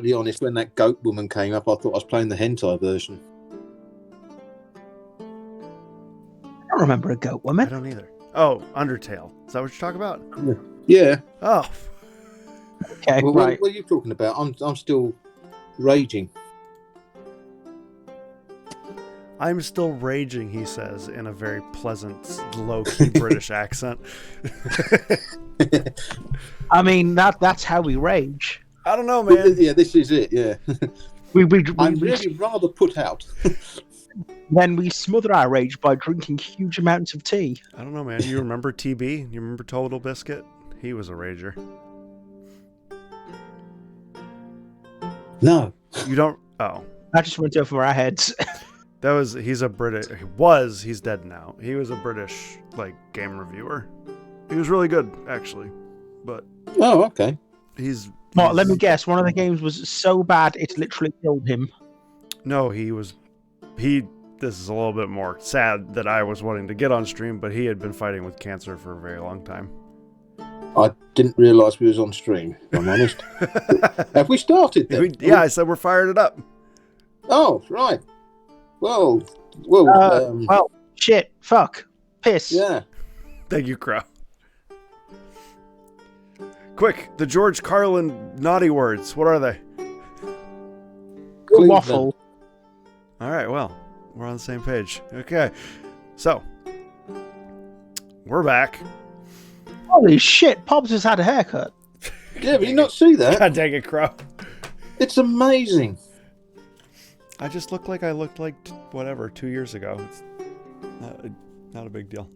totally honest, when that goat woman came up, I thought I was playing the hentai version. I don't remember a goat woman. I don't either. Oh, Undertale. Is that what you're talking about? Yeah. Oh. Okay, Well, right. what are you talking about? I'm still raging. I'm still raging, he says, in a very pleasant, low-key British accent. I mean, that's how we rage. I don't know, man. Yeah, this is it, yeah. I'm really rather put out. Then we smother our rage by drinking huge amounts of tea. I don't know, man. You remember TB? You remember Total Biscuit? He was a rager. No. You don't? Oh. That just went over our heads. He's dead now. He was a British, game reviewer. He was really good, actually. But. Oh, okay. Well, let me guess. One of the games was so bad it literally killed him. No, this is a little bit more sad that I was wanting to get on stream, but he had been fighting with cancer for a very long time. I didn't realise we was on stream, if I'm honest. Have we started then? I said we're fired it up. Oh, right. Well, shit, fuck, piss. Yeah. Thank you, Crow. Quick, the George Carlin naughty words. What are they? Waffle. All right, well, we're on the same page. Okay, so we're back. Holy shit, Pops has had a haircut. Yeah, but you not see that? God dang it, Crow. It's amazing. I just look like I looked like, 2 years ago. It's not a big deal.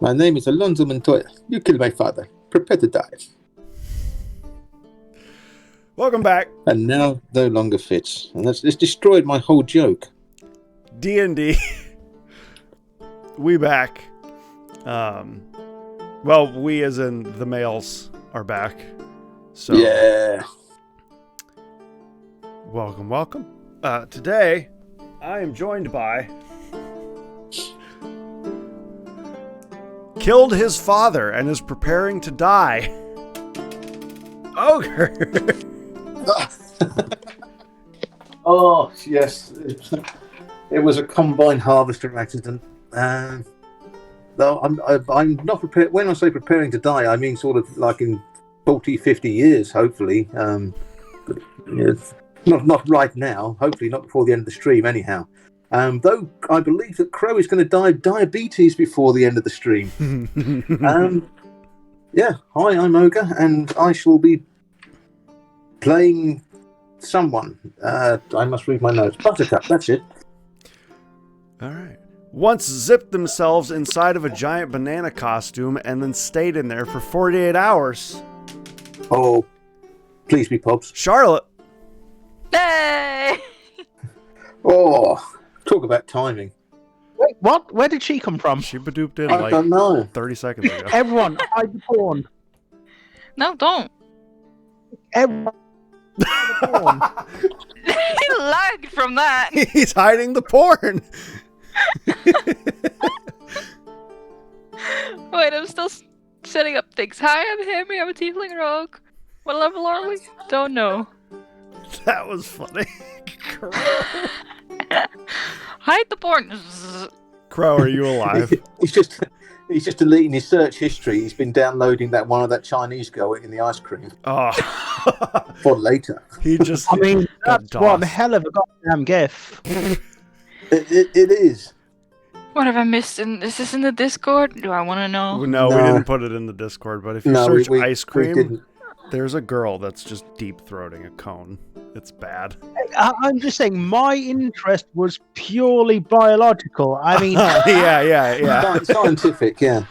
My name is Alonzo Montoya. You killed my father. Prepare to die. Welcome back. And now no longer fits. And it's destroyed my whole joke. D&D. We back. Well, we as in the males are back. So yeah. Welcome. Today, I am joined by... Killed his father and is preparing to die. Ogre. Oh, yes. It was a combine harvester accident. No, I'm not prepared. When I say preparing to die, I mean sort of like in 40, 50 years, hopefully. But, not right now. Hopefully not before the end of the stream, anyhow. Though I believe that Crow is going to die of diabetes before the end of the stream. Yeah, hi, I'm Ogre, and I shall be playing someone. I must read my notes. Buttercup, that's it. All right. Once zipped themselves inside of a giant banana costume and then stayed in there for 48 hours. Oh, please be Pops. Charlotte. Hey! Oh, talk about timing. Wait, what? Where did she come from? She badooped in I don't know. 30 seconds ago. Everyone, hide the porn. No, don't. Everyone, hide the porn. He lagged from that. He's hiding the porn. Wait, I'm still setting up things. Hi, I'm Hammy. I'm a tiefling rogue. What level are we? Don't know. That was funny. Hide the porn. Crow, are you alive? He's just deleting his search history. He's been downloading that one of that Chinese girl eating the ice cream. Oh. For later. He just. I mean, that's got one DOS. hell of a goddamn gif. It is. What have I missed? Is this in the Discord? Do I want to know? No, we didn't put it in the Discord, but if you search ice we cream, didn't. there's a girl that's just deep throating a cone. It's bad. I'm just saying, my interest was purely biological. I mean, yeah. Scientific, yeah.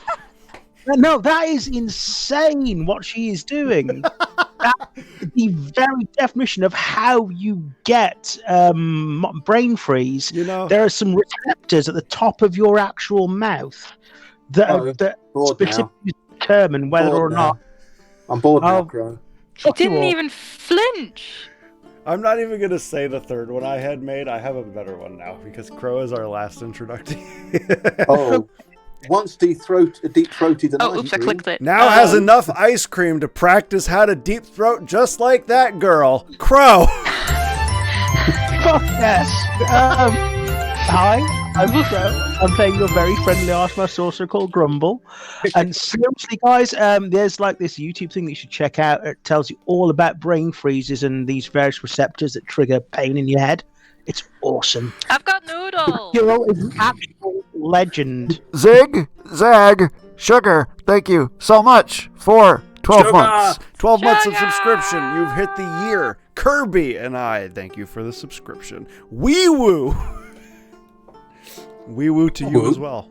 no, that is insane what she is doing. That's the very definition of how you get brain freeze. You know, There are some receptors at the top of your actual mouth that specifically determine whether or not. I'm bored now, Crow. He didn't even flinch. I'm not even going to say the third one I had made. I have a better one now because Crow is our last introductee. Oh, once deep-throated an Oh, ice oops, I cream, clicked it. Now has enough ice cream to practice how to deep throat just like that girl, Crow. Fuck yes. Hi, I'm Crow. I'm playing your very friendly Arsenal sorcerer called Grumble. And seriously, guys, there's like this YouTube thing that you should check out. It tells you all about brain freezes and these various receptors that trigger pain in your head. It's awesome. I've got noodles. Hero is an actual legend. Zig, Zag, Sugar, thank you so much for 12 Sugar! months. 12 months of Sugar! subscription. You've hit the year. Kirby and I thank you for the subscription. Wee woo. Wee woo to you as well.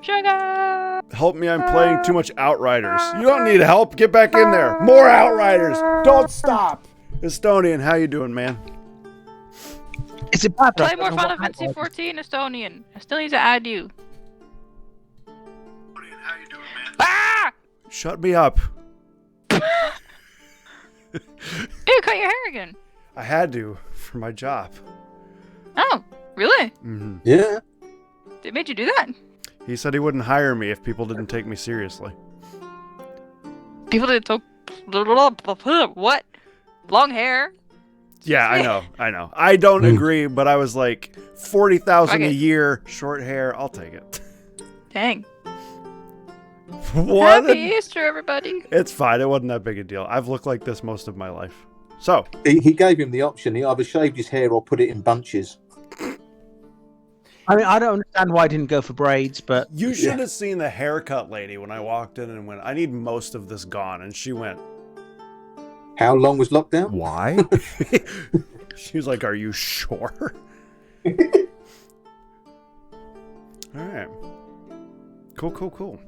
Sugar. Help me, I'm playing too much Outriders. You don't need help. Get back in there. More Outriders. Don't stop. Estonian, how you doing, man? Is it bad? Play more Final Fantasy 14 Estonian. I still need to add you. Ah! Shut me up. You cut your hair again. I had to for my job. Oh, really? Mm-hmm. yeah. They made you do that? He said he wouldn't hire me if people didn't take me seriously. People didn't talk. What? Long hair? Yeah, I know. I don't agree, but I was like, 40,000 a Okay. year, short hair, I'll take it. Dang. What? Happy Easter, everybody. It's fine. It wasn't that big a deal. I've looked like this most of my life. So, He gave him the option. He either shaved his hair or put it in bunches. I mean, I don't understand why I didn't go for braids, but you should have seen the haircut lady when I walked in and went, I need most of this gone. And she went, How long was lockdown? why? She was like, are you sure? All right. Cool.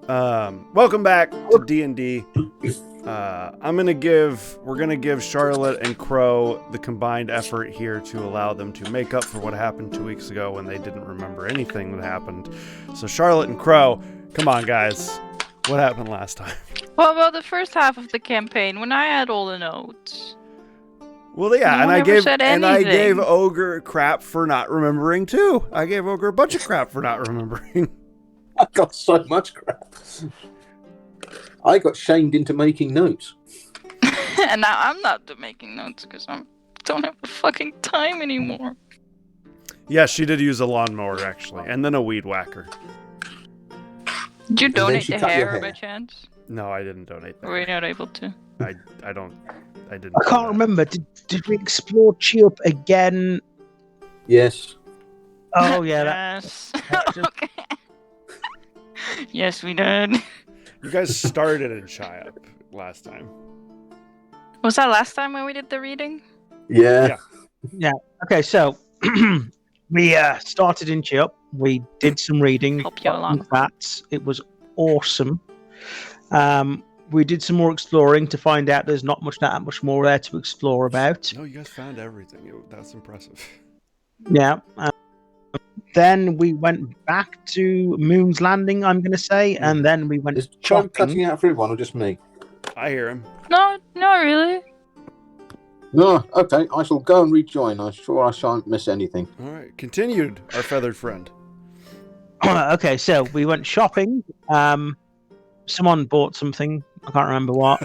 Welcome back to D&D. We're gonna give Charlotte and Crow the combined effort here to allow them to make up for what happened 2 weeks ago when they didn't remember anything that happened. So Charlotte and Crow, come on guys. What happened last time? What about the first half of the campaign when I had all the notes? Well, yeah, No and one I ever gave said I anything. gave Ogre crap for not remembering too. I gave Ogre a bunch of crap for not remembering. I got so much crap. I got shamed into making notes. And now I'm not making notes because I don't have the fucking time anymore. Yeah, she did use a lawnmower actually, and then a weed whacker. Did you then donate she the cut your hair by hair. chance? No, I didn't donate Or were you that. not able to? I didn't. I do can't that. remember. Did we explore Chiup again? Yes. Oh yeah, Yes. Okay. Yes, we did. You guys started in Chiup last time. Was that last time when we did the reading? Yeah. Okay, so we started in Chiup. We did some reading. Help you along. That it was awesome. We did some more exploring to find out there's not that much more there to explore about. No, you guys found everything. That's impressive. Yeah. Then we went back to Moon's Landing, I'm going to say, and then we went Is Charlie shopping. cutting out for everyone or just me? I hear him. No, not really. No. Okay. I shall go and rejoin. I'm sure I shan't miss anything. All right, continued. Our feathered friend. Okay, so we went shopping. Someone bought something. I can't remember what.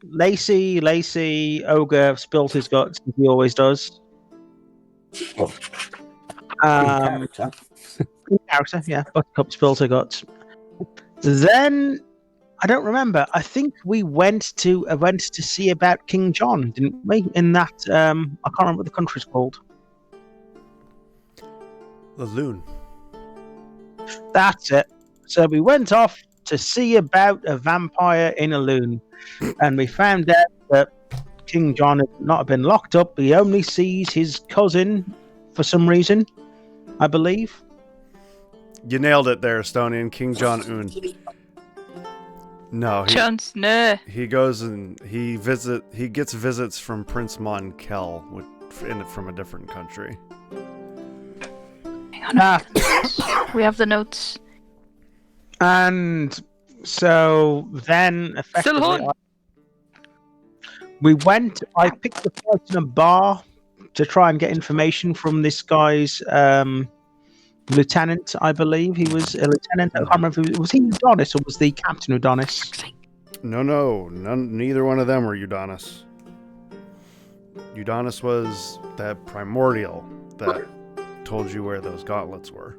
Lacey, Ogre spilled his guts, as he always does. In character. In character, yeah. Buttercup spilled her guts. Then I don't remember. I think we went to see about King John, didn't we? In that I can't remember what the country's called. The loon. That's it. So we went off to see about a vampire in a loon, and we found out that King John had not been locked up. He only sees his cousin for some reason, I believe. You nailed it there, Estonian. King John-un. No, Jon Snow. he goes and he gets visits from Prince Monkel from a different country. Hang on. We have the notes. And so then, effectively, Still on. we went. I picked a fight in a bar to try and get information from this guy's lieutenant, I believe. He was a lieutenant. I can't remember. Was he Udonis or was the captain Udonis? No, neither one of them were Udonis. Udonis was that primordial that told you where those gauntlets were.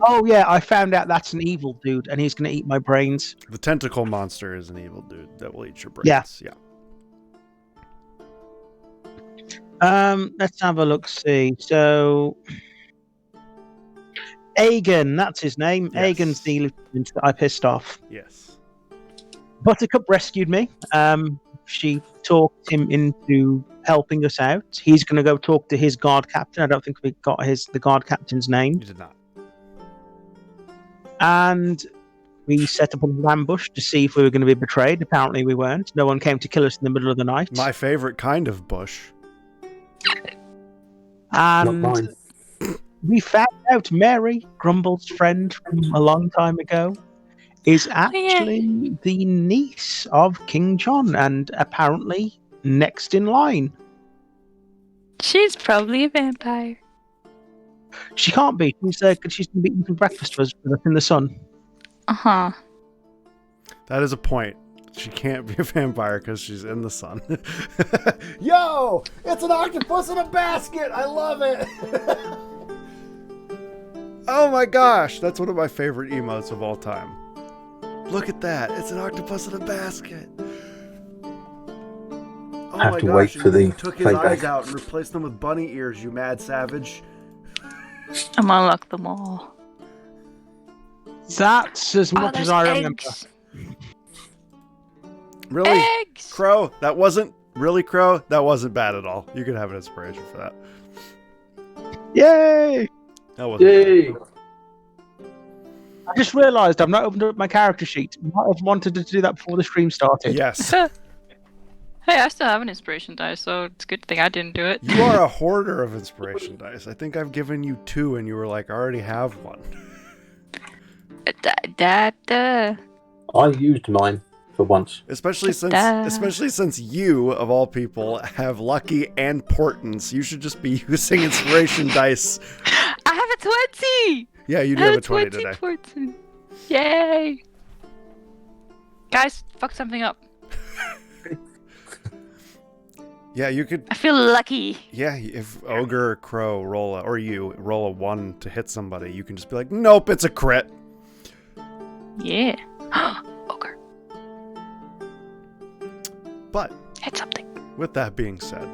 Oh yeah, I found out that's an evil dude, and he's going to eat my brains. The tentacle monster is an evil dude that will eat your brains. Yeah. Let's have a look. See, so Aegon, that's his name. Yes. Aegon's the lieutenant that I pissed off. Yes. Buttercup rescued me. She talked him into helping us out. He's going to go talk to his guard captain. I don't think we got the guard captain's name. You did not. And we set up an ambush to see if we were going to be betrayed. Apparently we weren't. No one came to kill us in the middle of the night. My favorite kind of bush. Not And mine. we found out Mary, Grumble's friend from a long time ago, is actually the niece of King John and apparently next in line. She's probably a vampire. She can't be. She's going to be eating breakfast with us in the sun. Uh-huh. That is a point. She can't be a vampire because she's in the sun. Yo! It's an octopus in a basket! I love it! Oh my gosh! That's one of my favorite emotes of all time. Look at that! It's an octopus in a basket! Oh I have my to gosh, wait for you the took his playback. eyes out and replaced them with bunny ears, you mad savage. I'm unlock them all. That's as much there's as I remember. eggs. Really? Eggs! Crow, that wasn't bad at all. You could have an inspiration for that. Yay! That wasn't Yay! bad. I just realised I've not opened up my character sheet. I might have wanted to do that before the stream started. Yes. Hey, I still have an inspiration die, so it's a good thing I didn't do it. You are a hoarder of inspiration dice. I think I've given you 2 and you were like, I already have one. I used mine for once. Especially since you, of all people, have lucky and portents. You should just be using inspiration dice. I have a 20! Yeah, you do I have have a 20 today. Portent. Yay! Guys, fuck something up. Yeah, you could. I feel lucky. Yeah, if Ogre or Crow roll a 1 to hit somebody, you can just be like, nope, it's a crit. Yeah. Ogre. But Hit something. with that being said,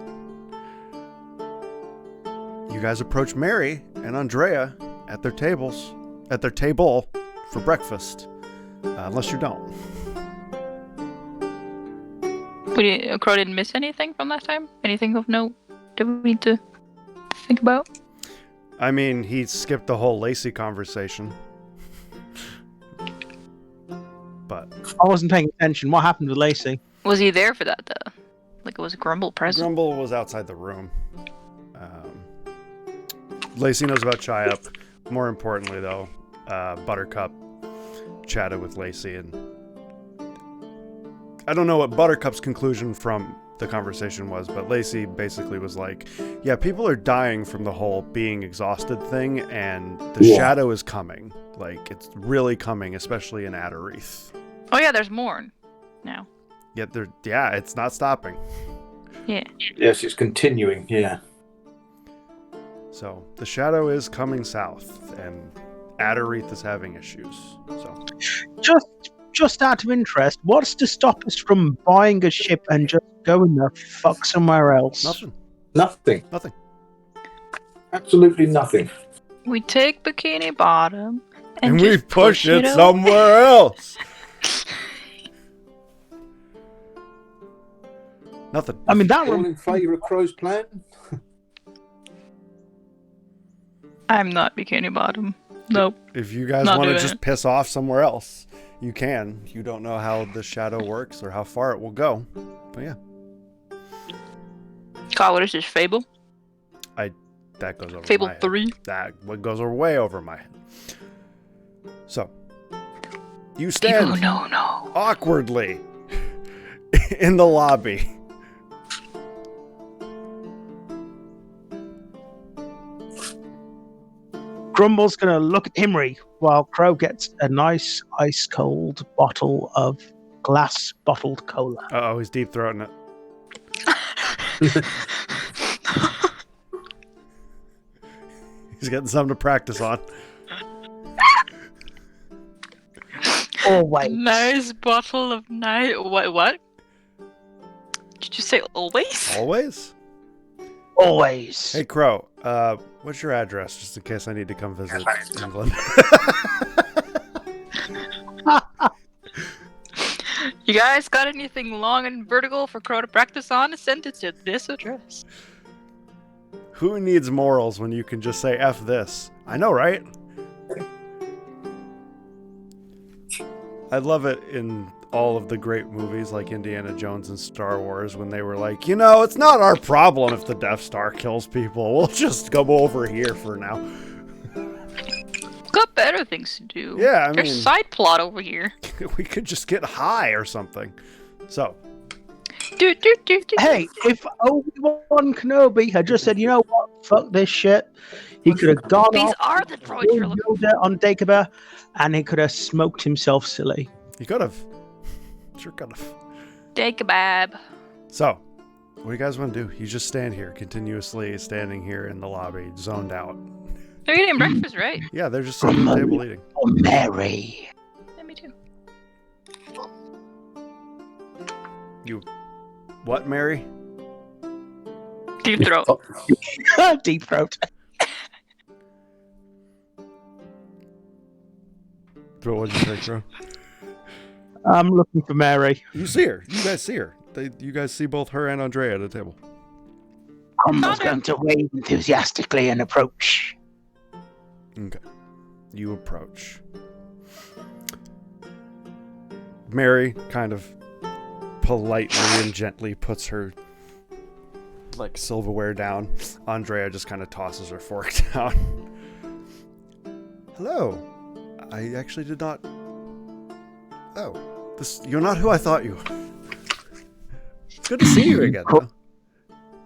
you guys approach Mary and Andrea at their table for breakfast, unless you don't. Crow didn't miss anything from last time? Anything of note that we need to think about? I mean, he skipped the whole Lacey conversation. But I wasn't paying attention. What happened with Lacey? Was he there for that, though? Like, it was Grumble present? Grumble was outside the room. Lacey knows about Chai Up. More importantly, though, Buttercup chatted with Lacey, and I don't know what Buttercup's conclusion from the conversation was, but Lacey basically was like, yeah, people are dying from the whole being exhausted thing, and the shadow is coming. Like, it's really coming, especially in Adderith. Oh yeah, there's more now. Yeah, it's not stopping. Yeah. Yes, it's continuing, yeah. So, the shadow is coming south, and Adderith is having issues. So, Just out of interest, what's to stop us from buying a ship and just going the fuck somewhere else? nothing. Nothing. Absolutely nothing. We take Bikini Bottom And just we push it away. somewhere else. Nothing. I mean, that All one. in favour of Crow's plan? I'm not Bikini Bottom. Nope. If you guys Not want to doing just it. piss off somewhere else, you can. You don't know how the shadow works or how far it will go. But yeah, God, what is this, Fable? that goes over Fable my head. 3? That goes way over my head. So, you People stand who know. awkwardly in the lobby. Grumble's going to look at Imri while Crow gets a nice ice cold bottle of glass bottled cola. Uh-oh, he's deep throating it. He's getting something to practice on. Always. Nice bottle of night. What? Did you say always? Always? Always. Hey, Crow, what's your address, just in case I need to come visit England? You guys got anything long and vertical for Crow to practice on? Send it to this address. Who needs morals when you can just say F this? I know, right? I love it in all of the great movies like Indiana Jones and Star Wars when they were like, you know, it's not our problem if the Death Star kills people. We'll just go over here for now. Got better things to do. Yeah, I There's mean- side plot over here. We could just get high or something. So, Do. Hey, if Obi-Wan Kenobi had just said, you know what, fuck this shit, he could have gone These off are the droids you're looking Yoda on Dagobah, and he could have smoked himself silly. you could have. Sure could have. Take a kebab. So, what do you guys want to do? You just stand here, continuously standing here in the lobby, zoned out. They're eating breakfast, right? Yeah, they're just sitting at the table eating. Oh, Mary. Yeah, me too. You... What, Mary? Deep throat. Deep throat. What'd you say, Crow? I'm looking for Mary. You see her. You guys see her. You guys see both her and Andrea at the table. Grumble's going to wave enthusiastically and approach. Okay. You approach. Mary kind of politely and gently puts her like silverware down. Andrea just kind of tosses her fork down. Hello. I actually did not... Oh. You're not who I thought you were. It's good to see you again, though.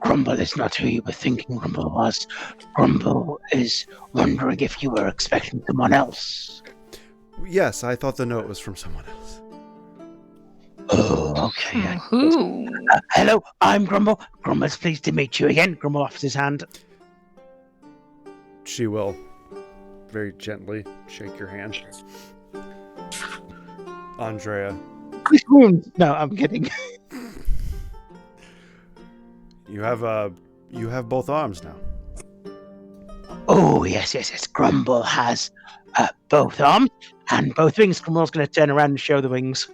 Grumble is not who you were thinking Grumble was. Grumble is wondering if you were expecting someone else. Yes, I thought the note was from someone else. Oh, okay. Who? Hello, I'm Grumble. Grumble's pleased to meet you again. Grumble offers his hand. She will very gently shake your hand. Andrea, Chris wound. No, I'm kidding. you have both arms now. Oh, yes. Grumble has both arms and both wings. Grumble's going to turn around and show the wings.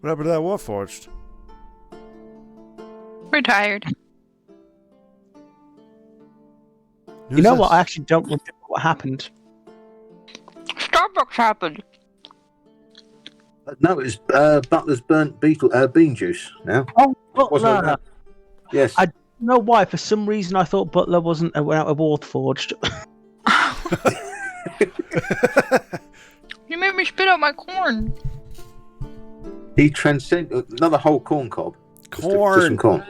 What happened to that Warforged? Retired. You know what? I actually don't remember what happened. Starbucks happened. No, it's Butler's burnt bean juice now. Oh, Wasn't Butler. it? Yes. I don't know why. For some reason, I thought Butler wasn't went out of Warforged. You made me spit out my corn. He transcended another whole corn cob. Just some corn.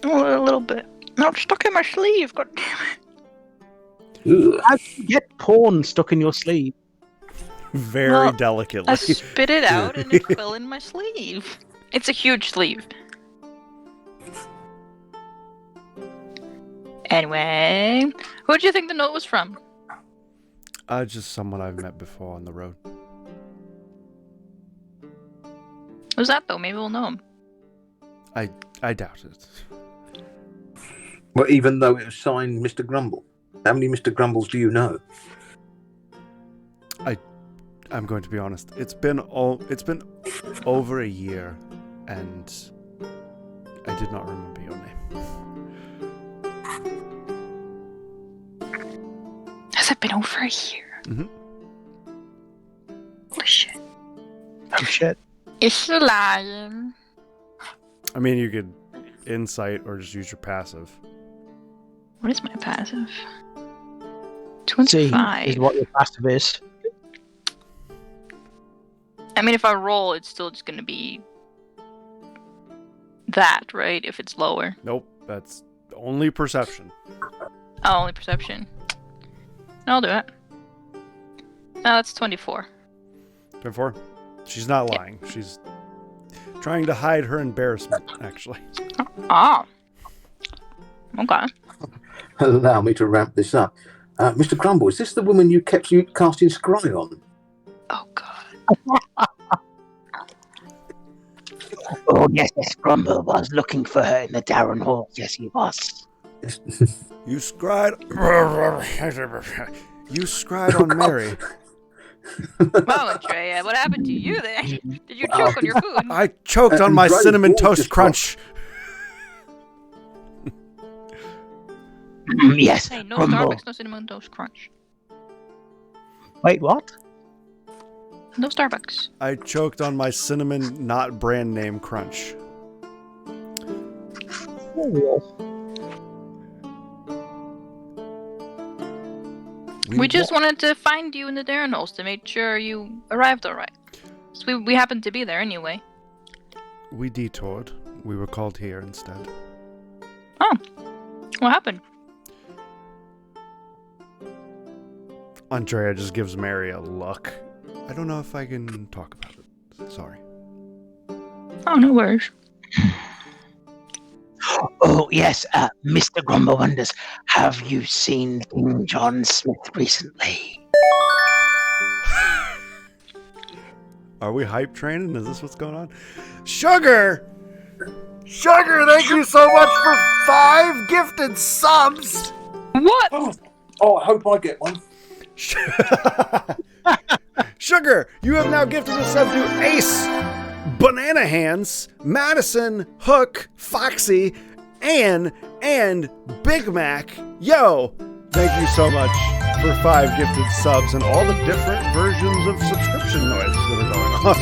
Oh, a little bit. No, it's stuck in my sleeve. God damn it. Ugh. How do you get porn stuck in your sleeve? Very Well, delicately. I spit it out and it fell in my sleeve. It's a huge sleeve. Anyway, who do you think the note was from? Just someone I've met before on the road. Who's that though? Maybe we'll know him. I doubt it. Well, even though it was signed Mr. Grumble. How many Mr. Grumbles do you know? I'm going to be honest. It's been over a year, and I did not remember your name. Has it been over a year? Mm-hmm. Holy shit. Oh shit! It's a lion. I mean, you could insight or just use your passive. What is my passive? See, 25. is what your passive is. I mean, if I roll, it's still just gonna be that, right? If it's lower. Nope, that's only perception. Oh, only perception. I'll do it. That's 24. 24. She's not lying. She's trying to hide her embarrassment, actually. Oh. Okay. Allow me to ramp this up. Mr. Grumble, is this the woman you kept casting scry on? Oh, God. Oh, yes, Grumble was looking for her in the Darren Hall. Yes, he was. You scried. You scried on Mary. Well, Andrea, what happened to you then? Did you choke on your food? I choked on my Andrea cinnamon Wolf toast just crunch. Yes, Hey, no Grumble. Starbucks, no cinnamon toast crunch. Wait, what? No Starbucks. I choked on my cinnamon not brand name crunch. We just wanted to find you in the Darren Holes to make sure you arrived alright. So we happened to be there anyway. We detoured. We were called here instead. Oh. What happened? Andrea just gives Mary a look. I don't know if I can talk about it. Sorry. Oh, no worries. Oh, yes, Mr. Grumble wonders, have you seen King John Smith recently? Are we hype training? Is this what's going on? Sugar! Sugar, thank you so much for 5 gifted subs! What? Oh, I hope I get one. Sugar, you have now gifted a sub to Ace, Banana Hands, Madison, Hook, Foxy, Ann, and Big Mac. Yo, thank you so much for 5 gifted subs and all the different versions of subscription noises that are going on.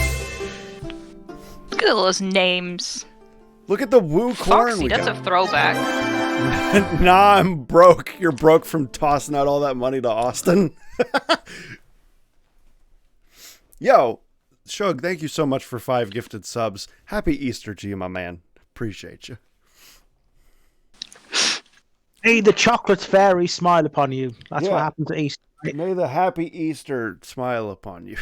Look at all those names. Look at the woo corn Foxy, we that's got. a throwback. Nah, I'm broke. You're broke from tossing out all that money to Austin. Yo, Shug, thank you so much for 5 gifted subs. Happy Easter to you, my man. Appreciate you. May the chocolate fairy smile upon you. That's Yeah. what happened to Easter. May the happy Easter smile upon you.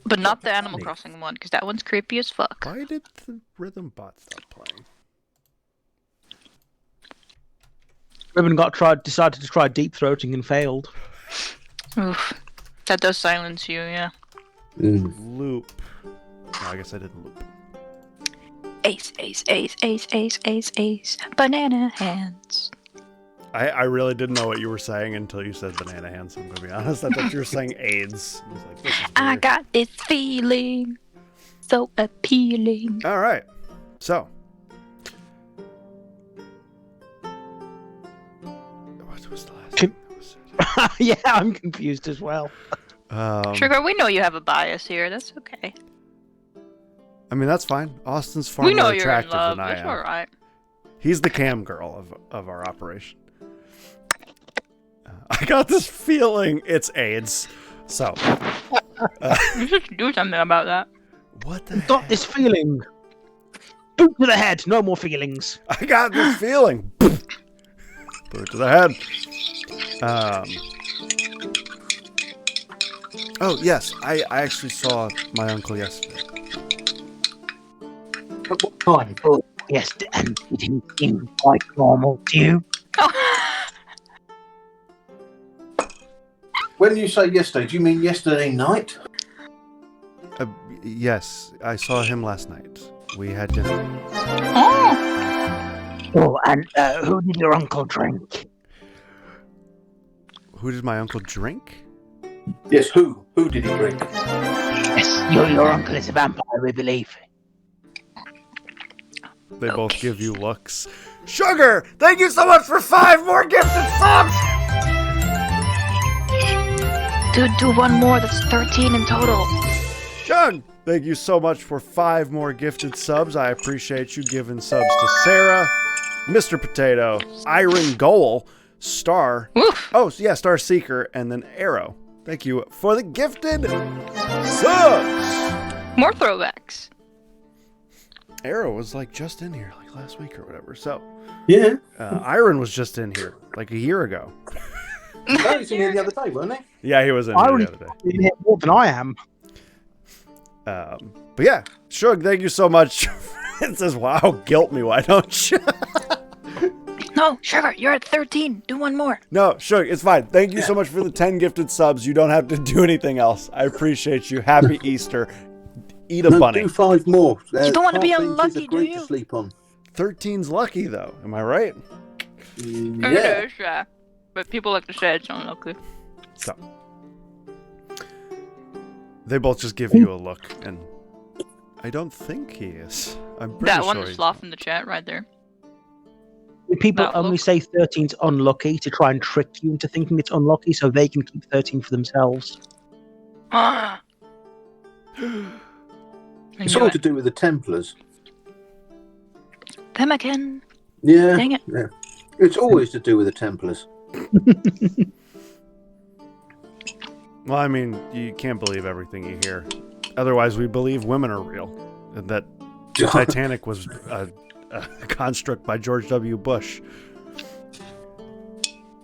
But not the Animal Crossing one, because that one's creepy as fuck. Why did the rhythm bot stop playing? Ribbon decided to try deep throating and failed. Oof. That does silence you, yeah. Loop. No, I guess I didn't loop. Ace, ace, ace, ace, ace, ace, ace. Banana hands. I really didn't know what you were saying until you said banana hands, I'm gonna be honest. I thought you were saying AIDS. I was like, this is I weird. got this feeling. So appealing. All right. So. What was the last thing that was said? Yeah, I'm confused as well. Sugar, we know you have a bias here. That's okay. I mean, that's fine. Austin's far We know more you're in attractive love. than I It's am. alright. He's the cam girl of our operation. I got this feeling it's AIDS. So. You should do something about that. What the Got heck? this feeling. Boot to the head. No more feelings. I got this feeling. Boot to the head. Oh, yes. I actually saw my uncle yesterday. At what time? Oh, yes, and it didn't seem quite normal to you. When you say yesterday, do you mean yesterday night? Yes, I saw him last night. We had dinner. Oh! Oh, and who did your uncle drink? Who did my uncle drink? Yes, who? Who did he drink? Yes, your uncle is a vampire, we believe. They both give you looks. Sugar, thank you so much for 5 more gifted subs! Dude, do one more. That's 13 in total. Shug, thank you so much for 5 more gifted subs. I appreciate you giving subs to Sarah, Mr. Potato, Iron Goal, Star, Woof. oh, yeah, Star Seeker, and then Arrow. Thank you for the gifted subs! More throwbacks. Arrow was like just in here like last week or whatever. So Yeah. Iron was just in here like a year ago. No, he's in here the other day, weren't he? Yeah, he was in I here already the other day. in here more than I am. But yeah, Shug, thank you so much. It says, wow, guilt me, why don't you? No, Sugar, you're at 13. Do one more. No, Shug, it's fine. Thank you so much for the 10 gifted subs. You don't have to do anything else. I appreciate you. Happy Easter. Eat a bunny. Do 5 more. You don't want to be Park benches unlucky, are great do you? to sleep on. 13's lucky, though. Am I right? Yeah. It is, yeah. But people like to say it's unlucky. So. They both just give you a look, and I don't think he is. I'm pretty That sure one he's sloth not. in the chat right there. People That only look. say 13's unlucky to try and trick you into thinking it's unlucky so they can keep 13 for themselves. Ah. It's all to do with the Templars. Them again. Yeah. Dang it. Yeah. It's always to do with the Templars. Well, I mean, you can't believe everything you hear. Otherwise, we believe women are real. And that the Titanic was a construct by George W. Bush.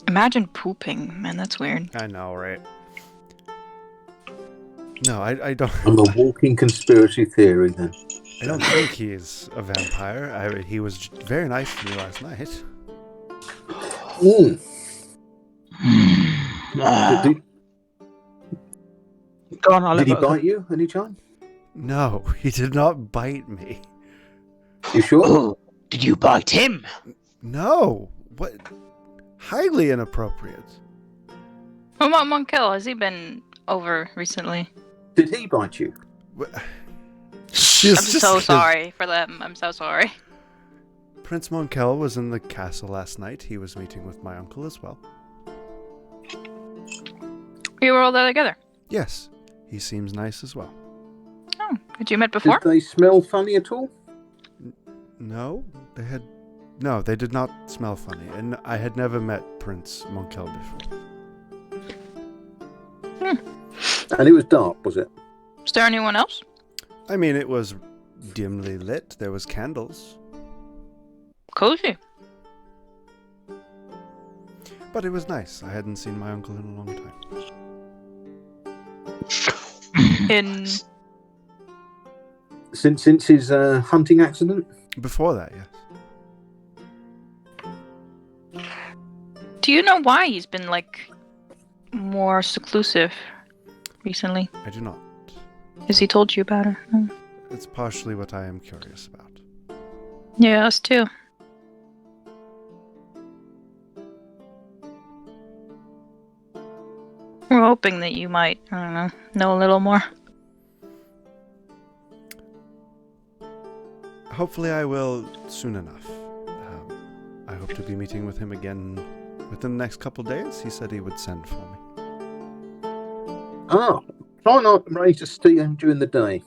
Imagine pooping. Man, that's weird. I know, right? No, I don't. I'm a walking conspiracy theory then. I don't think he's a vampire. He was very nice to me last night. Mm. Did, Go on, I'll did he let bite you any time? No, he did not bite me. You sure? Oh, did you bite him? No, what? Highly inappropriate. What about Monkel? Has he been over recently? Did he bite you? I'm I'm so sorry for them. I'm so sorry. Prince Monkel was in the castle last night. He was meeting with my uncle as well. We were all there together. Yes, he seems nice as well. Oh, had you met before? Did they smell funny at all? No, they did not smell funny, and I had never met Prince Monkel before. And it was dark, was it? Is there anyone else? I mean, it was dimly lit. There was candles, Cozy. but it was nice. I hadn't seen my uncle in a long time. In Since his hunting accident? Before that, yes. Do you know why he's been like more seclusive recently? I do not. Has he told you about it? Hmm. It's partially what I am curious about. Yeah, us too. We're hoping that you might, I don't know a little more. Hopefully I will soon enough. I hope to be meeting with him again within the next couple days. He said he would send for me. Ah, try not to raise a steam during the day.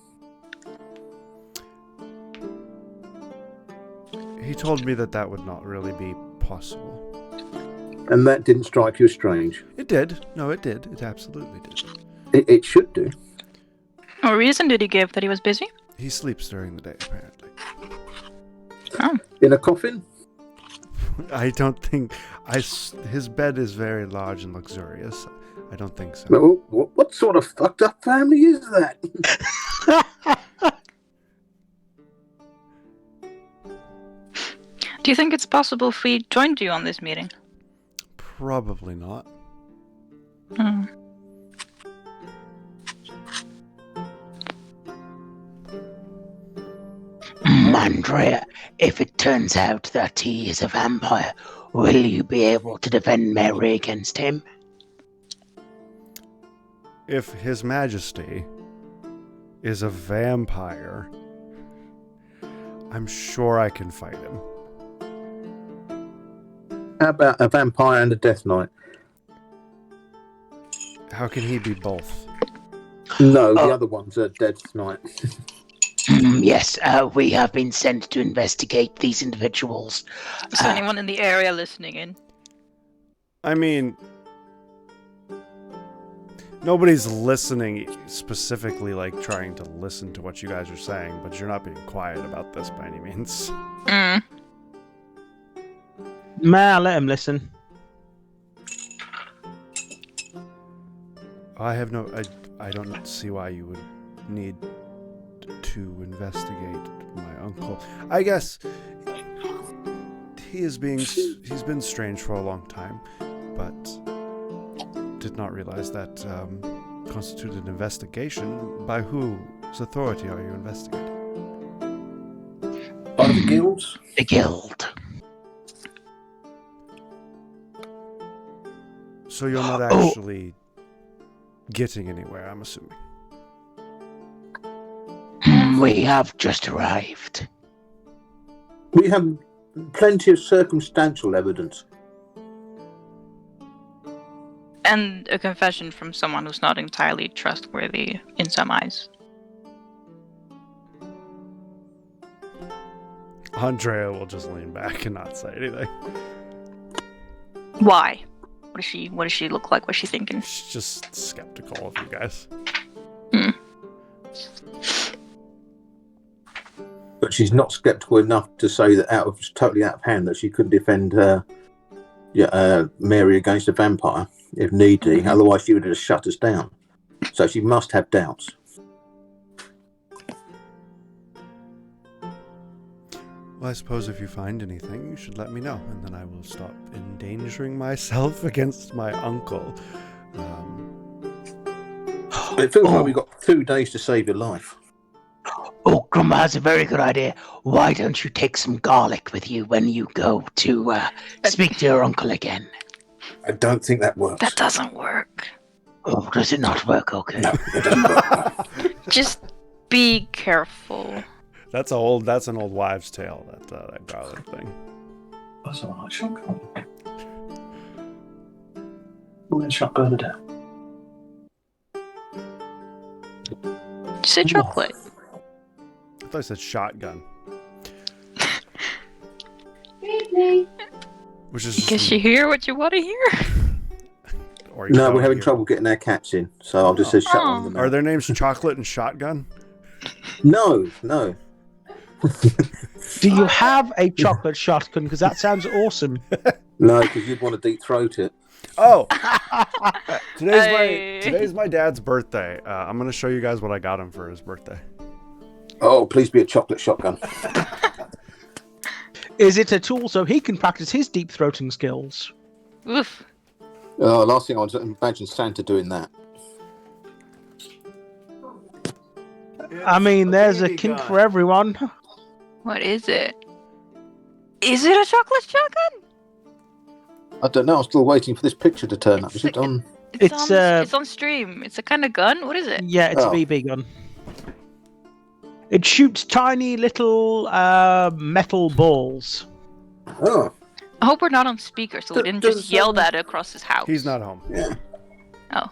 He told me that would not really be possible. And that didn't strike you as strange. It did. No, it did. It absolutely did. It should do. What reason did he give that he was busy? He sleeps during the day, apparently. Oh, In a coffin? I don't think... His bed is very large and luxurious. I don't think so. Well, what sort of fucked up family is that? do you think it's possible if we joined you on this meeting? Probably not. Hmm. Andrea, if it turns out that he is a vampire, will you be able to defend Mary against him? If His Majesty is a vampire, I'm sure I can fight him. How about a vampire and a death knight? How can he be both? No, the other one's a death knight. Yes, we have been sent to investigate these individuals. Is there anyone in the area listening in? I mean, nobody's listening specifically, like trying to listen to what you guys are saying, but you're not being quiet about this by any means. Mm. May I let him listen? I have no. I don't see why you would need to investigate my uncle. I guess he's been strange for a long time, but did not realize that constituted an investigation. By whose authority are you investigating? By the guilds? The guild. So you're not actually getting anywhere, I'm assuming. We have just arrived. We have plenty of circumstantial evidence. And a confession from someone who's not entirely trustworthy in some eyes. Andrea will just lean back and not say anything. Why? What does she look like? What's she thinking? She's just skeptical of you guys. But she's not skeptical enough to say that totally out of hand that she could defend Mary against a vampire if need be. Otherwise, she would have just shut us down. So she must have doubts. Well, I suppose if you find anything, you should let me know, and then I will stop endangering myself against my uncle. It feels like we've got 2 days to save your life. Oh, Grandma has a very good idea. Why don't you take some garlic with you when you go to speak to your uncle again? I don't think that works. That doesn't work. Oh, does it not work? Okay. No, it doesn't work. Just be careful. That's an old wives' tale. That garlic thing. That's all right. Shotgun. We're going to shotgun her down. You said chocolate. I thought I said shotgun. Which is just Guess you hear what you want to hear. or you No, don't we're having hear. trouble getting our cats in, so I'll just say shut Oh. on them. Are their names Chocolate and Shotgun? No. Do you have a chocolate shotgun? Because that sounds awesome. No, because you'd want to deep throat it. Oh, Hey. today's my dad's birthday. I'm gonna show you guys what I got him for his birthday. Oh, please be a chocolate shotgun. Is it a tool so he can practice his deep throating skills? Oof. Last thing I would imagine Santa doing that. I mean, there's a kink for everyone. What is it? Is it a chocolate shotgun? I don't know. I'm still waiting for this picture to turn up. Is it on? It's, it's on stream. It's a kind of gun. What is it? Yeah, it's Oh. a BB gun. It shoots tiny little metal balls. Oh, I hope we're not on speaker, so we didn't Doesn't just yell sound- that across his house. He's not home. yeah. Oh.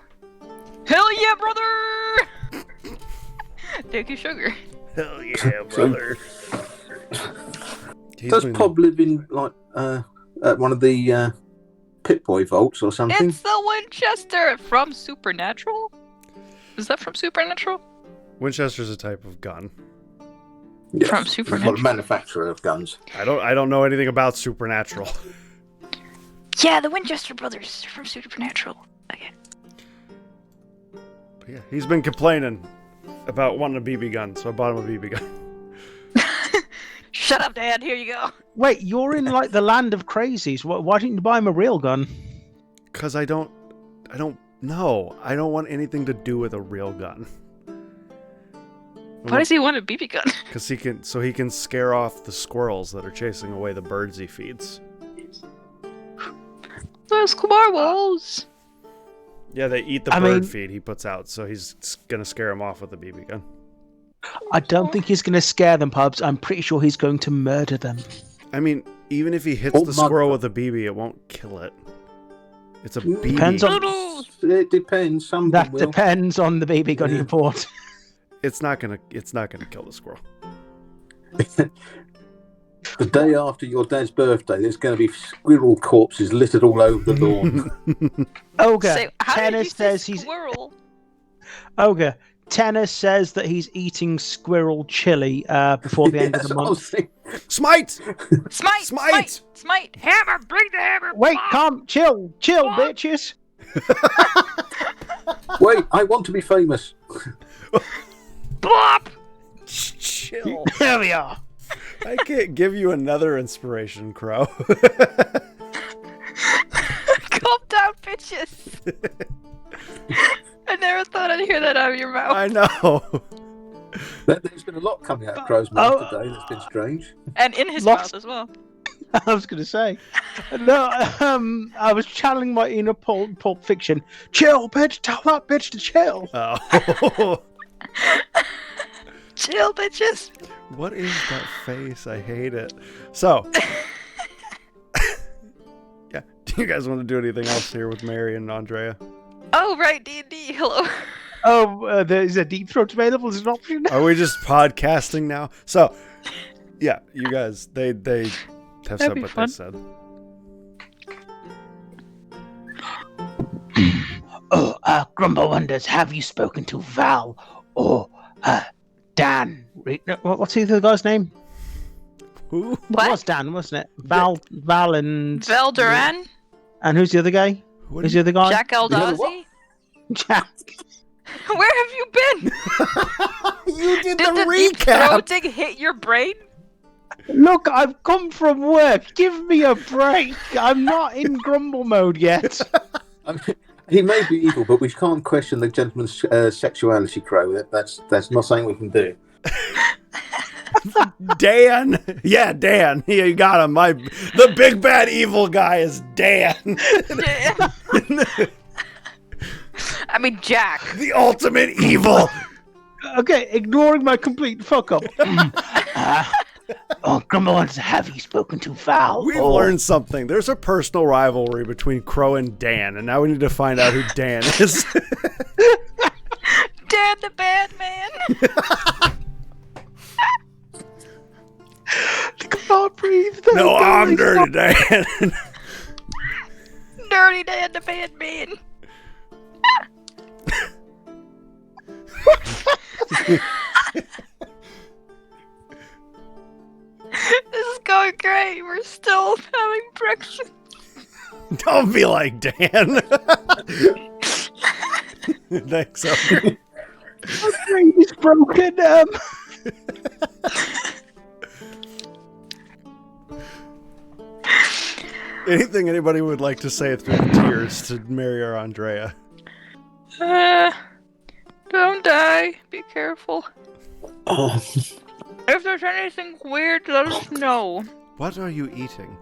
Hell yeah, brother! Take your sugar. Hell yeah, brother. Does Pob live in at one of the Pip-Boy vaults or something? It's the Winchester from Supernatural. Is that from Supernatural? Winchester's a type of gun. Yeah. From Well, Supernatural. manufacturer of guns. I don't know anything about Supernatural. Yeah, the Winchester brothers from Supernatural. Okay. But yeah, he's been complaining about wanting a BB gun, so I bought him a BB gun. Shut up, Dad. Here you go. Wait, you're in like the land of crazies. Why didn't you buy him a real gun? Cause I don't know. I don't want anything to do with a real gun. Why does he want a BB gun? Because he can scare off the squirrels that are chasing away the birds he feeds. Those squirrels. Yeah, they eat the bird feed he puts out, so he's gonna scare them off with a BB gun. I don't think he's going to scare them, Pubs. I'm pretty sure he's going to murder them. I mean, even if he hits the squirrel with a BB, it won't kill it. It's a BB. Depends on- It depends. Some That will. depends on the BB gun you bought. It's not gonna kill the squirrel. The day after your dad's birthday, there's going to be squirrel corpses littered all over the lawn. Ogre, How did you Tennis say says he's squirrel? Ogre. Tennis says that he's eating squirrel chili before the end of Yes, the I was month. thinking- Smite! Smite! Smite! Smite! Hammer! Bring the hammer! Wait, calm, chill, Fuck. bitches. Wait, I want to be famous. Blop! Chill. There we are. I can't give you another inspiration, Crow. Calm down, bitches. I never thought I'd hear that out of your mouth. I know. There's been a lot coming out of Crow's mouth today that's been strange. And in his Lots- mouth as well. I was going to say. No, I was channeling my inner Pulp Fiction. Chill, bitch. Tell that bitch to chill. Oh. Chill, bitches. What is that face? I hate it. So, yeah. Do you guys want to do anything else here with Mary and Andrea? Oh, right, D&D. Hello. Oh, is a deep throat available as an option? Are we just podcasting now? So, yeah, you guys, they have said be what fun. they said. Oh, Grumble wonders, have you spoken to Val or Dan? What's the other guy's name? Who? It What? was Dan, wasn't it? Val and... Val Duran? And who's the other guy? What Who's do the other guy? Jack other Aldazzi? Jack. Where have you been? You did Did the the deep recap. throating hit your brain? Look, I've come from work. Give me a break. I'm not in grumble mode yet. I mean, he may be evil, but we can't question the gentleman's sexuality, Crow. That's not something we can do. Dan. Yeah, Dan. Yeah, you got him. The big bad evil guy is Dan. I mean, Jack. The ultimate evil. Okay, ignoring my complete fuck up. Oh, Grumble wonders, have you spoken to Val? We've or... learned something. There's a personal rivalry between Crow and Dan, and now we need to find out who Dan is. Dan the bad man. I cannot breathe. No, I'm Dirty Dan. Dirty Dan the bad man. This is going great. We're still having breakfast. Don't be like Dan. Thanks, so. My brain is broken. Anything anybody would like to say through the tears to Mary or Andrea? Don't die. Be careful. Oh, If there's anything weird, let us know. What are you eating?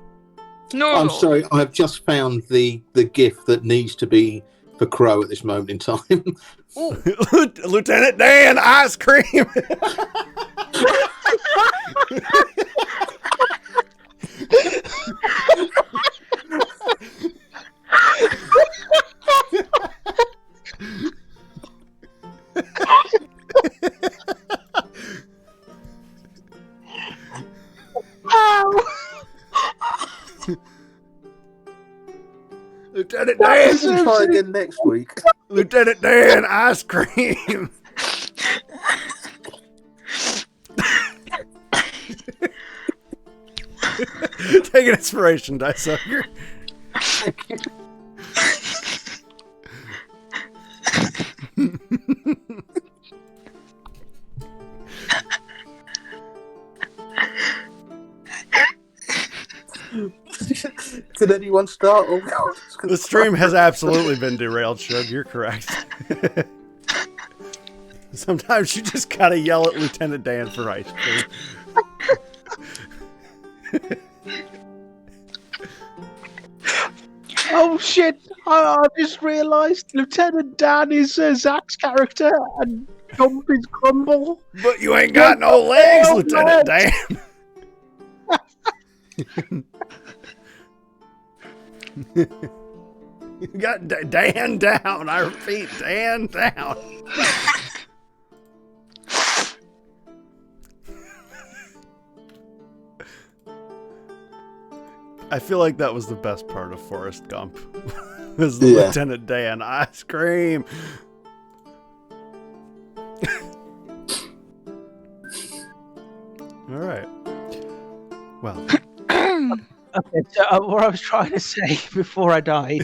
No. I'm sorry. I've just found the gift that needs to be for Crow at this moment in time. Lieutenant Dan, ice cream. Lieutenant Dan, Try again next week. Lieutenant Dan, ice cream. Take an inspiration, die sucker. Did anyone start? The stream has absolutely been derailed, Shug. You're correct. Sometimes you just gotta yell at Lieutenant Dan for ice cream. Oh shit! I just realised Lieutenant Dan is Zach's character and Gump is Grumble. But you ain't got no legs, Oh, Lieutenant man. Dan. You got Dan down. I repeat, Dan down. I feel like that was the best part of Forrest Gump. Was the Yeah. Lieutenant Dan ice cream. All right. Well, Okay, so what I was trying to say before I died.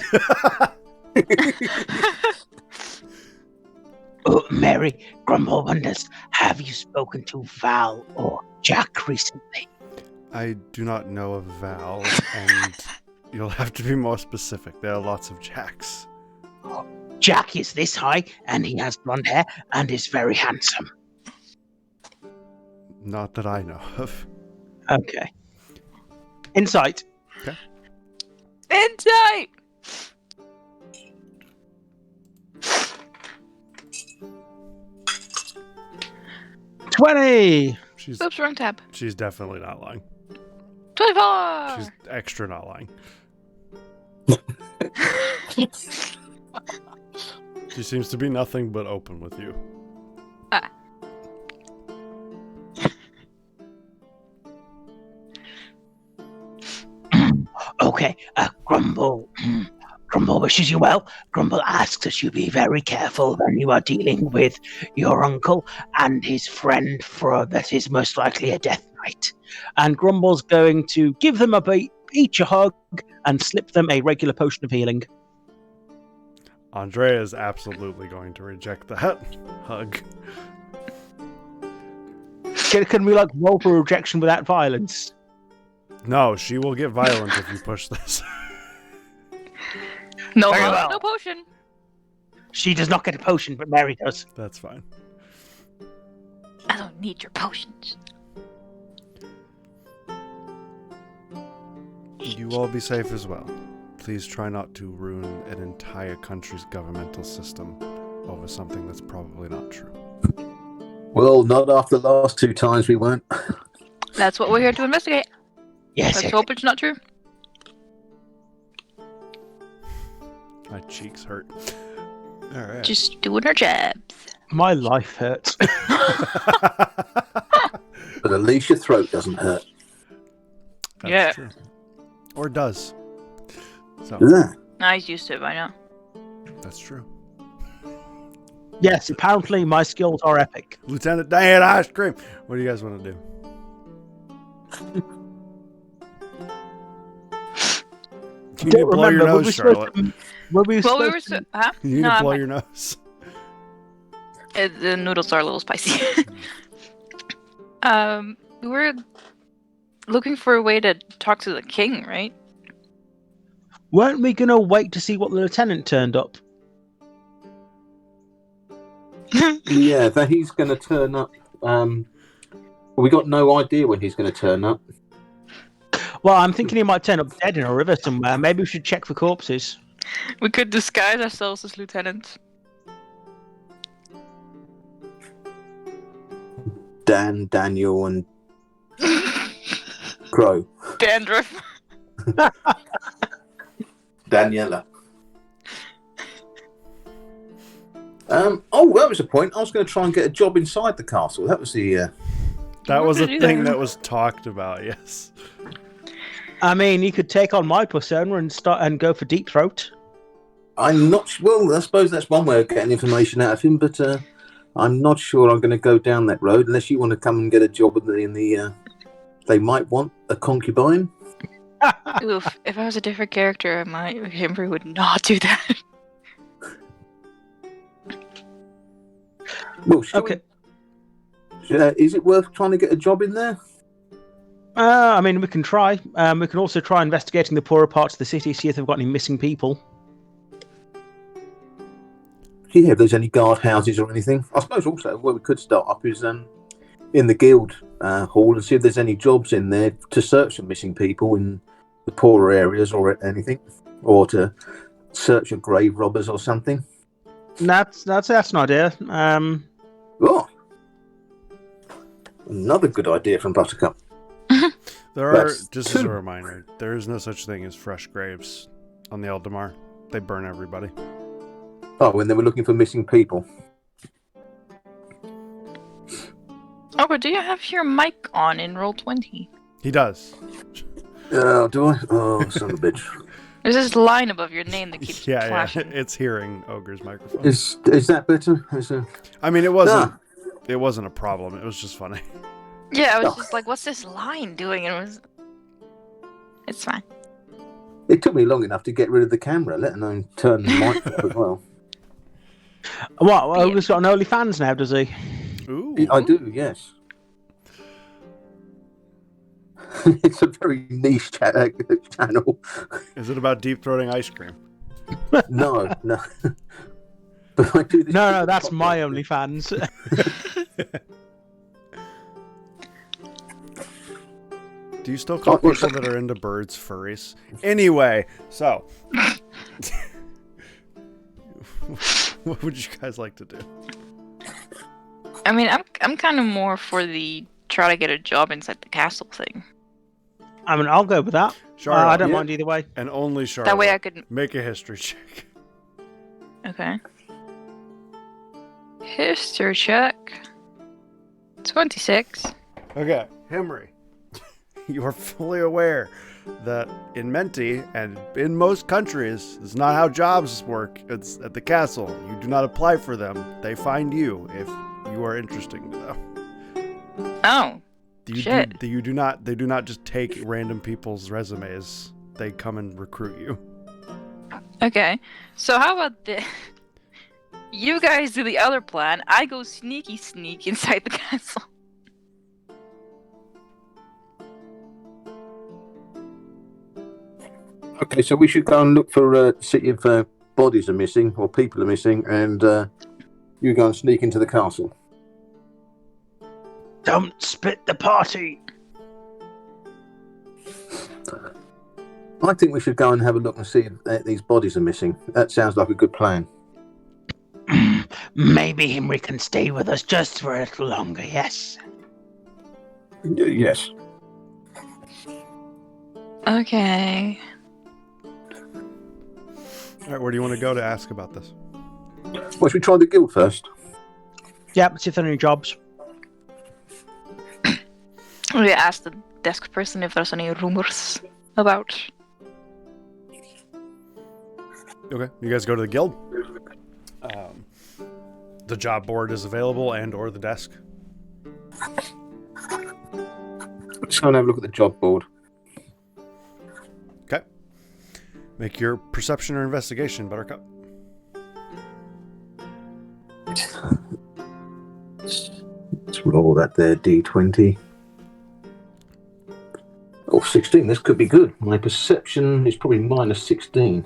Mary, Grumble wonders, have you spoken to Val or Jack recently? I do not know of Val, and you'll have to be more specific. There are lots of Jacks. Jack is this high, and he has blonde hair, and is very handsome. Not that I know of. Okay. Insight. Insight! 20! She's Oops, wrong tab. she's definitely not lying. 24! She's extra not lying. She seems to be nothing but open with you. Okay, Grumble. Grumble wishes you well. Grumble asks that you be very careful when you are dealing with your uncle and his friend, for that is most likely a death knight. And Grumble's going to give them each a hug and slip them a regular potion of healing. Andrea is absolutely going to reject that hug. Can we roll for rejection without violence? No, she will get violent if you push this. No, Very well. no potion. She does not get a potion, but Mary does. That's fine. I don't need your potions. You all be safe as well. Please try not to ruin an entire country's governmental system over something that's probably not true. Well, not after the last 2 times we weren't. That's what we're here to investigate. Yes, Let's hope it's not true. My cheeks hurt. Alright. Just doing our jobs. My life hurts. But at least your throat doesn't hurt. That's Yeah. true. Or does. So, Yeah. I used to it by now. that's true. Yes, apparently my skills are epic. Lieutenant Diane Ice Cream! What do you guys want to do? You need to blow your nose, Charlotte. Were we Well, we supposed were to- huh? You need No, to I'm blow fine. your nose. The noodles are a little spicy. We were looking for a way to talk to the king, right? Weren't we going to wait to see what the lieutenant turned up? Yeah, that he's going to turn up. We got no idea when he's going to turn up. Well, I'm thinking he might turn up dead in a river somewhere. Maybe we should check for corpses. We could disguise ourselves as lieutenants. Dan, Daniel, and Crow. Dandruff. Daniela. Oh, that was a point. I was going to try and get a job inside the castle. That was the. That was a gonna do thing that. that was talked about, yes. I mean, you could take on my persona and start and go for deep throat. I'm not. Well, I suppose that's one way of getting information out of him, but I'm not sure I'm going to go down that road unless you want to come and get a job in the. They might want a concubine. Oof. If I was a different character, Henry would not do that. Well, shall Okay. is it worth trying to get a job in there? I mean, we can try. We can also try investigating the poorer parts of the city, see if they've got any missing people. Yeah, if there's any guard houses or anything. I suppose also where we could start up is in the guild hall and see if there's any jobs in there to search for missing people in the poorer areas or anything, or to search for grave robbers or something. That's an idea. Oh, another good idea from Buttercup. There are, That's just as a two. reminder, there is no such thing as fresh graves on the Eldamar. They burn everybody. Oh, when they were looking for missing people. Oh, but do you have your mic on in roll 20? He does. Do I? Oh, son of a bitch. There's this line above your name that keeps Yeah, flashing. it's hearing Ogre's microphone. Is that better? I mean, it wasn't a problem. It was just funny. Yeah, I was Oh. just like, what's this line doing? And it's fine. It took me long enough to get rid of the camera, let alone turn the mic up as well. What? Well, Yeah. he's got an OnlyFans now, does he? Ooh. I do, yes. It's a very niche channel. Is it about deep throating ice cream? No. But I do this No, that's my OnlyFans. Do you still call people that are into birds furries? Anyway, so what would you guys like to do? I mean, I'm kind of more for the try to get a job inside the castle thing. I mean, I'll go with that. Charlotte, I don't mind either way. and only Charlotte. That way I could. Make a history check. Okay. History check. 26. Okay, Henry, you are fully aware that in Menti and in most countries, it's not how jobs work. It's at the castle. You do not apply for them. They find you if you are interesting to them. Oh. They do not just take random people's resumes. They come and recruit you. Okay. So how about this? You guys do the other plan. I go sneak inside the castle. Okay, so we should go and look for see if bodies are missing or people are missing, and you go and sneak into the castle. Don't split the party. I think we should go and have a look and see if these bodies are missing. That sounds like a good plan. Maybe Henry can stay with us just for a little longer, yes? Yes. Okay. All right, where do you want to go to ask about this? Well, should we try the guild first? Yeah, see if there are any jobs. We asked the desk person if there's any rumors about. Okay, you guys go to the guild. The job board is available and or the desk. Let's go and have a look at the job board. Okay. Make your perception or investigation, Buttercup. Let's roll that there, D20. Oh, 16. This could be good. My perception is probably minus 16.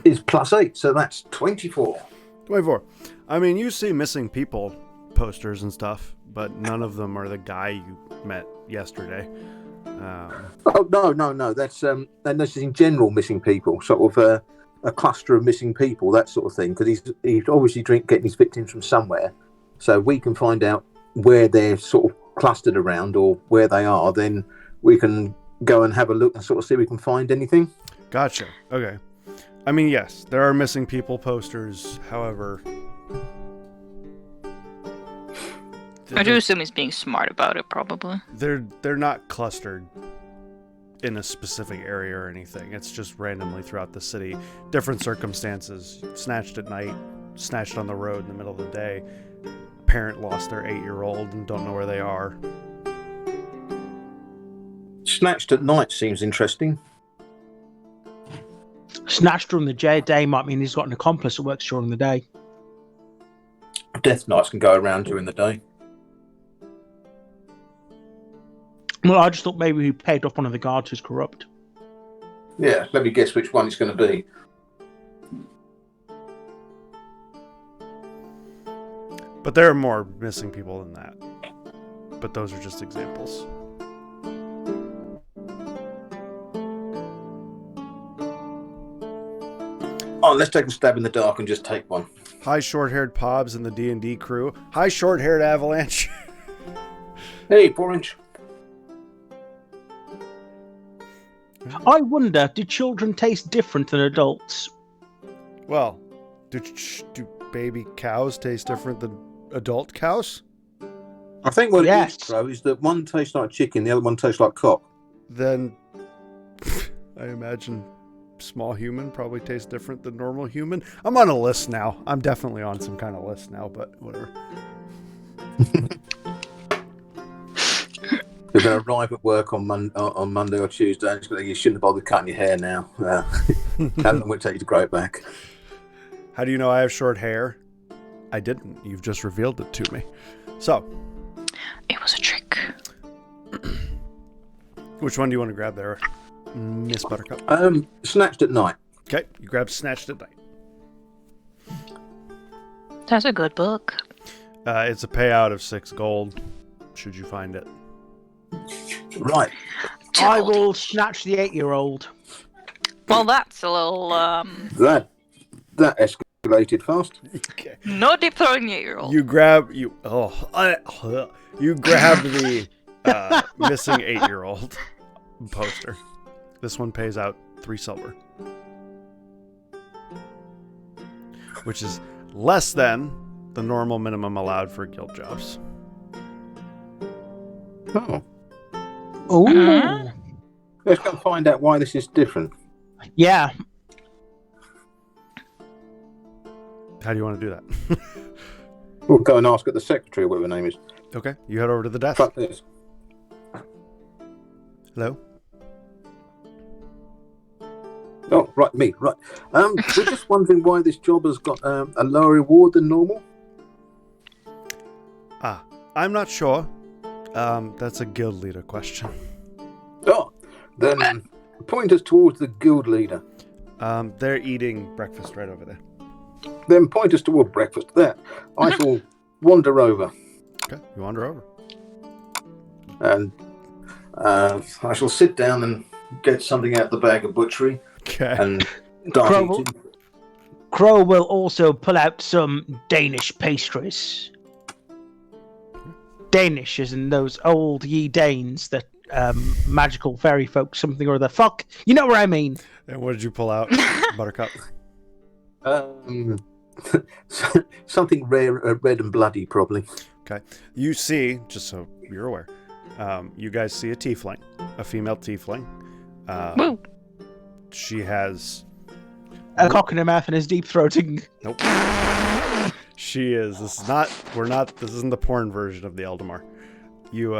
Is plus 8, so that's 24. 24. I mean, you see missing people posters and stuff, but none of them are the guy you met yesterday. Oh, no. That's and this is in general missing people, sort of a cluster of missing people, that sort of thing, because he's obviously getting his victims from somewhere. So we can find out where they're sort of clustered around or where they are, then we can go and have a look and sort of see if we can find anything. Gotcha. Okay. I mean, yes, there are missing people posters. However, I do assume he's being smart about it, probably. they're not clustered in a specific area or anything. It's just randomly throughout the city. Different circumstances. Snatched at night, snatched on the road in the middle of the day. Parent lost their 8-year-old and don't know where they are. Snatched at night seems interesting. Snatched during the day might mean he's got an accomplice that works during the day. Death knights can go around during the day. Well, I just thought maybe he paid off one of the guards who's corrupt. Yeah, let me guess which one it's going to be. But there are more missing people than that. But those are just examples. Oh, let's take a stab in the dark and just take one. Hi, short-haired Pobs and the D&D crew. Hi, short-haired Avalanche. Hey, Porridge. I wonder, do children taste different than adults? Well, do baby cows taste different than adult cows? I think what Yes. it is, Crow, is that one tastes like chicken, the other one tastes like cock. Then I imagine small human probably tastes different than normal human. I'm on a list now. I'm definitely on some kind of list now, but whatever. You're going to arrive at work on Monday or Tuesday, and it's going to, you shouldn't have bothered cutting your hair now. How long will it take you to grow it back? How do you know I have short hair? I didn't. You've just revealed it to me. So. It was a trick. Which one do you want to grab there, Miss Buttercup? Snatched at night. Okay, you grab Snatched at Night. That's a good book. It's a payout of 6 gold, should you find it. Right. I will snatch the 8-year-old. Well, that's a little, That escalated fast. Okay. no deep throwing the 8-year-old. You grab the missing 8-year-old poster. This one pays out 3 silver, which is less than the normal minimum allowed for guild jobs. Oh. Ooh. Let's go find out why this is different. Yeah. How do you want to do that? We'll go and ask at the secretary, or whatever her name is. Okay, you head over to the desk. Fuck this. Hello? Oh, right, me, right. We're just wondering why this job has got a lower reward than normal. I'm not sure. That's a guild leader question. Oh, then point us towards the guild leader. They're eating breakfast right over there. Then point us toward breakfast. There. I shall wander over. Okay, you wander over. And I shall sit down and get something out the bag of butchery Okay. and start Crow, eating. Crow will also pull out some Danish pastries. Danish as in those old ye Danes that magical fairy folk something or other. Fuck, you know what I mean. And what did you pull out, Buttercup? Something rare, red and bloody, probably. Okay. You see, just so you're aware, you guys see a tiefling, a female tiefling. Woo. She has... A cock in her mouth and is deep throating. Nope. She is. This isn't the porn version of the Eldamar. You,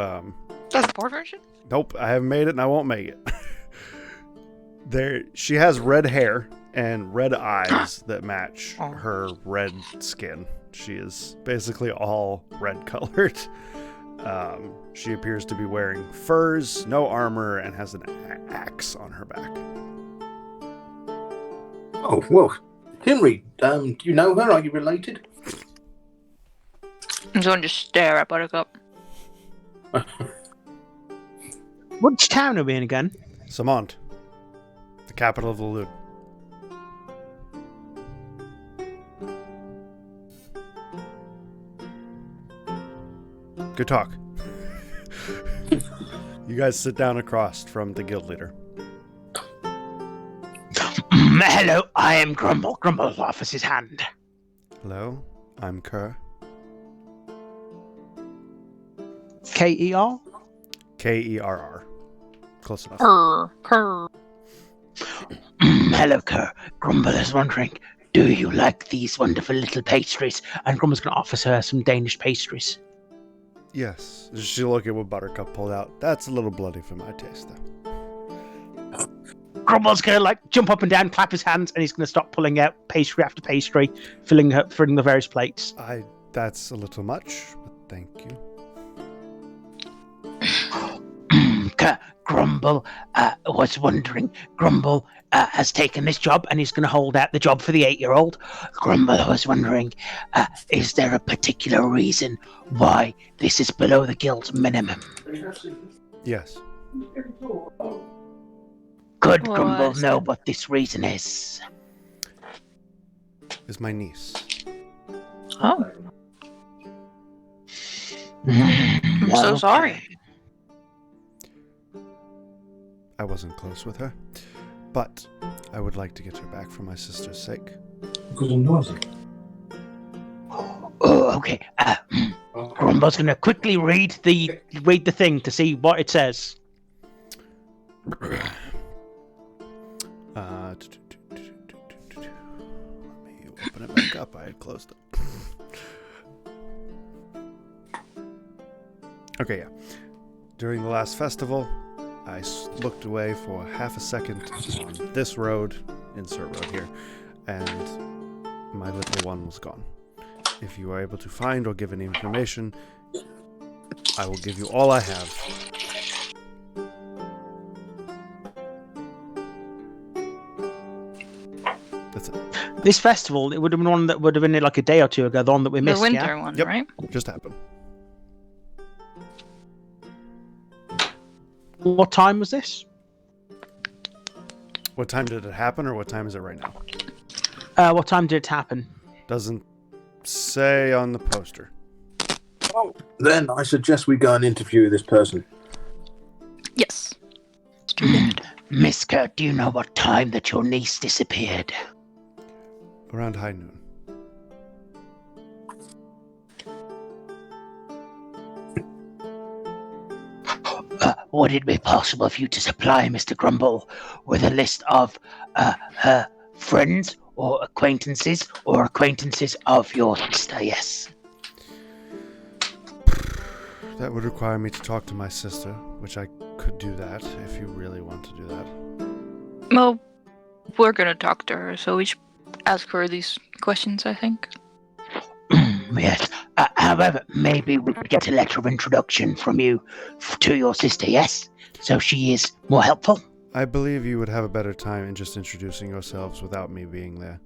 That's the board version? Nope, I haven't made it and I won't make it. She has red hair and red eyes that match her red skin. She is basically all red colored. She appears to be wearing furs, no armor, and has an axe on her back. Oh, well, Henry, do you know her? Are you related? I'm going to stare at Buttercup. Which town are we in again? Samant, the capital of the Lune. Good talk. You guys sit down across from the guild leader. Hello, I am Grumble. Grumble offers his hand. Hello, I'm Kerr. K-E-R? Kerr. Close enough. Kerr. Hello, Kerr. Grumble is wondering, do you like these wonderful little pastries? And Grumble's going to offer her some Danish pastries. Yes. She look at what Buttercup pulled out. That's a little bloody for my taste, though. Grumble's going to jump up and down, clap his hands, and he's going to start pulling out pastry after pastry, filling the various plates. That's a little much, but thank you. Grumble was wondering. Grumble has taken this job and he's going to hold out the job for the 8-year-old. Grumble was wondering, is there a particular reason why this is below the guild's minimum? Yes. Could Well, Grumble know what this reason is? Is my niece. Oh, I'm so sorry. I wasn't close with her, but I would like to get her back for my sister's sake. Because I'm noisy. Oh, okay. Grumble's going to quickly read the thing to see what it says. Let me open it back up. I had closed it. Okay, yeah. During the last festival, I looked away for half a second on this road, insert road here, and my little one was gone. If you are able to find or give any information, I will give you all I have. That's it. This festival, it would have been one that would have been like a day or two ago, the one that we The missed, winter yeah? one, Yep. right? Just happened. What time was this? What time did it happen, or what time is it right now? What time did it happen? Doesn't say on the poster. Oh, then I suggest we go and interview this person. Yes. Miss Kurt, do you know what time that your niece disappeared? Around high noon. Would it be possible for you to supply Mr. Grumble with a list of her friends or acquaintances of your sister? Yes. That would require me to talk to my sister, which I could do that if you really want to do that. Well, we're gonna talk to her, so we should ask her these questions, I think. Yes. However, maybe we could get a letter of introduction from you to your sister, yes? So she is more helpful? I believe you would have a better time in just introducing yourselves without me being there.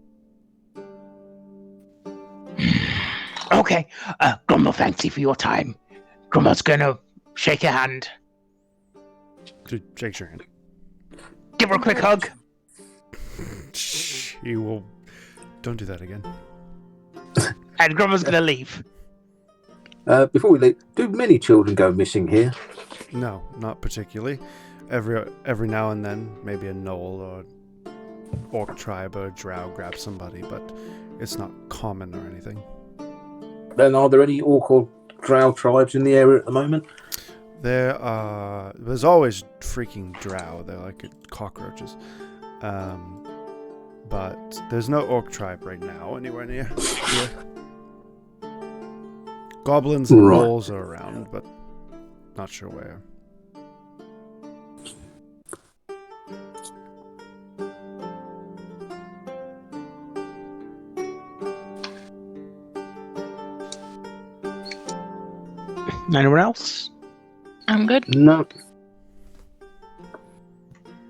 Okay. Grumble, thank you for your time. Grumble's gonna shake your hand. Shake your hand. Give her a quick hug. She will. Don't do that again. And Grumble's gonna leave. Before we leave, do many children go missing here? No, not particularly. Every now and then, maybe a gnoll or orc tribe or a drow grabs somebody, but it's not common or anything. Then are there any orc or drow tribes in the area at the moment? There's always freaking drow. They're like cockroaches. But there's no orc tribe right now anywhere near here. Goblins and Right. gnolls are around, but not sure where. Anyone else? I'm good. No.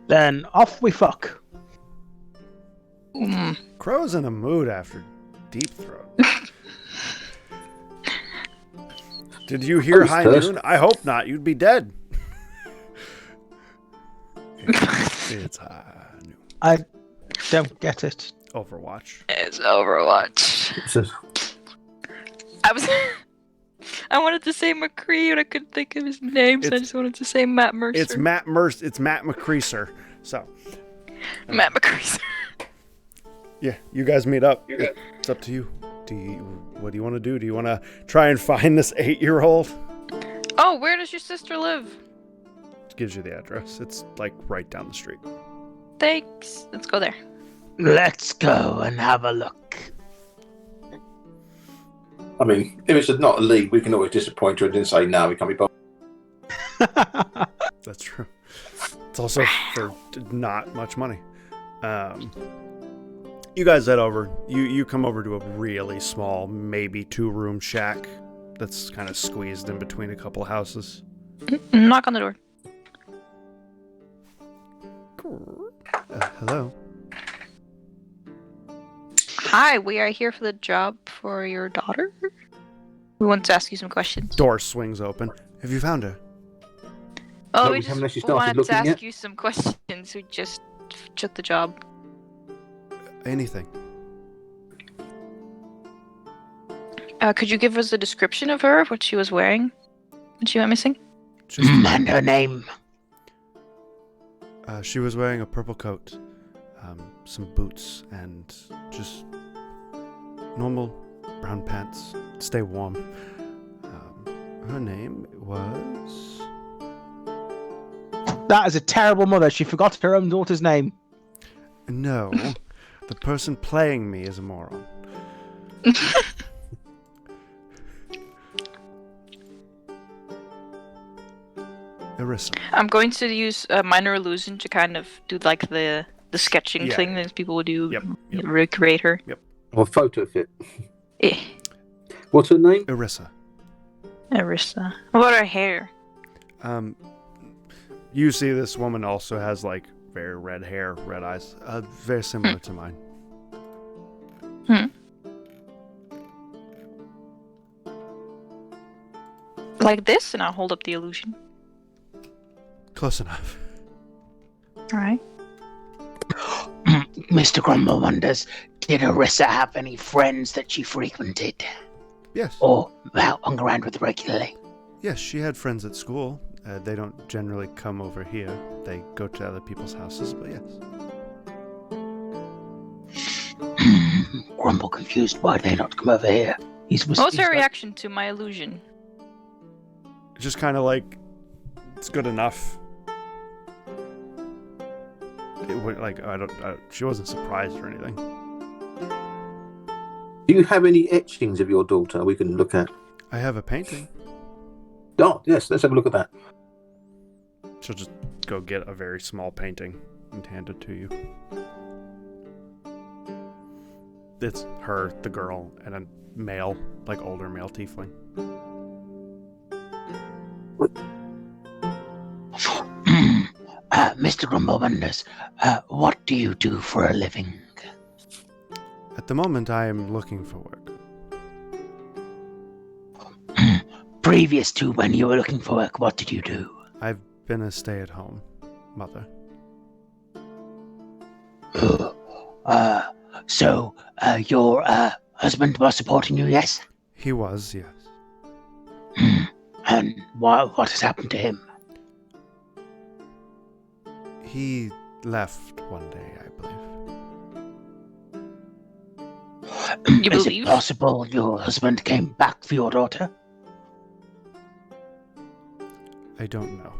Then off we fuck. Crow's in a mood after Deep Throat. Did you hear was High thirsty. Noon? I hope not. You'd be dead. It's High Noon. I don't get it. Overwatch. It's Overwatch. It's a- I was. I wanted to say McCree, but I couldn't think of his name, so I just wanted to say Matt Mercer. It's Matt Mercer. It's Matt McCreaser. So, Matt McCree. yeah, you guys meet up. It's up to you. What do you want to do? Do you want to try and find this 8-year-old? Oh, where does your sister live? It gives you the address. It's like right down the street. Thanks. Let's go there. Let's go and have a look. I mean, if it's not a league, we can always disappoint her and then say, no, we can't be bothered. That's true. It's also for not much money. You guys head over. You come over to a really small, maybe 2-room shack that's kind of squeezed in between a couple houses. Knock on the door. Hello. Hi, we are here for the job for your daughter. We want to ask you some questions. Door swings open. Have you found her? Oh, No, we we just haven't actually started wanted to looking ask yet. you some questions. We just took the job. Anything. Could you give us a description of her, what she was wearing when she went missing? Just, And her name. she was wearing a purple coat, some boots, and just normal brown pants. Stay warm. Her name was... That is a terrible mother. She forgot her own daughter's name. No. The person playing me is a moron. Arissa. I'm going to use minor illusion to kind of do like the sketching Yeah. thing that people would do. Yep. Recreate her. Or photo fit. Eh, What's her name? Erissa. Arissa. What about her hair? You see this woman also has like very red hair, red eyes, very similar to mine. Like this, and I'll hold up the illusion. Close enough. Alright. Mr. Grumble wonders, did Arissa have any friends that she frequented? Yes. Or hung around with regularly? Yes, she had friends at school. They don't generally come over here. They go to other people's houses, but yes. Grumble confused, why they not come over here? What's her reaction to my illusion? Just kind of like, it's good enough. It would, like, she wasn't surprised or anything. Do you have any etchings of your daughter we can look at? I have a painting. Oh, yes, let's have a look at that. She'll just go get a very small painting and hand it to you. It's her, the girl, and a male, like older male tiefling. Mr. Grumble wonders, what do you do for a living? At the moment, I am looking for work. Previous to when you were looking for work, what did you do? I've been a stay-at-home mother. So your husband was supporting you, yes? He was, yes. And what has happened to him? He left one day, I believe. You Is believe? it possible your husband came back for your daughter? I don't know.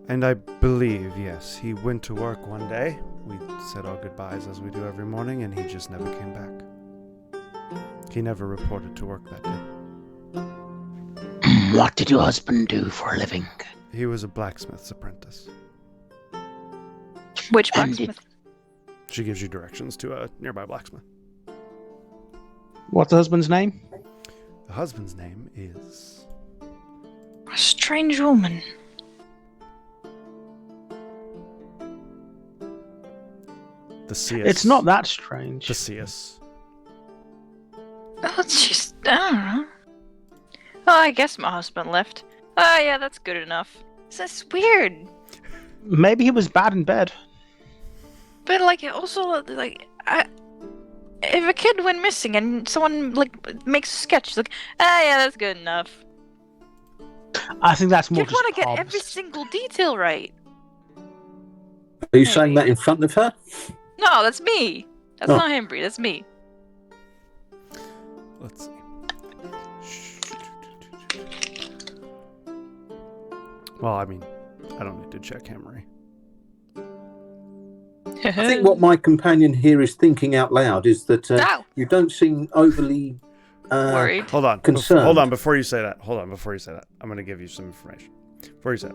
And I believe, yes, he went to work one day. We said our goodbyes as we do every morning, and he just never came back. He never reported to work that day. What did your husband do for a living? He was a blacksmith's apprentice. Which And blacksmith? She gives you directions to a nearby blacksmith. What's the husband's name? The husband's name is... A strange woman. Theseus. It's not that strange. Theseus. Oh, it's just, I don't know. Oh, I guess my husband left. Oh, yeah, that's good enough. That's weird. Maybe he was bad in bed. But, like, also, like, if a kid went missing and someone, like, makes a sketch, like, yeah, that's good enough. I think that's more You'd just want to get Hobbs. every single detail right. Are you saying that in front of her? No, that's me. That's Oh. not him, Bree. That's me. Let's see. Well, I mean, I don't need to check Hammery. I think what my companion here is thinking out loud is that No. you don't seem overly Worried. Hold on. Concerned. Hold on before you say that. I'm going to give you some information. Before you say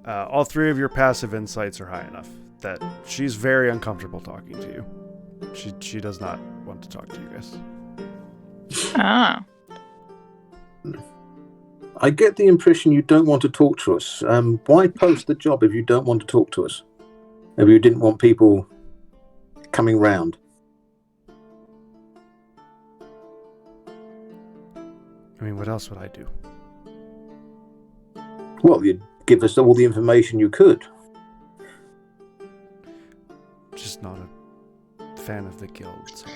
that. All three of your passive insights are high enough that she's very uncomfortable talking to you. She does not want to talk to you guys. Ah. I get the impression you don't want to talk to us. Why post the job if you don't want to talk to us? Maybe you didn't want people coming round. I mean, what else would I do? Well, you'd give us all the information you could. Just not a fan of the guild, sorry.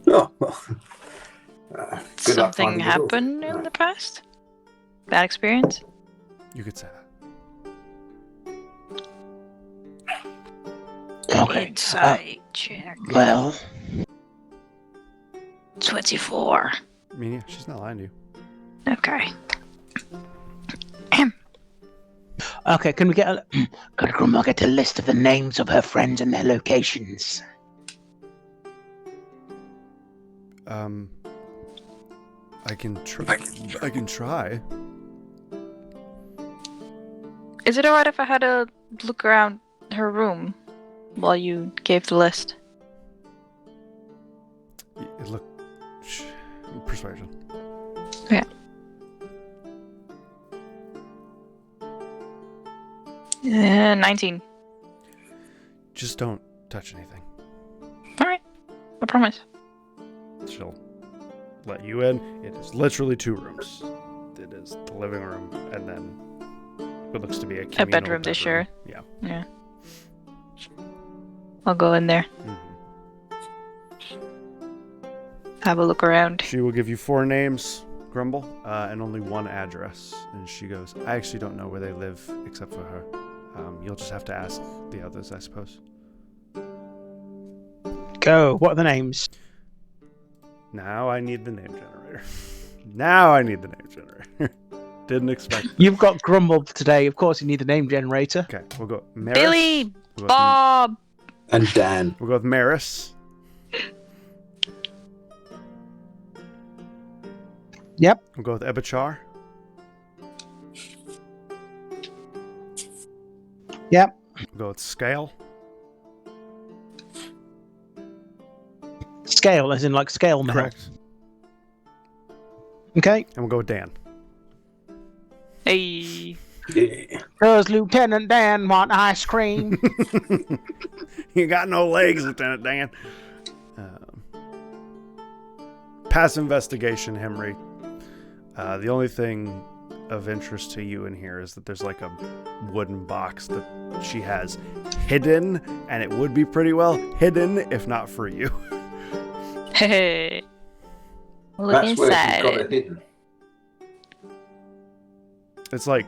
Oh, well. Good luck Something finding it all. happened in the past? Bad experience? You could say that. Okay. Insight check. Well, 24. I mean, yeah, she's not lying to you. Okay. Okay, can we get a... could Grumble get a list of the names of her friends and their locations? I can try. I can try. Is it alright if I had a look around her room while you gave the list? It look persuasion. 19. Just don't touch anything. Alright. I promise. She'll let you in. It is literally 2 rooms. It is the living room and then what looks to be a communal bedroom to share. Yeah. Yeah. I'll go in there. Have a look around. She will give you 4 names, Grumble, and only 1 address. And she goes, I actually don't know where they live except for her. You'll just have to ask the others, I suppose. Go. What are the names? Now I need the name generator. Now I need the name generator. Didn't expect that. You've got Grumble today. Of course, you need the name generator. Okay, we'll go Maris. Billy! We'll go with- Bob! And Dan. We'll go with Maris. Yep. We'll go with Ebachar. Yep. We'll go with Scale. Scale, as in like scale mill. Correct. Okay. And we'll go with Dan. Hey. Yeah. Does Lieutenant Dan want ice cream? You got no legs, Lieutenant Dan. Pass investigation, Henry. The only thing of interest to you in here is that there's like a wooden box that she has hidden, and it would be pretty well hidden if not for you. Hey. Look That's where she's inside got it. it hidden. It's like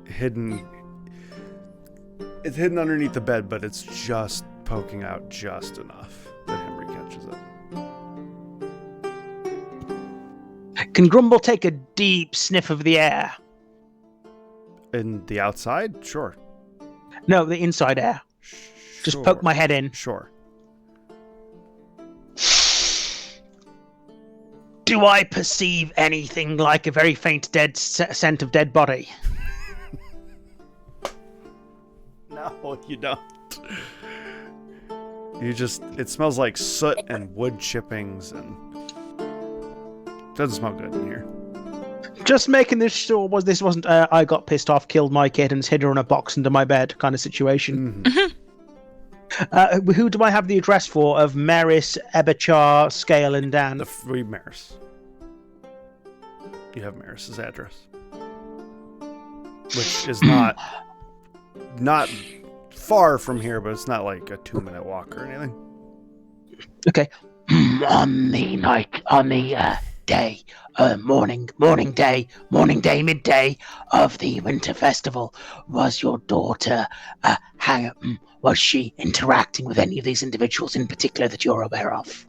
hidden. It's hidden underneath the bed, but it's just poking out just enough that Henry catches it. Can Grumble take a deep sniff of the air? In the outside? Sure. No, the inside air. Just poke my head in. Sure. Do I perceive anything like a very faint scent of dead body? No, you don't. It smells like soot and wood chippings and doesn't smell good in here. Just making this sure this wasn't I got pissed off, killed my kid, and hid her in a box under my bed kind of situation. Mm-hmm. Who do I have the address for of Maris, Ebachar, Scale, and Dan? We Maris. You have Maris's address, which is not far from here, but it's not like a 2-minute walk or anything. Okay. On the day, morning day, midday of the winter festival, was your daughter was she interacting with any of these individuals in particular that you're aware of?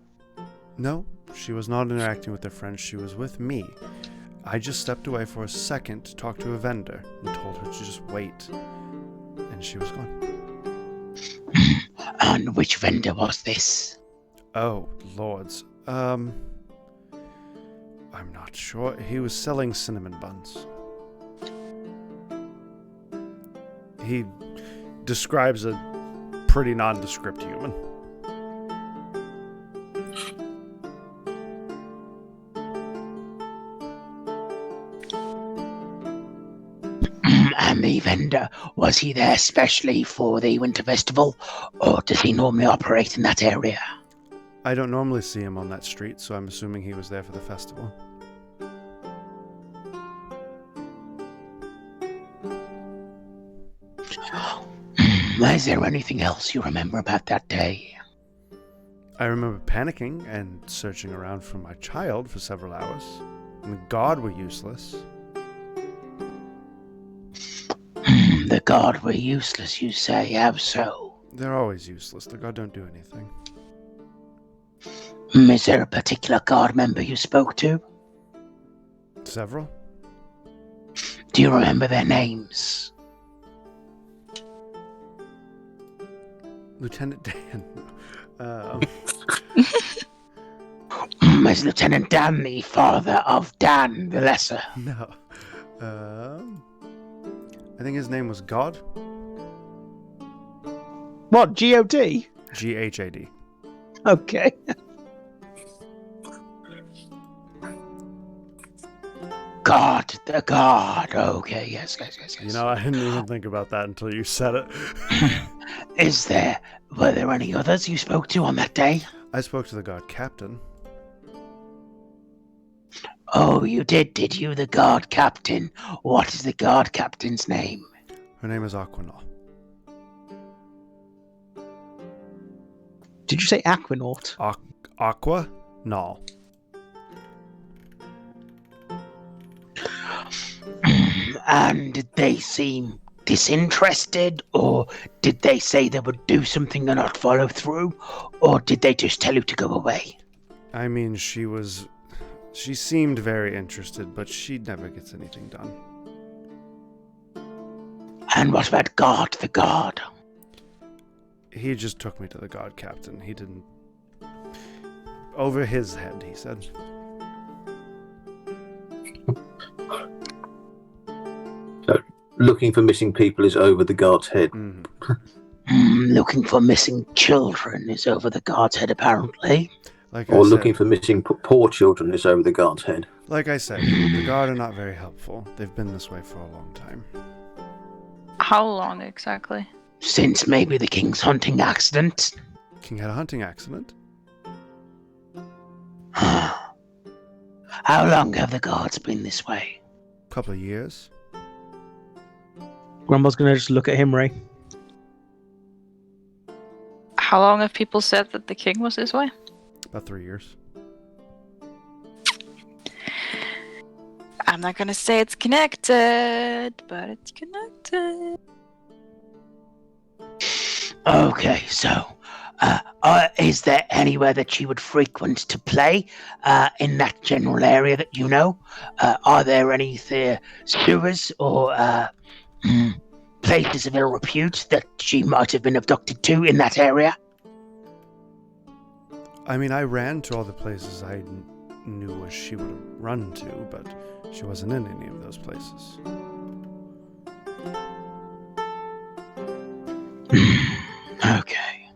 No, she was not interacting with her friends. She was with me. I just stepped away for a second to talk to a vendor and told her to just wait, and she was gone. And which vendor was this? Oh, lords. I'm not sure. He was selling cinnamon buns. He describes a pretty nondescript human. And the vendor, was he there specially for the winter festival, or does he normally operate in that area? I don't normally see him on that street, so I'm assuming he was there for the festival. Is there anything else you remember about that day? I remember panicking and searching around for my child for several hours. And the guard were useless. The guard were useless, you say? How so? They're always useless. The guard don't do anything. Is there a particular guard member you spoke to? Several? Do you remember their names? Lieutenant Dan. Is Lieutenant Dan the father of Dan the Lesser? No. I think his name was God. What, G-O-D? G-H-A-D. Okay. God, the God. Okay, yes. You know, I didn't even think about that until you said it. Were there any others you spoke to on that day? I spoke to the god captain. Oh, you did you? The guard captain. What is the guard captain's name? Her name is Aquanaut. Did you say Aquanaut? Aqua? No. And did they seem disinterested, or did they say they would do something and not follow through, or did they just tell you to go away? I mean, she seemed very interested, but she never gets anything done. And what about God, the God? He just took me to the god captain. He didn't... Over his head, he said. Looking for missing people is over the guard's head. Looking for missing children is over the guard's head, apparently. Or looking for missing poor children is over the guard's head. Like I said, the guard are not very helpful. They've been this way for a long time. How long exactly? Since maybe the king's hunting accident. King had a hunting accident? How long have the guards been this way? Couple of years. Grumble's gonna just look at him, Ray. How long have people said that the king was this way? About 3 years. I'm not gonna say it's connected, but it's connected. Okay, so, is there anywhere that she would frequent to play in that general area that you know? Are there any sewers or places of ill repute that she might have been abducted to in that area? I mean, I ran to all the places I knew she would have run to, but she wasn't in any of those places. Okay.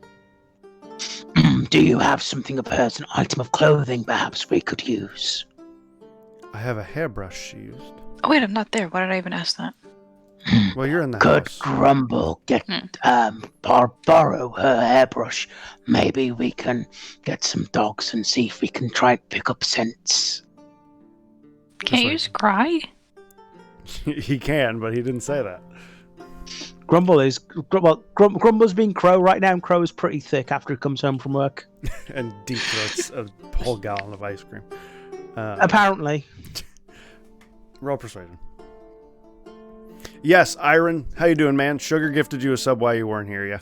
Do you have something, a person, item of clothing perhaps we could use? I have a hairbrush she used. Oh wait, I'm not there. Why did I even ask that? Well, you're in the Could house. Grumble get borrow her hairbrush? Maybe we can get some dogs and see if we can try and pick up scents. Can't you just cry? He can, but he didn't say that. Grumble's being Crow right now, and Crow is pretty thick after he comes home from work. And deep throats a whole gallon of ice cream. Apparently. Roll persuasion. Yes, Iron. How you doing, man? Sugar gifted you a sub while you weren't here, yeah?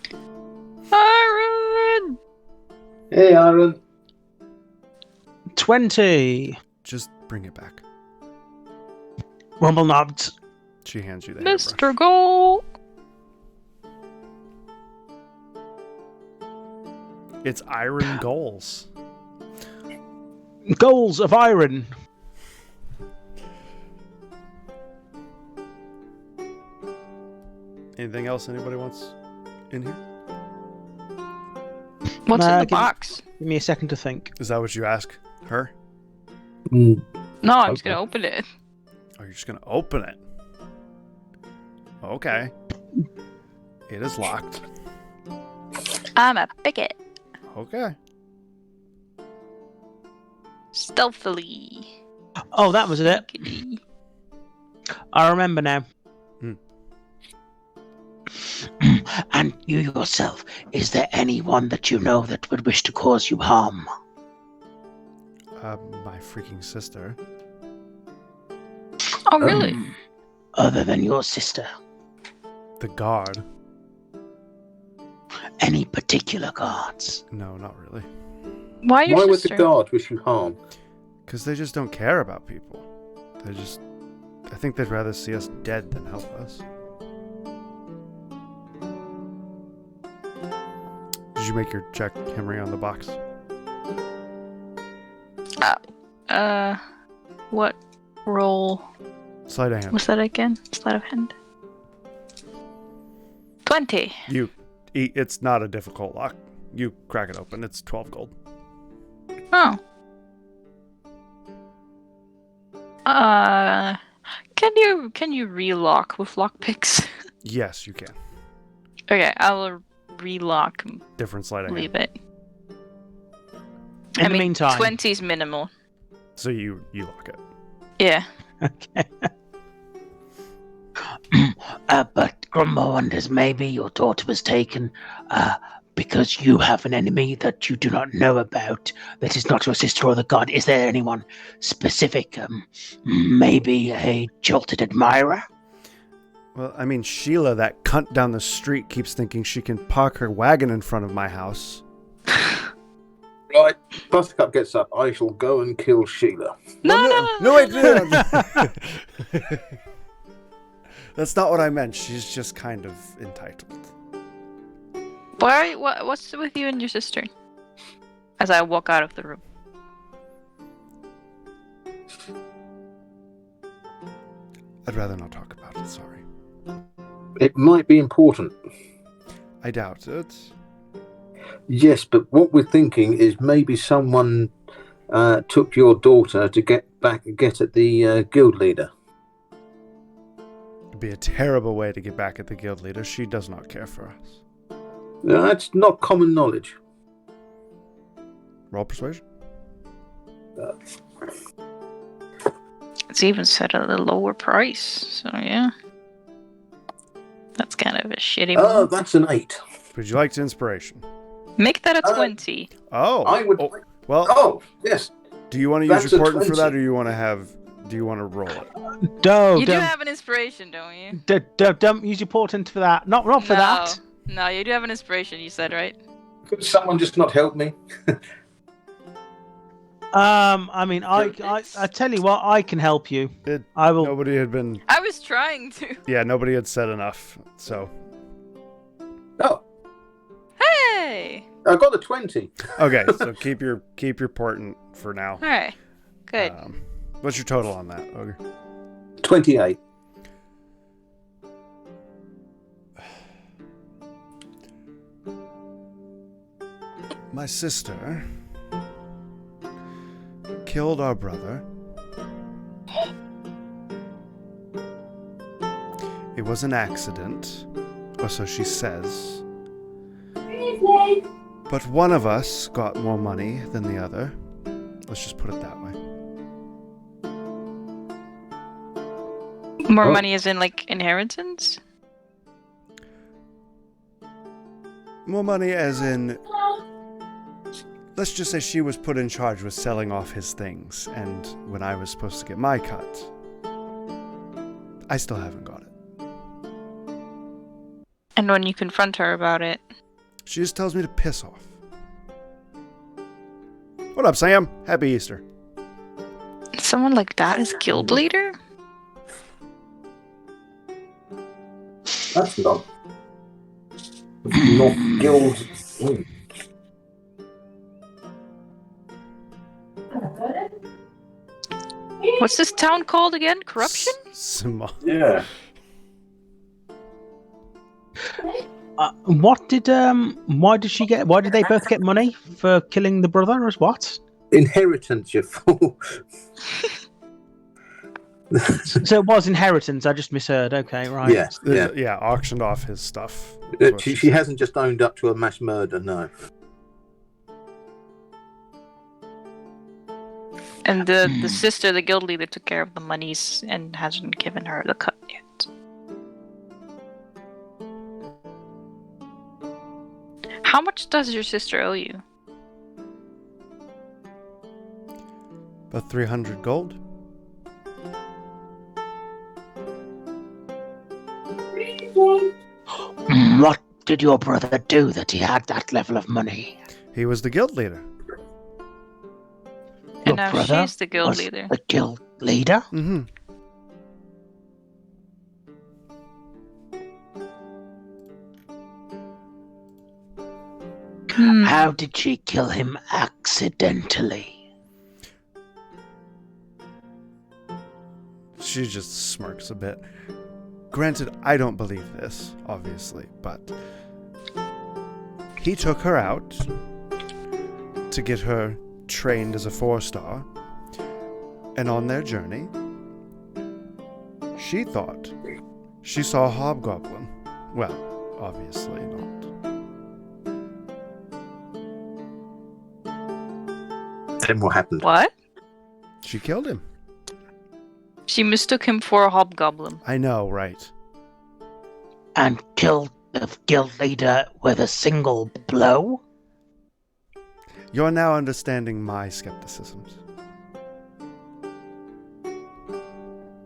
Iron! Hey, Aaron. 20. Just bring it back. Grumble nods. She hands you the hairbrush. Mr. Goal! It's iron goals. Goals of iron. Anything else anybody wants in here? What's in the give- box? Give me a second to think. Is that what you ask her? No, I'm just Okay. gonna open it. Oh, you're just gonna open it. Okay. It is locked. I'ma pick it. Okay. Stealthily. Oh, that was it. Sneakily. I remember now. And you yourself, is there anyone that you know that would wish to cause you harm? My freaking sister. Oh, really? Other than your sister? The guard. Any particular guards? No, not really. Why your Why would sister? the guard wish you harm? Because they just don't care about people. I think they'd rather see us dead than help us. Did you make your check, Henry, on the box? What roll Sleight of hand. was that again? Sleight of hand. 20. It's not a difficult lock. You crack it open. It's 12 gold. Oh. Can you relock with lockpicks? Yes, you can. Okay, I will relock. Different sleight of hand. Leave it. In the meantime, 20's minimal. So you lock it. Yeah. okay. But Grumble wonders maybe your daughter was taken because you have an enemy that you do not know about, that is not your sister or the god. Is there anyone specific? Maybe a jilted admirer? Well, I mean, Sheila, that cunt down the street, keeps thinking she can park her wagon in front of my house. Right, Buttercup gets up. I shall go and kill Sheila. No, wait, no. That's not what I meant. She's just kind of entitled. Why? What's with you and your sister? As I walk out of the room. I'd rather not talk about it, sorry. It might be important. I doubt it. Yes, but what we're thinking is maybe someone took your daughter to get at the guild leader. It'd be a terrible way to get back at the guild leader. She does not care for us. That's not common knowledge. Roll persuasion. It's even set at a lower price, so yeah. That's kind of a shitty Oh, move. that's an 8. Would you like to inspiration? Make that a 20. Oh. I would. Well, Oh, yes. do you want to use That's your a portent for 20. that, or do you want to roll it? You do have an inspiration, don't you? Don't use your portent for that. Not for that. No, you do have an inspiration, you said, right? Could someone just not help me? I mean, I tell you what, I can help you. I will. Nobody had been. I was trying to. Yeah, nobody had said enough. So. Oh, Hey! I got a 20. Okay, so keep your portent for now. Alright. Good. What's your total on that, Ogre? 28. My sister killed our brother. It was an accident, or so she says. But one of us got more money than the other. Let's just put it that way. More money as in, like, inheritance? More money as in... Let's just say she was put in charge with selling off his things, and when I was supposed to get my cut, I still haven't got it. And when you confront her about it... She just tells me to piss off. What up, Sam? Happy Easter. Someone like that is guild leader? That's not guild. What's this town called again? Corruption? Yeah. Why did they both get money for killing the brother as what? Inheritance, you fool. So it was inheritance, I just misheard. Okay, right. Yes, yeah. Yeah, auctioned off his stuff. She hasn't just owned up to a mass murder, no. And the sister, the guild leader, took care of the monies and hasn't given her the cut yet. How much does your sister owe you? About 300 gold. What did your brother do that he had that level of money? He was the guild leader. And Your now brother she's the guild was leader. The guild leader? Mm-hmm. How did she kill him accidentally? She just smirks a bit. Granted, I don't believe this, obviously, but he took her out to get her trained as a 4-star, and on their journey, she thought she saw a hobgoblin. Well, obviously not. Then what happened? What? She killed him. She mistook him for a hobgoblin. I know, right? And killed the guild leader with a single blow? You're now understanding my skepticisms.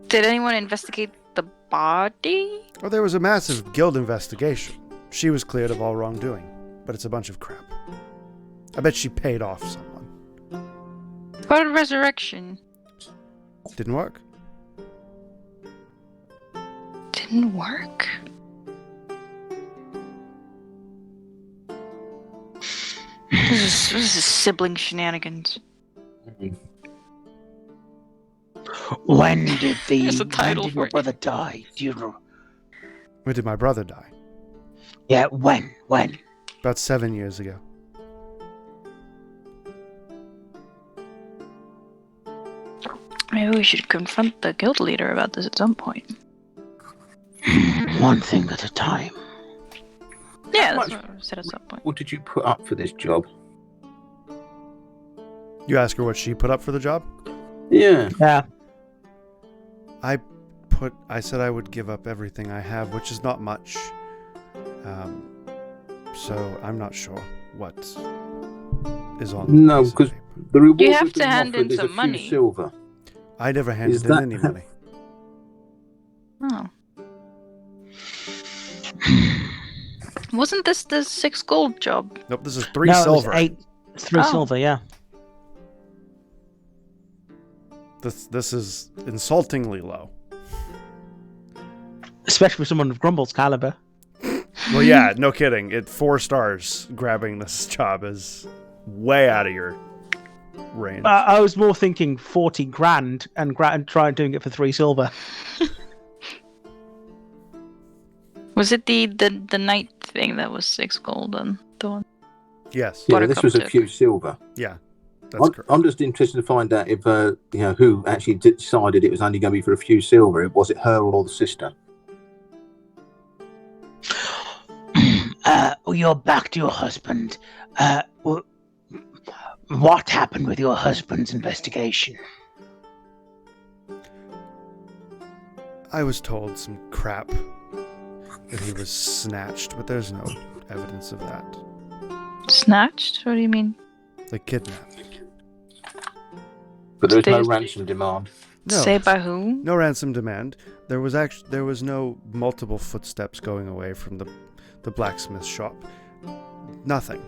Did anyone investigate the body? Well, there was a massive guild investigation. She was cleared of all wrongdoing, but it's a bunch of crap. I bet she paid off someone. What a resurrection. Didn't work. Didn't work? This is sibling shenanigans. When did There's a title your for it. brother die? Do you know? When did my brother die? Yeah, when? About 7 years ago. Maybe we should confront the guild leader about this at some point. One thing at a time. Yeah, How that's much- what I said at some point. What did you put up for this job? You ask her what she put up for the job? Yeah. Yeah. I said I would give up everything I have, which is not much. So I'm not sure what is on the No, piece of because paper. the reward You have we've to been hand in offered is some a few money. silver. I never handed Is in that- any money. Oh. Wasn't this the 6 gold job? Nope, this is 3 No, it was silver. 3 Oh. silver, yeah. This is insultingly low. Especially for someone of Grumble's caliber. Well, yeah, no kidding. 4 stars grabbing this job is way out of your range. I was more thinking 40 grand and try doing it for 3 silver. Was it the night thing that was 6 gold and the one? Yes, Yeah, Buttercup this was a took. few silver. yeah, that's correct. I'm just interested to find out if who actually decided it was only going to be for a few silver. Was it her or the sister? You're back to your husband. What happened with your husband's investigation? I was told some crap that he was snatched, but there's no evidence of that. Snatched? What do you mean? Like kidnapped. But there was no They- ransom demand. No. Say by who? No ransom demand. There was no multiple footsteps going away from the blacksmith shop. Nothing.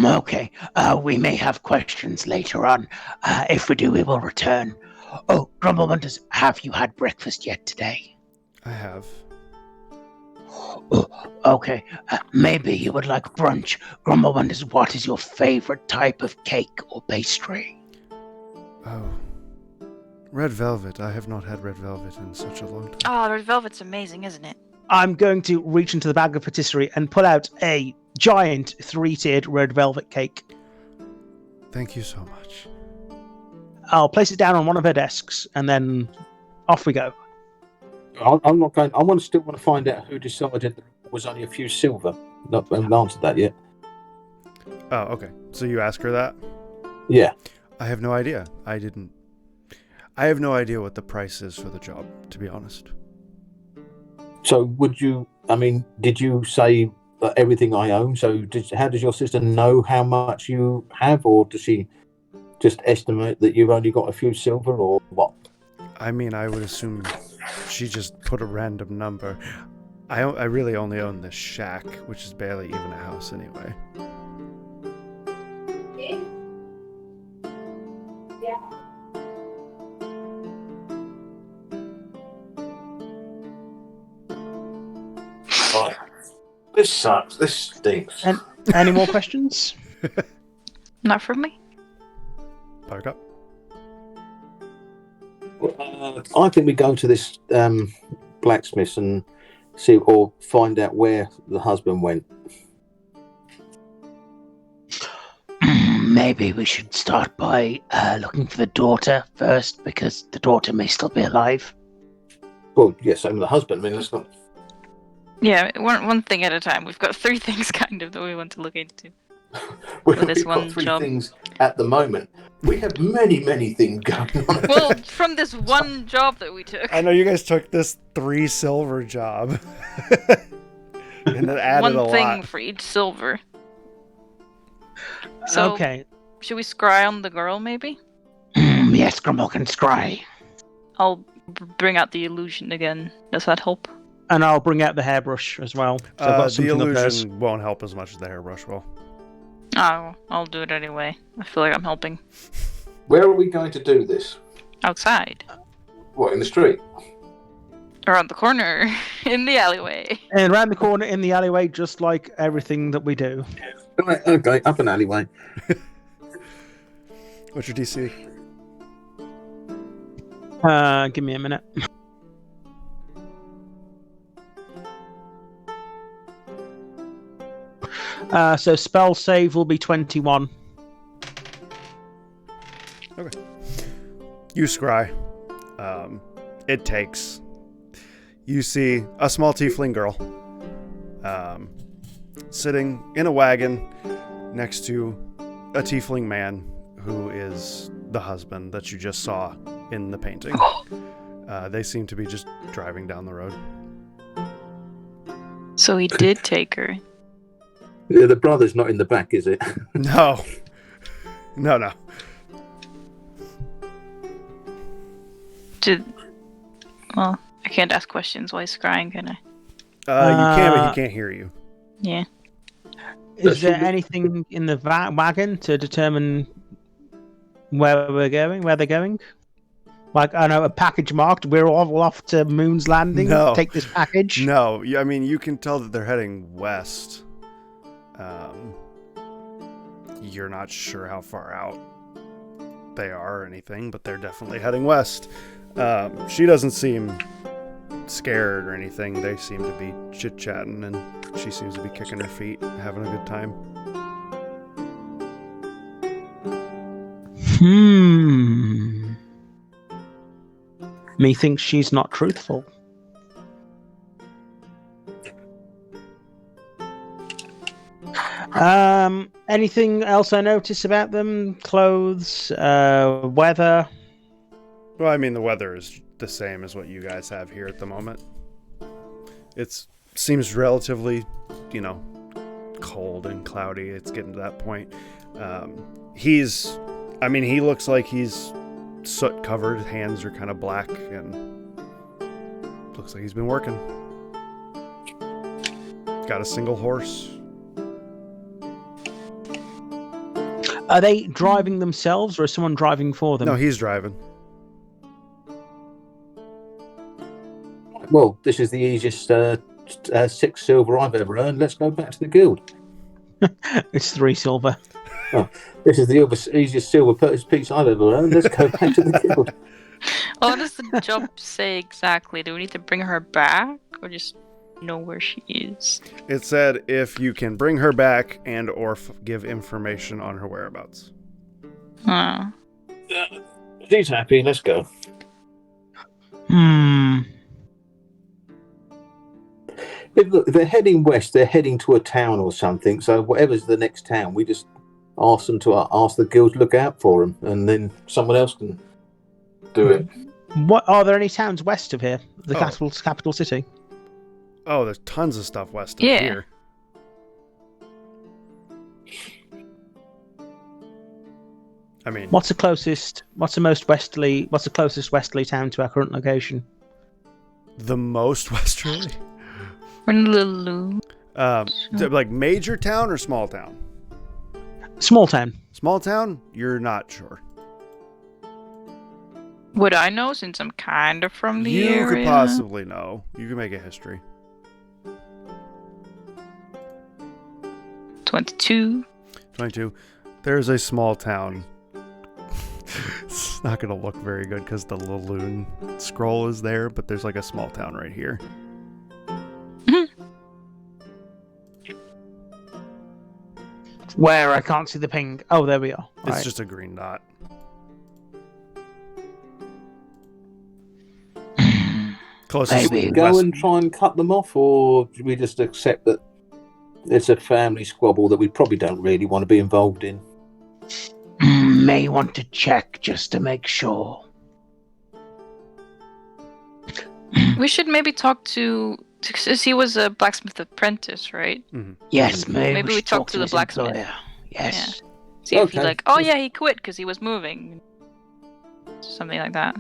Okay, we may have questions later on. If we do, we will return. Oh, Grumblemunters, have you had breakfast yet today? I have. Oh, okay, maybe you would like brunch. Grumblemunters, what is your favorite type of cake or pastry? Oh. Red velvet. I have not had red velvet in such a long time. Oh, red velvet's amazing, isn't it? I'm going to reach into the bag of patisserie and pull out a giant 3-tiered red velvet cake. Thank you so much. I'll place it down on one of her desks and then off we go. I'm not going. I still want to find out who decided that it was only a few silver. I haven't answered that yet. Oh, okay. So you ask her that? Yeah. I have no idea. I have no idea what the price is for the job, to be honest. So did you say everything I own? So how does your sister know how much you have, or does she just estimate that you've only got a few silver, or what? I mean, I would assume she just put a random number. I really only own this shack, which is barely even a house anyway. Oh, this sucks. This stinks. Any more questions? Not from me. Buttercup? I think we go to this blacksmith and see or find out where the husband went. Maybe we should start by looking for the daughter first, because the daughter may still be alive. Well, yes, the husband. I mean, let's not. Yeah, one thing at a time. We've got 3 things kind of that we want to look into. We've this got one 3 job. things at the moment. We have many things going on. Well, from this one job that we took. I know you guys took this 3 silver job. And it added a One thing lot. for each silver. So, Okay. should we scry on the girl, maybe? Yes, Grumble can scry. I'll bring out the illusion again. Does that help? And I'll bring out the hairbrush as well. So I've got The something of theirs. illusion won't help as much as the hairbrush will. Oh, I'll do it anyway. I feel like I'm helping. Where are we going to do this? Outside. What, in the street? Around the corner. In the alleyway. And around the corner in the alleyway, just like everything that we do. Right, okay, up an alleyway. What's your DC? Give me a minute. So spell save will be 21. You scry. It takes. You see a small tiefling girl sitting in a wagon next to a tiefling man who is the husband that you just saw in the painting. They seem to be just driving down the road. So he did take her. Yeah, the brother's not in the back, is it? No. No. Well, I can't ask questions while he's crying, can I? You can, but he can't hear you. Yeah. Is there anything in the wagon to determine where they're going? Like, I know, a package marked, we're all off to Moon's Landing, No. take this package. No, I mean, you can tell that they're heading west. You're not sure how far out they are or anything, but they're definitely heading west. She doesn't seem scared or anything. They seem to be chit-chatting, and she seems to be kicking her feet, having a good time. Methinks she's not truthful. Anything else I notice about them? Clothes, weather? Well, I mean, the weather is the same as what you guys have here at the moment. It seems relatively, cold and cloudy. It's getting to that point. He looks like he's soot covered. His hands are kind of black and looks like he's been working. Got a single horse. Are they driving themselves, or is someone driving for them? No, he's driving. Well, this is the easiest 6 silver I've ever earned. Let's go back to the guild. It's 3 silver. This is the easiest silver piece I've ever earned. Let's go back to the guild. What does the job say exactly? Do we need to bring her back, or just know where she is? It said if you can bring her back and or give information on her whereabouts. She's happy. Let's go. If they're heading west, they're heading to a town or something. So whatever's the next town, we just ask them to ask the guild to look out for them, and then someone else can do it. What are there any towns west of here? The Oh. capital city. Oh, there's tons of stuff west of Yeah. here. I mean, What's the closest westerly town to our current location? the most westerly? We're in Lulu. Like major town or small town? Small town. Small town? You're not sure. Would I know, since I'm kind of from the You area? could possibly know. You can make a history. 22. 22. There's a small town It's not going to look very good because the Laloon scroll is there, but there's like a small town right here. Where I can't see the ping. Oh, there we are. It's Right. just a green dot. Closest Maybe Go west. and try and cut them off, or do we just accept that it's a family squabble that we probably don't really want to be involved in? May want to check just to make sure. We should maybe talk to since he was a blacksmith apprentice, right? Yes, Maybe we should talk to the his blacksmith. employer. Yes. See if he Okay. like, oh yeah, he quit because he was moving. Something like that.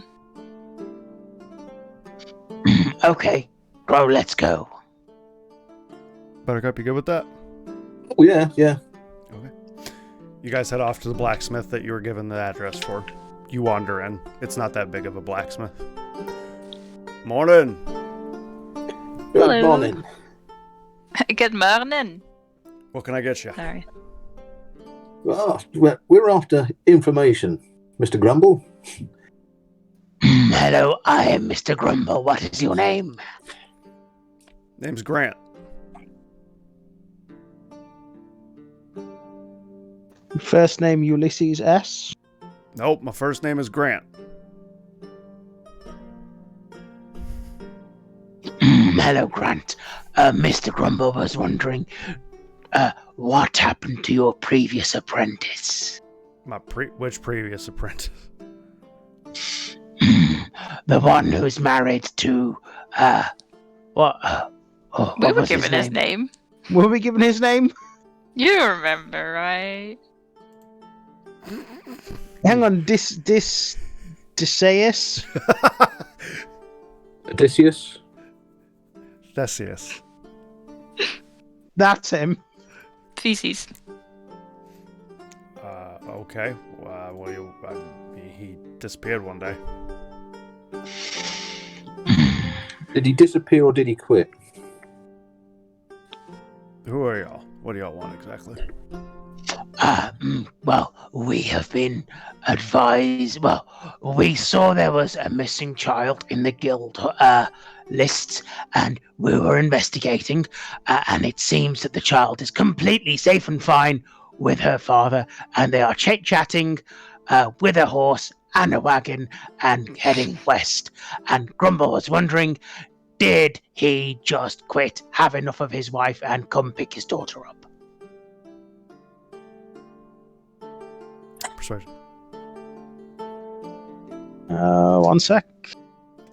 Okay, Crow, let's go. Buttercup, you good with that? Oh, yeah. Okay. You guys head off to the blacksmith that you were given the address for. You wander in. It's not that big of a blacksmith. Morning. Good Hello. morning. Good morning. What can I get you? Sorry. We're after information, Mr. Grumble. Hello, I am Mr. Grumble. What is your name? Name's Grant. First name Ulysses S. Nope, my first name is Grant. Hello, Grant. Mr. Grumble was wondering, what happened to your previous apprentice? Which previous apprentice? The one who's married to, what? We What were was given his name. Were we given his name? You remember, right? Hang on, Odysseus? Odysseus. Theseus. That's him. Feces. Okay. He disappeared one day. Did he disappear or did he quit? Who are y'all? What do y'all want exactly? Well, we have been advised. Well, we saw there was a missing child in the guild lists, and we were investigating. And it seems that the child is completely safe and fine with her father, and they are chit-chatting with a horse and a wagon and heading west. And Grumble was wondering, did he just quit, have enough of his wife, and come pick his daughter up? Persuasion. 1 sec.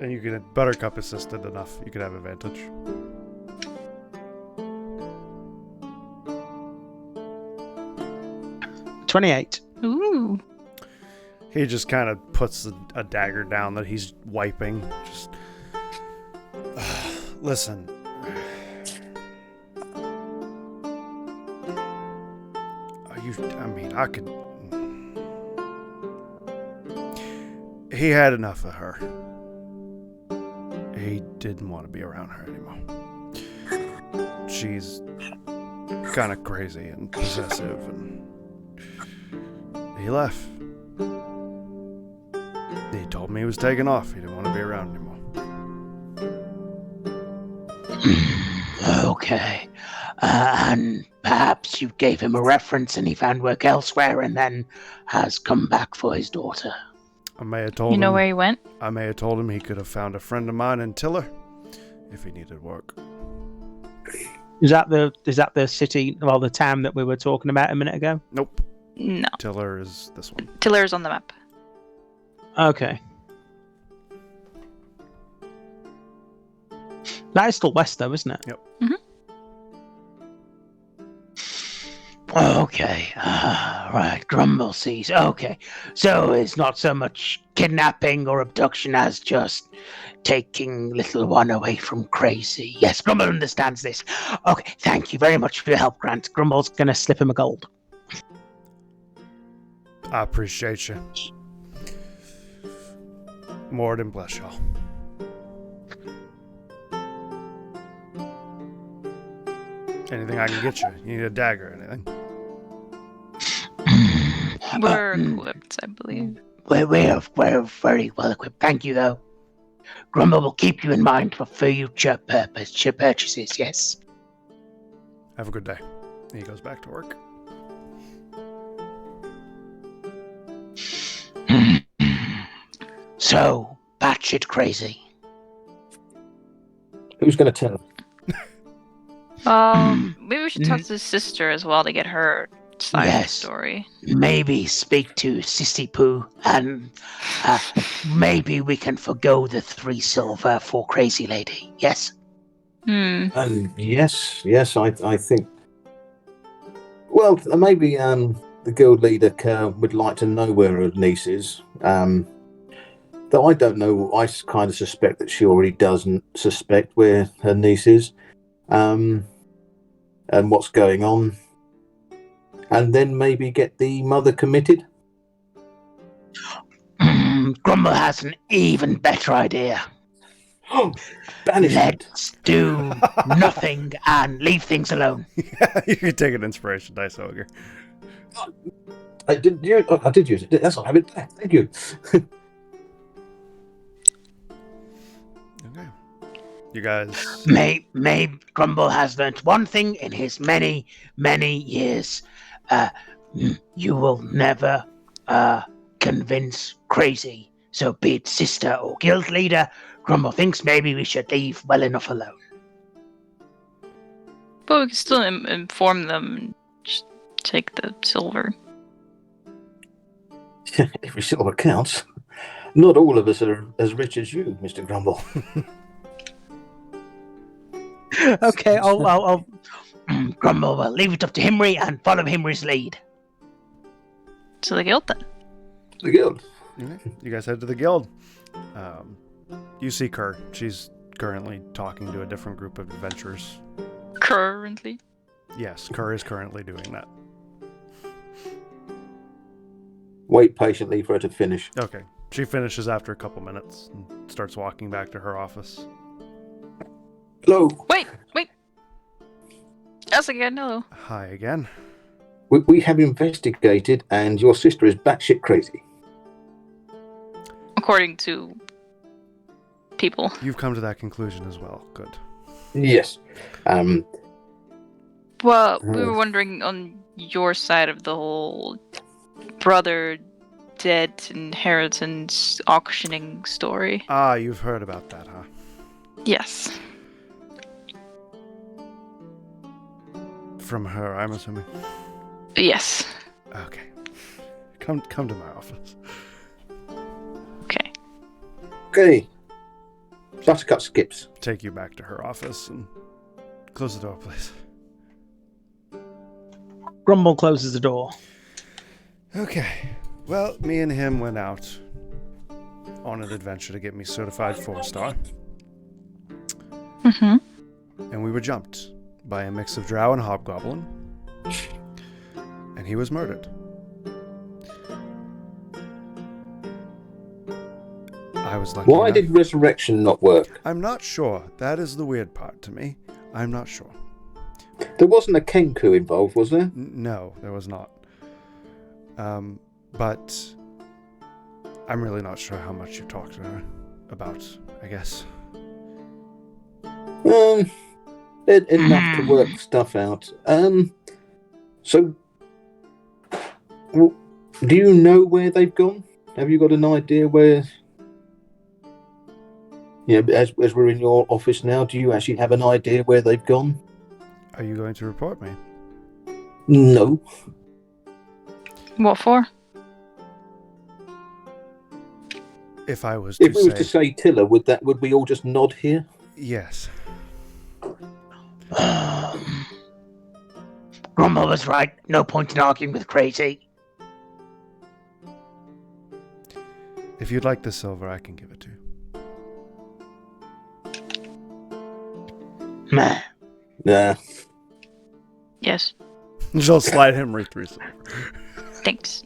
And you can Buttercup assisted enough. You could have advantage. $28. Ooh. He just kind of puts a dagger down that he's wiping. Just listen. I could. He had enough of her. He didn't want to be around her anymore. She's kind of crazy and possessive, and he left. He told me he was taking off. He didn't want to be around anymore. Okay. And perhaps you gave him a reference and he found work elsewhere and then has come back for his daughter. I may have told You know him. where he went? I may have told him he could have found a friend of mine in Tiller if he needed work. Is that the city, well, the town that we were talking about a minute ago? Nope. No. Tiller is this one. Tiller's on the map. Okay. That is still west, though, isn't it? Yep. Okay. Right. Grumble sees. Okay. So it's not so much kidnapping or abduction as just taking little one away from crazy. Yes, Grumble understands this. Okay. Thank you very much for your help, Grant. Grumble's going to slip him a gold. I appreciate you. More than bless y'all. Anything I can get you? You need a dagger or anything? We're equipped, I believe. We're very well equipped. Thank you, though. Grumble will keep you in mind for future purchases, yes? Have a good day. He goes back to work. So, batshit crazy. Who's going to tell him? Maybe we should talk to his sister as well to get her side of the Yes. story. Maybe speak to Sissy Poo, and maybe we can forgo the 3 silver for Crazy Lady, yes? Yes, I think. Well, maybe the guild leader would like to know where her niece is. Though I don't know, I kind of suspect that she already doesn't suspect where her niece is, and what's going on. And then maybe get the mother committed. Grumble has an even better idea. Banishment. Let's do nothing and leave things alone. You can take an inspiration dice, Ogre. I did use it. That's not have it back. Thank you. Okay. You guys... May Grumble has learnt one thing in his many, many years. You will never convince Crazy. So be it sister or guild leader, Grumble thinks maybe we should leave well enough alone. But we can still inform them and just take the silver. Every silver counts. Not all of us are as rich as you, Mr. Grumble. Okay, I'll Grumble will leave it up to Himry and follow Himry's lead. To the guild then. The guild. Okay. You guys head to the guild. You see Kerr. She's currently talking to a different group of adventurers. Currently? Yes, Kerr is currently doing that. Wait patiently for her to finish. Okay. She finishes after a couple minutes and starts walking back to her office. Hello. Wait! That's again, hello. Hi again. We have investigated, and your sister is batshit crazy. According to people. You've come to that conclusion as well. Good. Yes. Well, we were wondering on your side of the whole brother dead inheritance auctioning story. Ah, you've heard about that, huh? Yes. From her, I'm assuming. Yes. Okay. Come to my office. Okay. Okay. Buttercup skips. Take you back to her office and close the door, please. Grumble closes the door. Okay. Well, me and him went out on an adventure to get me certified 4-star. Mm-hmm. And we were jumped by a mix of drow and hobgoblin. And he was murdered. I was lucky Why enough. did resurrection not work? I'm not sure. That is the weird part to me. I'm not sure. There wasn't a Kenku involved, was there? No, there was not. But I'm really not sure how much you talked to her about, I guess. Enough to work stuff out. So, do you know where they've gone? Have you got an idea where? Yeah, as we're in your office now, do you actually have an idea where they've gone? Are you going to report me? No. What for? If I was If we were to say Tiller, would we all just nod here? Yes. Grumble was right. No point in arguing with Crazy. If you'd like the silver, I can give it to you. Meh. Nah. Yes. She'll slide him right through silver. Thanks.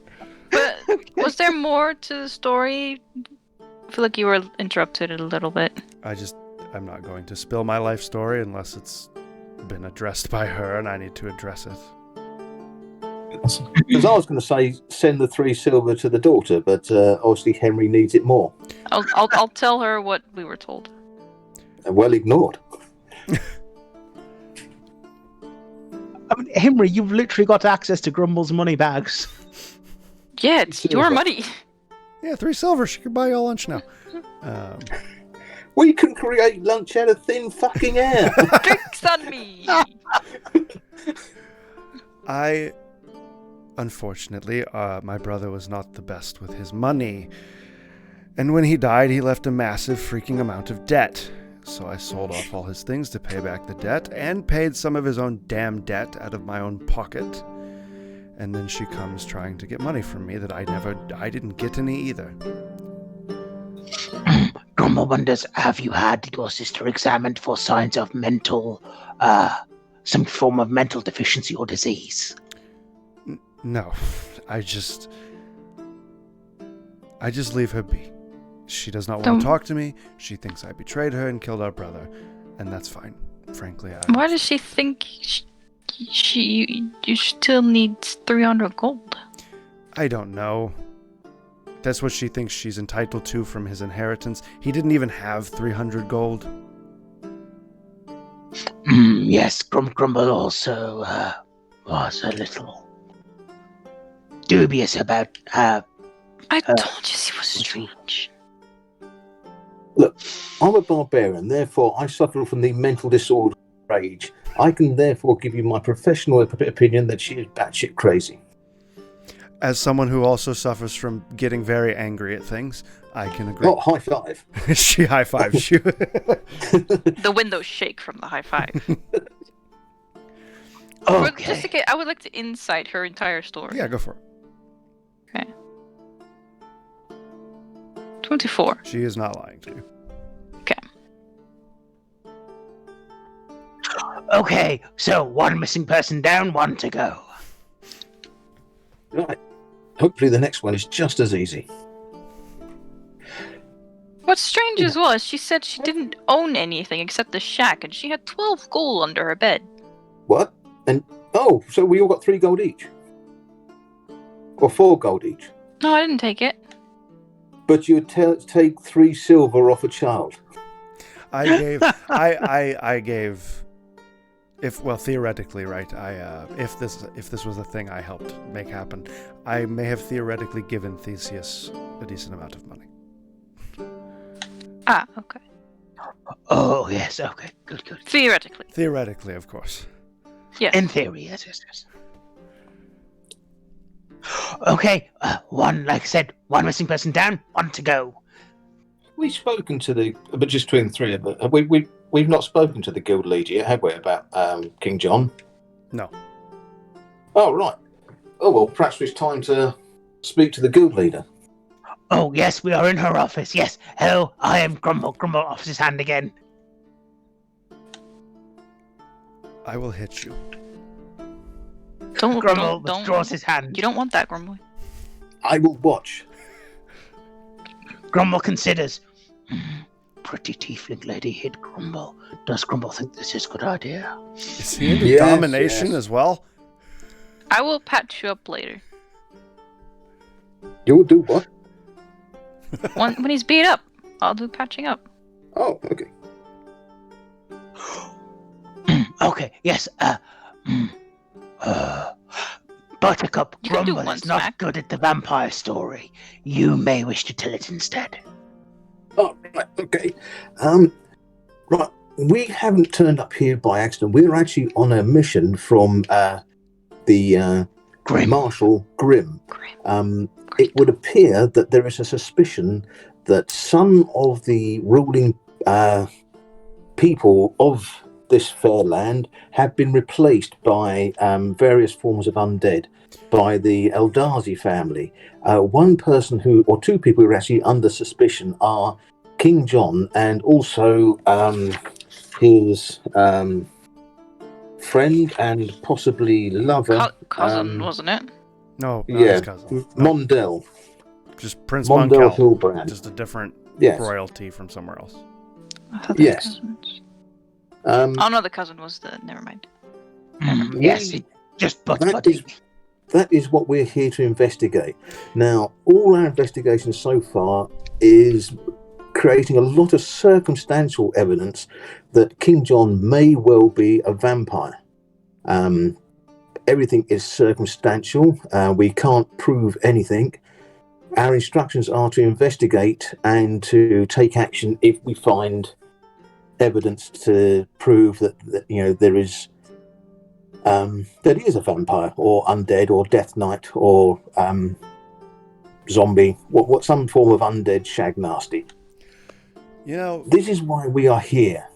But was there more to the story? I feel like you were interrupted a little bit. I'm not going to spill my life story unless it's been addressed by her and I need to address it. Because I was going to say send the 3 silver to the daughter, but obviously Henry needs it more. I'll tell her what we were told. Well ignored. I mean, Henry, you've literally got access to Grumble's money bags. Yeah, it's your Silver. money. Yeah, 3 silver. She could buy you all lunch now. We can create lunch out of thin fucking air. Drinks on me. Unfortunately, my brother was not the best with his money. And when he died, he left a massive freaking amount of debt. So I sold off all his things to pay back the debt and paid some of his own damn debt out of my own pocket. And then she comes trying to get money from me that I didn't get any either. Grumble wonders, have you had your sister examined for signs of some form of mental deficiency or disease? No, I just leave her be. She does not want to talk to me. She thinks I betrayed her and killed our brother, and that's fine. Frankly, Why does she think you still need 300 gold? I don't know. That's what she thinks she's entitled to from his inheritance. He didn't even have 300 gold. Yes, Grumble also was a little dubious about. I told you she was strange. Look, I'm a barbarian, therefore I suffer from the mental disorder rage. I can therefore give you my professional opinion that she is batshit crazy. As someone who also suffers from getting very angry at things, I can agree. Not high five. She high-fives you. The windows shake from the high five. Okay. Just in case, I would like to insight her entire story. Yeah, go for it. Okay. 24. She is not lying to you. Okay, so 1 missing person down, 1 to go. Right. Hopefully the next one is just as easy. What's strange as well is she said she didn't own anything except the shack, and she had 12 gold under her bed. What? And so we all got 3 gold each? Or 4 gold each? No, I didn't take it. But you would take 3 silver off a child. I gave. Theoretically, right? If this was a thing I helped make happen, I may have theoretically given Theseus a decent amount of money. Ah, okay. Oh, yes, okay, good. Theoretically. Theoretically, of course. Yeah. In theory, yes. Okay, 1, like I said, 1 missing person down, 1 to go. We've spoken to but just between the 3 of us, we've not spoken to the guild leader yet, have we, about King John? No. Oh, right. Oh, well, perhaps it's time to speak to the guild leader. Oh, yes, we are in her office, yes. Hello, I am Grumble. Grumble offers his hand again. I will hit you. Grumble don't withdraws his hand. You don't want that, Grumble. I will watch. Grumble considers. Pretty tiefling lady hid Grumble. Does Grumble think this is a good idea? Is he into Yes, domination yes. as well? I will patch you up later. You'll do what? When he's beat up, I'll do patching up. Oh, okay. Okay, yes, Buttercup, You can do Grumble one is not smack. good at the vampire story. You may wish to tell it instead. Oh, right, okay. Right, we haven't turned up here by accident. We're actually on a mission from the Grim. Marshal Grimm. It would appear that there is a suspicion that some of the ruling people of this fair land have been replaced by various forms of undead by the Eldazi family. One person or 2 people who are actually under suspicion are King John and also his friend and possibly lover. Cousin, wasn't it? No, not Yeah, his cousin. No, Mondel. just Prince Mondel Monkel. Hilbrand. Just a different Yes. royalty from somewhere else. I thought they were Yes. cousins. Um, Oh no, the cousin was the. Never mind. Yes, it just that buddy. that is what we're here to investigate. Now, all our investigations so far is creating a lot of circumstantial evidence that King John may well be a vampire. Everything is circumstantial. We can't prove anything. Our instructions are to investigate and to take action if we find evidence to prove that there is that he is a vampire or undead or death knight or zombie, what some form of undead shag nasty. This is why we are here.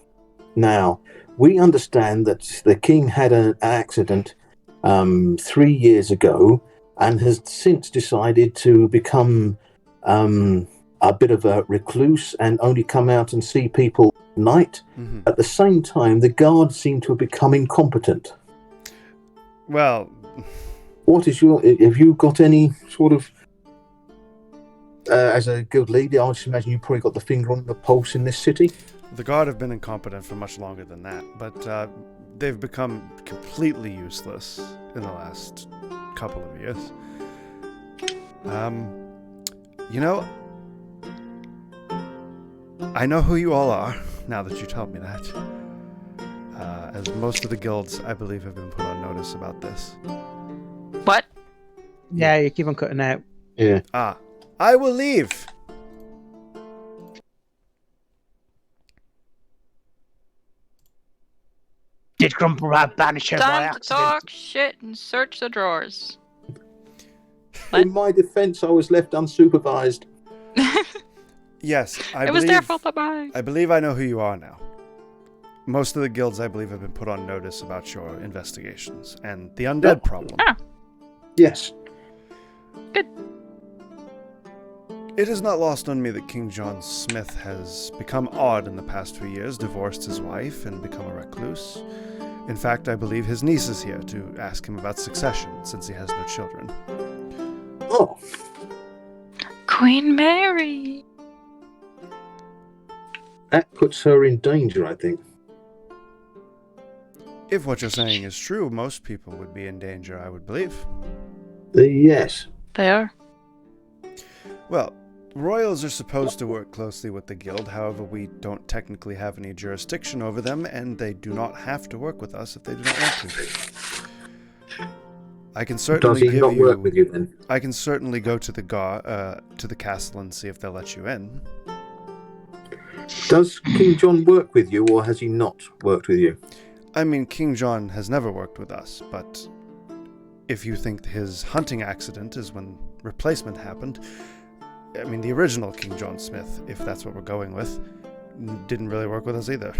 Now, we understand that the king had an accident 3 years ago and has since decided to become a bit of a recluse and only come out and see people at night. Mm-hmm. At the same time, the guards seem to have become incompetent. Well, have you got any sort of, as a guild leader, I just imagine you probably got the finger on the pulse in this city? the guard have been incompetent for much longer than that, but they've become completely useless in the last couple of years. You know, I know who you all are, now that you told me that. As most of the guilds, I believe, have been put on notice about this. What? Yeah, you keep on cutting out. Yeah. I will leave! Did Grumble banish her by Time to accident? talk shit and search the drawers. In my defense, I was left unsupervised. Yes, It was their fault, bye-bye. I believe I know who you are now. Most of the guilds, I believe, have been put on notice about your investigations and the undead problem. Ah. Yes. Good. It is not lost on me that King John Smith has become odd in the past few years, divorced his wife, and become a recluse. In fact, I believe his niece is here to ask him about succession, since he has no children. Oh. Queen Mary. That puts her in danger, I think. If what you're saying is true, most people would be in danger, I would believe. Yes. They are. Well, royals are supposed to work closely with the guild, however we don't technically have any jurisdiction over them, and they do not have to work with us if they do not want to. I can certainly Does he not work with you then? I can certainly go to the castle and see if they'll let you in. Does King John work with you, or has he not worked with you? I mean, King John has never worked with us, but if you think his hunting accident is when replacement happened, I mean, the original King John Smith, if that's what we're going with, didn't really work with us either.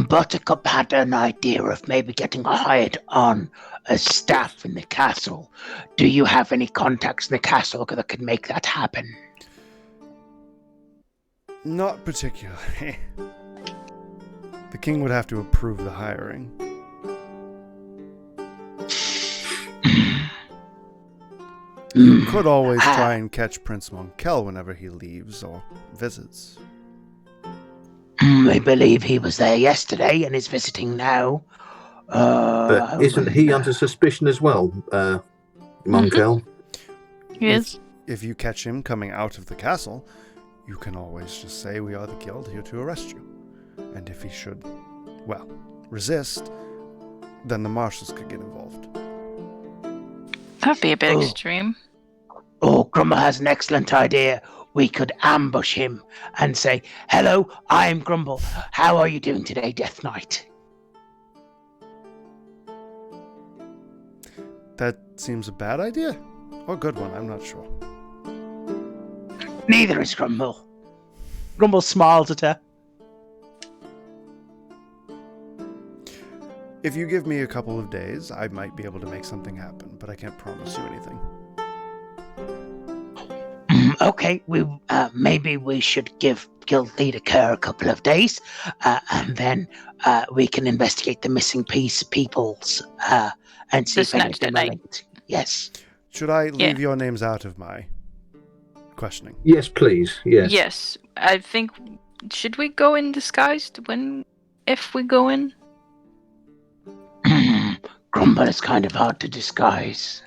Buttercup had an idea of maybe getting hired on as staff in the castle. Do you have any contacts in the castle that could make that happen? Not particularly. The king would have to approve the hiring. You could always try and catch Prince Monkel whenever he leaves or visits. I believe he was there yesterday and is visiting now. But isn't he under suspicion as well, Monkel? Yes. If you catch him coming out of the castle, you can always just say we are the guild here to arrest you. And if he should, well, resist, then the marshals could get involved. That'd be a bit extreme. Oh, Grumble has an excellent idea. We could ambush him and say, "Hello, I'm Grumble. How are you doing today, Death Knight?" That seems a bad idea? Or a good one, I'm not sure. Neither is Grumble. Grumble smiles at her. If you give me a couple of days, I might be able to make something happen, but I can't promise you anything. Okay, maybe we should give Guild Leader Kerr a couple of days, and then we can investigate the missing peoples and see if any of them are linked. Yes. Should I leave your names out of my questioning? Yes, please. Yes. Yes. I think. Should we go in disguised if we go in? Grumble is kind of hard to disguise.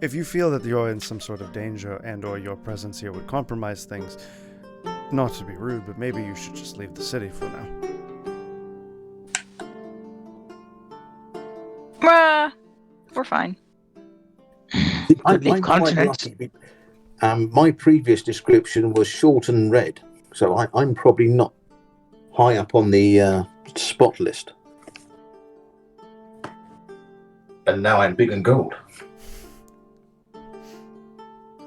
If you feel that you're in some sort of danger and or your presence here would compromise things, not to be rude, but maybe you should just leave the city for now. We're fine. Leave continents. My previous description was short and red, so I'm probably not high up on the spot list. And now I'm big and gold.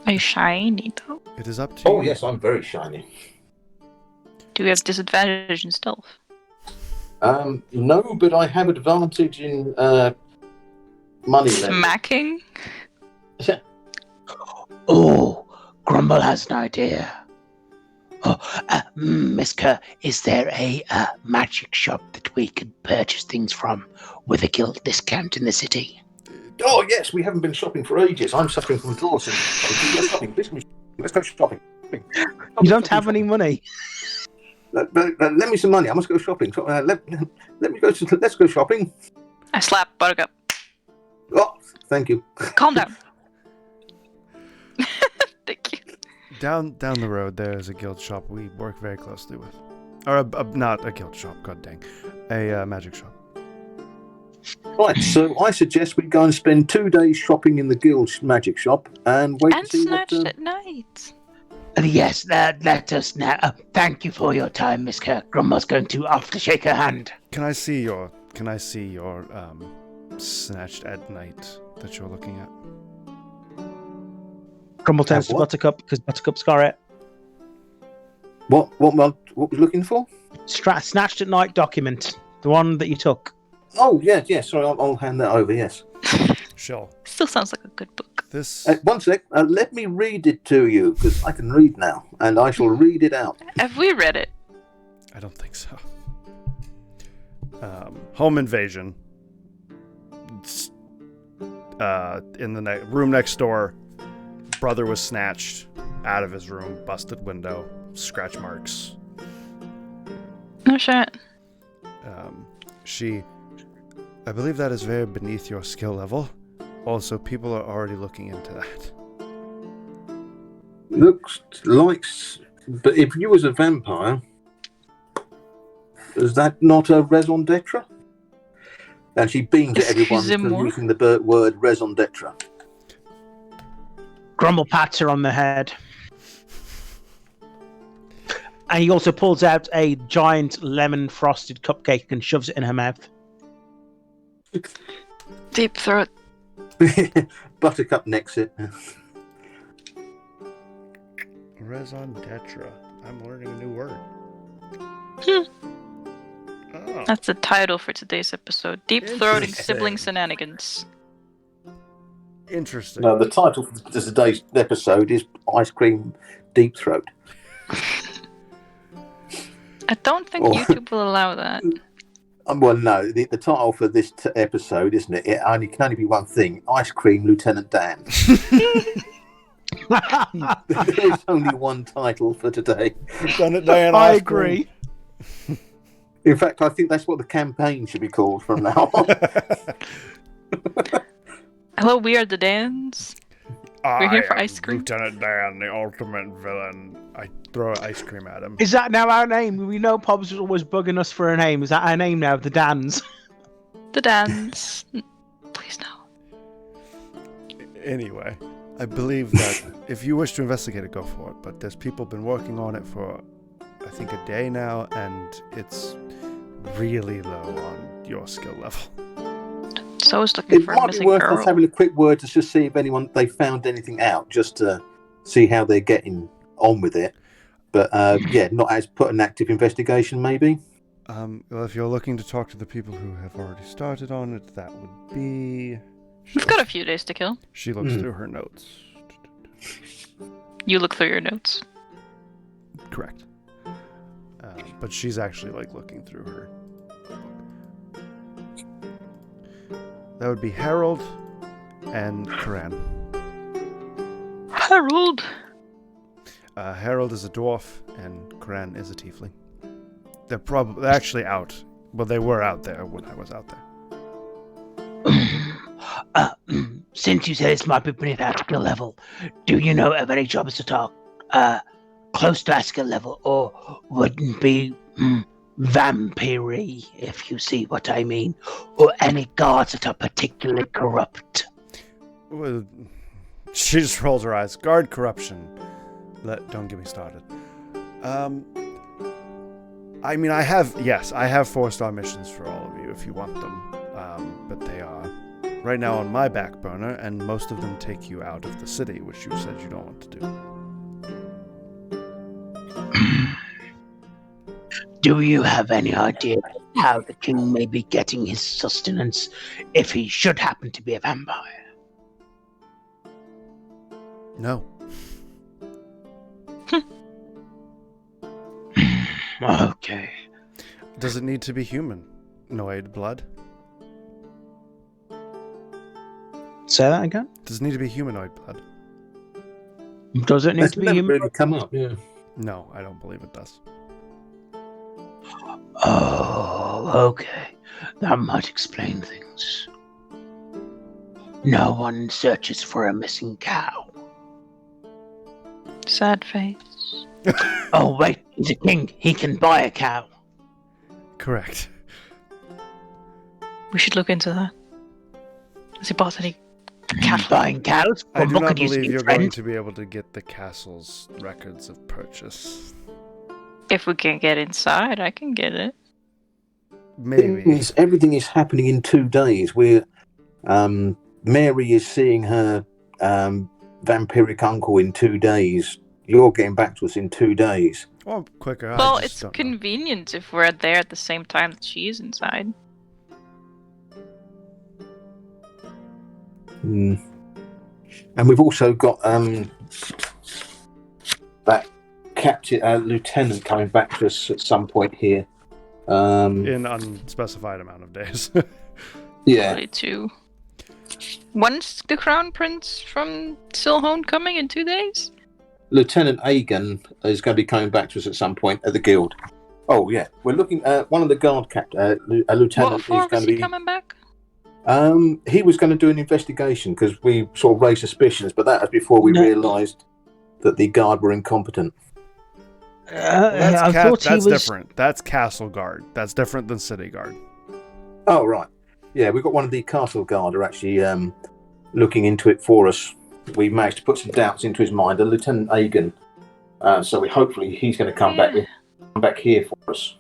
Are you shiny though? It is up to you. Oh yes, I'm very shiny. Do we have disadvantage in stealth? No, but I have advantage in money. Smacking? Oh, Grumble has an idea. Oh, Miss Kerr, is there a magic shop that we could purchase things from with a guild discount in the city? Oh yes, we haven't been shopping for ages. I'm suffering from Dawson. Let's go shopping. You don't have any money. Let me some money. I must go shopping. Let's go shopping. I slap Buttercup. Oh, thank you. Calm down. Thank you. Down the road, there is a guild shop we work very closely with. Or not a guild shop, god dang. A magic shop. Right, so I suggest we go and spend 2 days shopping in the guild's magic shop and wait And to see snatched what... at night. Yes, let us now. Thank you for your time, Miss Kerr. Grumble's going to off to shake her hand. Can I see your snatched at night that you're looking at? Grumble turns to What? Buttercup because Buttercup's got it. What we're looking for? Snatched at night document. The one that you took. Oh, yeah, sorry, I'll hand that over, yes. Shell. Still sounds like a good book. This. One sec, let me read it to you, because I can read now, and I shall read it out. Have we read it? I don't think so. Home invasion. In the room next door, brother was snatched out of his room, busted window, scratch marks. No shit. I believe that is very beneath your skill level. Also, people are already looking into that. Looks like... But if you was a vampire, is that not a raison d'etre? And she beams at everyone for Excusez-moi? using the word raison d'etre. Grumble pats her on the head. And he also pulls out a giant lemon frosted cupcake and shoves it in her mouth. Deep throat. Buttercup necks it. Raison d'etre. I'm learning a new word. Hmm. Oh. That's the title for today's episode. Deep throating Interesting. sibling shenanigans. Interesting. No, the title for today's episode is Ice Cream Deep Throat. I don't think Oh. YouTube will allow that. Well, no, the title for this episode, isn't it? It can only be one thing: Ice Cream Lieutenant Dan. There's only one title for today. Done it, Diane. I agree. In fact, I think that's what the campaign should be called from now on. Hello, we are the Dans. We're here for ice cream. Lieutenant Dan, the ultimate villain. I throw ice cream at him. Is that now our name? We know Pobbs was always bugging us for a name. Is that our name now? The Dans? The Dans. Please no. Anyway, I believe that if you wish to investigate it, go for it. But there's people been working on it for, I think, a day now, and it's really low on your skill level. So I was looking It for a might be missing worth girl. us having a quick word to just see if they found anything out, just to see how they're getting on with it. But yeah, not as put an active investigation, maybe. Well, if you're looking to talk to the people who have already started on it, that would be... We've got a few days to kill. She looks through her notes. You look through your notes. Correct. But she's actually looking through her book. That would be Harold and Karan. Harold! Harold is a dwarf and Karan is a tiefling. They're actually out. Well, they were out there when I was out there. Since you say this might be beneath our skill level, do you know of any jobs that are close to our skill level or wouldn't be vampire-y, if you see what I mean, or any guards that are particularly corrupt? Well, she just rolls her eyes. Guard corruption. Don't get me started. I mean, I have 4-star missions for all of you if you want them. But they are right now on my back burner, and most of them take you out of the city, which you said you don't want to do. Do you have any idea how the king may be getting his sustenance if he should happen to be a vampire? No. Okay. Does it need to be humanoid blood? Say that again. Does it need to be humanoid blood? Does it need That's to be never human? really come up, yeah. No, I don't believe it does. Oh, okay. That might explain things. No one searches for a missing cow. Sad face. Oh, wait, he's a king. He can buy a cow. Correct. We should look into that. Has he bought any cattle? Buying cows? I do Grumble not could use a believe new you're friend. going to be able to get the castle's records of purchase. If we can get inside, I can get it. Maybe. Everything is happening in 2 days. Mary is seeing her vampiric uncle in 2 days. You're getting back to us in 2 days. Or quicker. I Well, just it's don't know. convenient if we're there at the same time that she is inside. And we've also got that lieutenant coming back to us at some point here. In unspecified amount of days. Yeah, Probably 2. When's the crown prince from Silhone coming in 2 days? Lieutenant Agan is going to be coming back to us at some point at the guild. Oh yeah, we're looking at one of the guard a lieutenant What is for going was to he be. coming back? He was going to do an investigation because we sort of raised suspicions, but that was before we No. realised that the guard were incompetent. I thought he that's was. different. That's castle guard. That's different than city guard. Oh right, yeah, we've got one of the castle guard are actually looking into it for us. We managed to put some doubts into his mind, Lieutenant Agan. So hopefully he's going to come back here for us.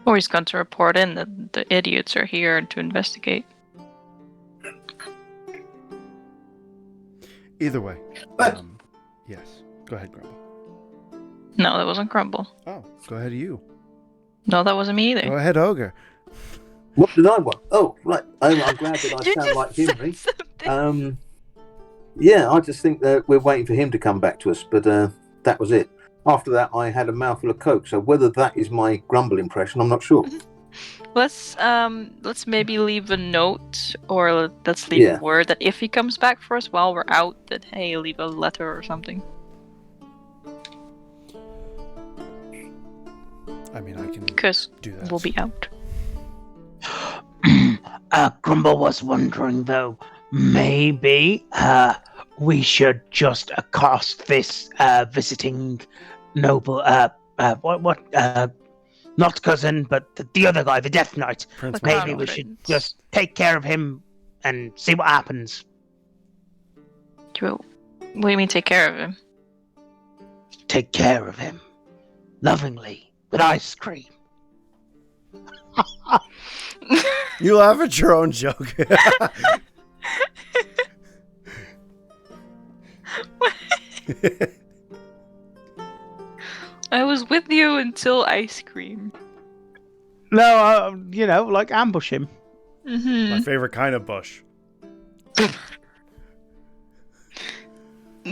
Or he's going to report in that the idiots are here to investigate. Either way. But- Yes. Go ahead, Grumble. No, that wasn't Grumble. Oh, go ahead, you. No, that wasn't me Go either. ahead, Ogre. What did I want? Oh right, I'm glad that I You sound just like said Henry. something. Yeah, I just think that we're waiting for him to come back to us, but that was it. After that, I had a mouthful of coke. So whether that is my Grumble impression, I'm not sure. Let's maybe leave a note or let's leave a word that if he comes back for us while we're out, that hey, leave a letter or something. I mean, I can Because do that. we'll be out. Grumble was wondering, though, maybe we should just accost this visiting noble, not cousin, but the other guy, the Death Knight. Prince The Maybe Crown we Prince. should just take care of him and see what happens. What do you mean take care of him? Take care of him. Lovingly. With ice cream. You laugh at your own joke. I was with you until ice cream. No, like ambush him. Mm-hmm. My favorite kind of bush.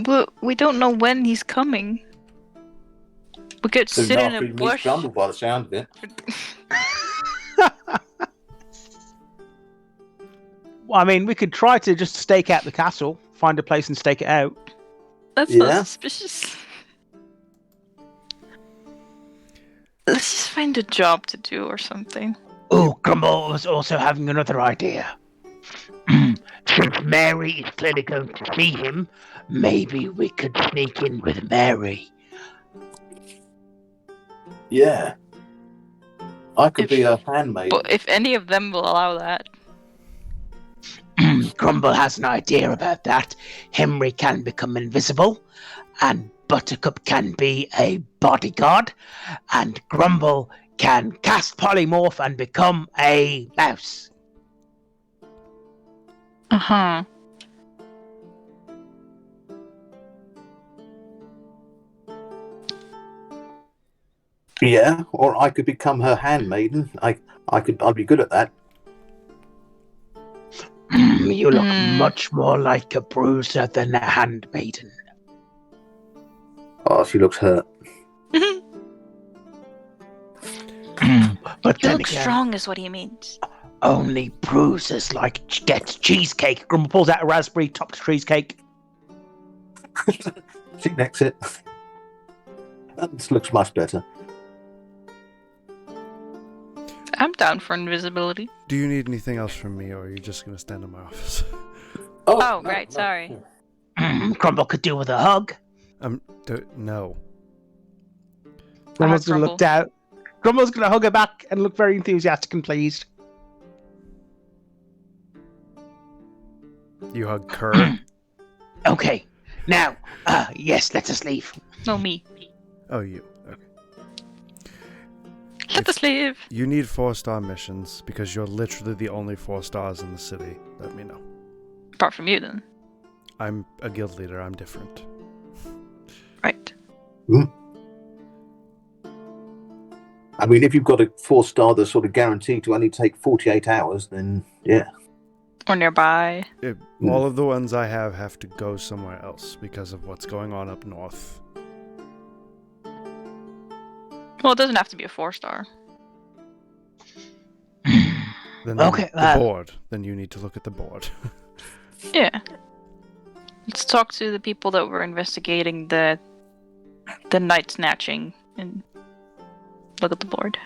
But we don't know when he's coming. We could So sit in after a he meets bush. Grumble by the sound of it. Well, I mean, we could try to just stake out the castle, find a place and stake it out. That's Yeah. not suspicious. Let's just find a job to do or something. Oh, Grumble was also having another idea. Since Mary is clearly going to see him, maybe we could sneak in with Mary. Yeah. I could If- be a handmaid. But if any of them will allow that. Grumble has an idea about that. Henry can become invisible, and Buttercup can be a bodyguard, and Grumble can cast polymorph and become a mouse. Uh-huh. Yeah, or I could become her handmaiden. I'd be good at that. You look Hmm. much more like a bruiser than a handmaiden. Oh, she looks hurt. But You then look again, strong is what he means. only bruisers get cheesecake. Grumble pulls out a raspberry topped cheesecake. She necks it. That looks much better. I'm down for invisibility. Do you need anything else from me, or are you just gonna stand in my office? Oh, right, sorry. Grumble could do with a hug. No. Grumble's gonna Grumble. look down. Grumble's gonna hug her back and look very enthusiastic and pleased. You hug Kerr. Okay, now, yes, let us leave. No, me. Oh, you. Okay. Let us leave. You need 4-star missions because you're literally the only 4 stars in the city. Let me know. Apart from you, then. I'm a guild leader. I'm different. Right. I mean, if you've got a 4-star that's sort of guaranteed to only take 48 hours, then yeah. Or nearby. All of the ones I have to go somewhere else because of what's going on up north. Well, it doesn't have to be a 4-star. Then Okay, the board. Then you need to look at the board. Yeah. Let's talk to the people that were investigating the night snatching and look at the board.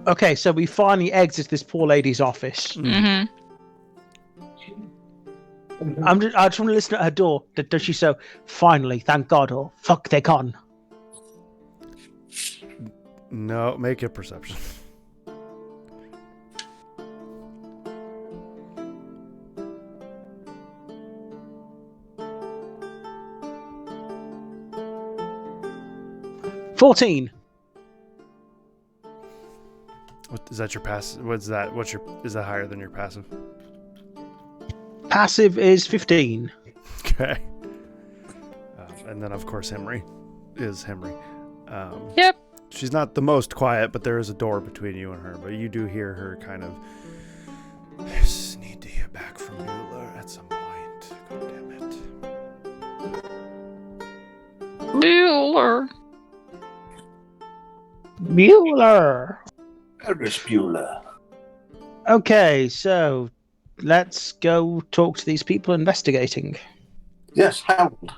Okay, so we finally exit this poor lady's office. Mm-hmm. I just want to listen at her door. Does she so? Finally, thank God, or fuck, they're gone. No, make a perception. $14. What is that? Your passive? What's that? Is that higher than your passive? Passive is 15. Okay. And then of course Henry is Henry. Yep. She's not the most quiet, but there is a door between you and her. But you do hear her kind of. I just need to hear back from Mueller at some point. God damn it. Bueller. Mueller. Ferris Bueller. Okay, so let's go talk to these people investigating. Yes, Harold.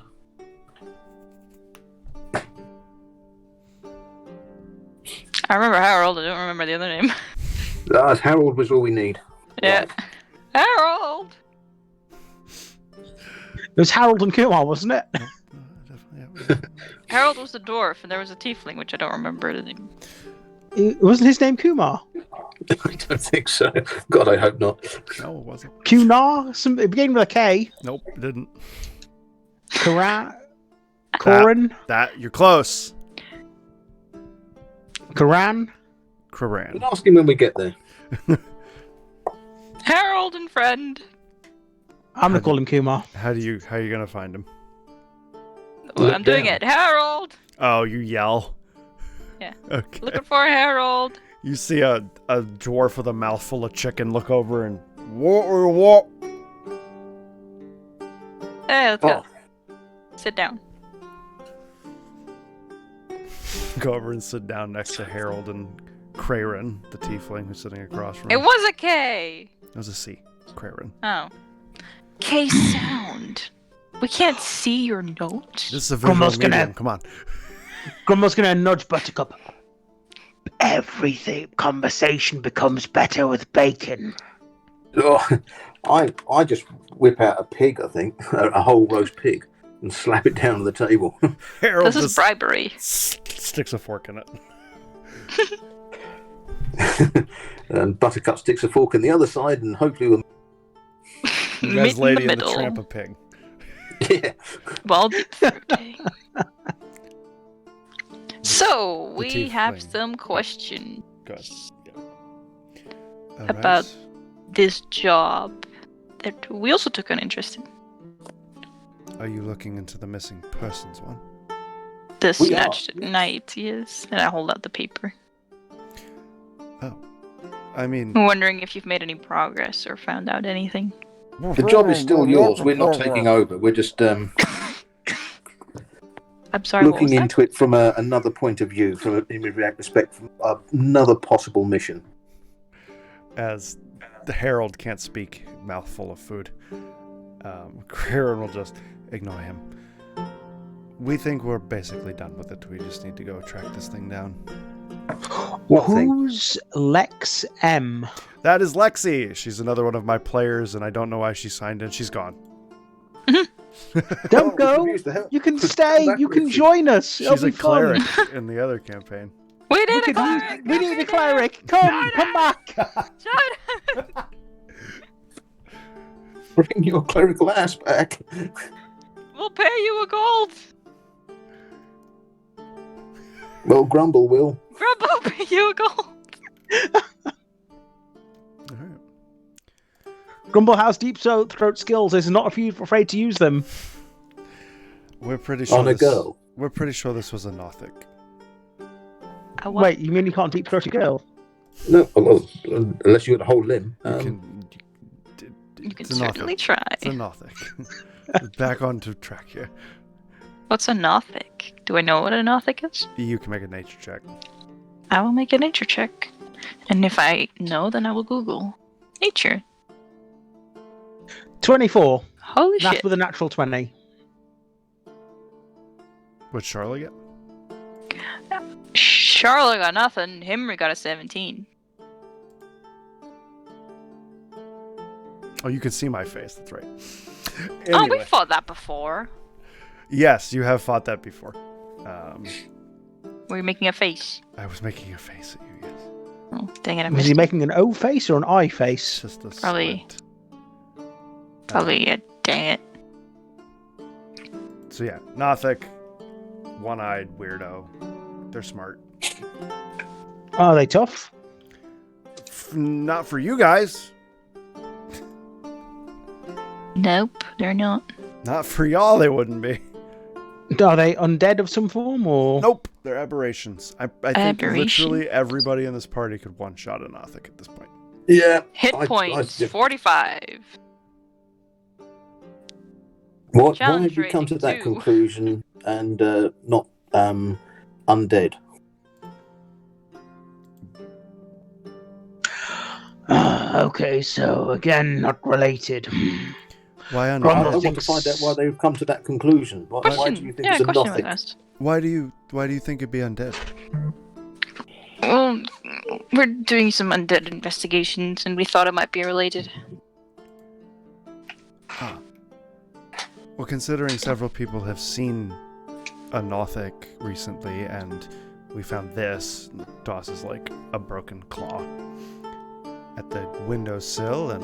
I remember Harold. I don't remember the other name. Harold was all we need. Yeah. Harold. It was Harold and Kumar, wasn't it? Harold was the dwarf, and there was a tiefling, which I don't remember the name. Wasn't his name Kumar? I don't think so. God, I hope not. No, it wasn't. Kunar? It began with a K. Nope, it didn't. Coran? You're close. Karan? Karan. We'll ask him when we get there. Harold and friend. I'm gonna call him Kumar. How are you gonna find him? Well, Look I'm doing down. it. Harold. Oh, you yell. Yeah. Okay. Looking for Harold. You see a dwarf with a mouthful of chicken look over and what? Hey, let's go. Sit down. Go over and sit down next to Harold and Craren, the tiefling who's sitting across from It him. was a K. It was a C. Craren. Oh. K sound. We can't see your note. This is a visual Grummel's gonna- medium. Come on. Grumble's gonna nudge Buttercup. Everything conversation becomes better with bacon. Oh, I just whip out a pig, I think, a whole roast pig, and slap it down on the table. Harold This is just bribery. sticks a fork in it. And Buttercup sticks a fork in the other side, and hopefully we'll... You Meet guys, in Lady the and the middle. Tramp of Pig. Yeah. Well, deep throaty. So we teeth have thing. some questions Good. Yeah. All About- right. this job that we also took an interest in. Are you looking into the missing persons one? The We are, snatched yes. night, yes. And I hold out the paper. Oh. I mean, I'm wondering if you've made any progress or found out anything. The job is still yours. We're not taking over. We're just I'm sorry, what was looking that? into it from another point of view, in respect from another possible mission. as the Herald can't speak, mouthful of food, Karen will just ignore him. We think we're basically done with it. We just need to go track this thing down. What thing? Who's Lex M? That is Lexi. She's another one of my players, and I don't know why she signed in. She's gone. Don't we go. could use the help. You can Come stay. back You can with join us. It'll She's be a cleric fun. in the other campaign. We We need a could cleric! use- we need a cleric. Come back. Shut up! Bring your clerical ass back. We'll pay you a gold! Well, Grumble will. Grub will pay you a gold! All right. Grumble has deep throat skills. Is not afraid to use them. We're pretty sure. On a go. We're pretty sure this was a Nothic. Wait, you mean you can't deep throat a girl? No, well, unless you got a whole limb. You can it's a certainly Nothic. try. It's a Nothic. Back onto track here. What's a Nothic? Do I know what a Nothic is? You can make a nature check. I will make a nature check. And if I know, then I will Google. Nature. 24. Holy That's shit. with a natural 20. What'd Charlotte get? Charlotte got nothing. Henry got a 17. Oh, you can see my face. That's right. Oh, we Anyway. fought that before. Yes, you have fought that before. Were you making a face? I was making a face at you, yes. Oh, dang it, I Was missed he it. making an O face or an I face? Just a Probably. squint. Probably, dang it. So yeah, Nothic, one-eyed weirdo. They're smart. Are they tough? Not for you guys. Nope, they're not. Not for y'all, they wouldn't be. Are they undead of some form or? Nope, they're aberrations. I think Aberration. literally everybody in this party could one-shot a Nothic at this point. Yeah. Hit I- points, I- 45. Why Challenge have you come to rating that 2. conclusion and not undead? Okay, so again, not related. Why on Grumble I want to thinks- find out why they've come to that conclusion. Why do Question. you think Yeah, it's a question was Nothic? asked. Why do you think it'd be undead? Well, we're doing some undead investigations, and we thought it might be related. Well, considering several people have seen a Nothic recently, and we found this, Doss is like a broken claw at the windowsill, and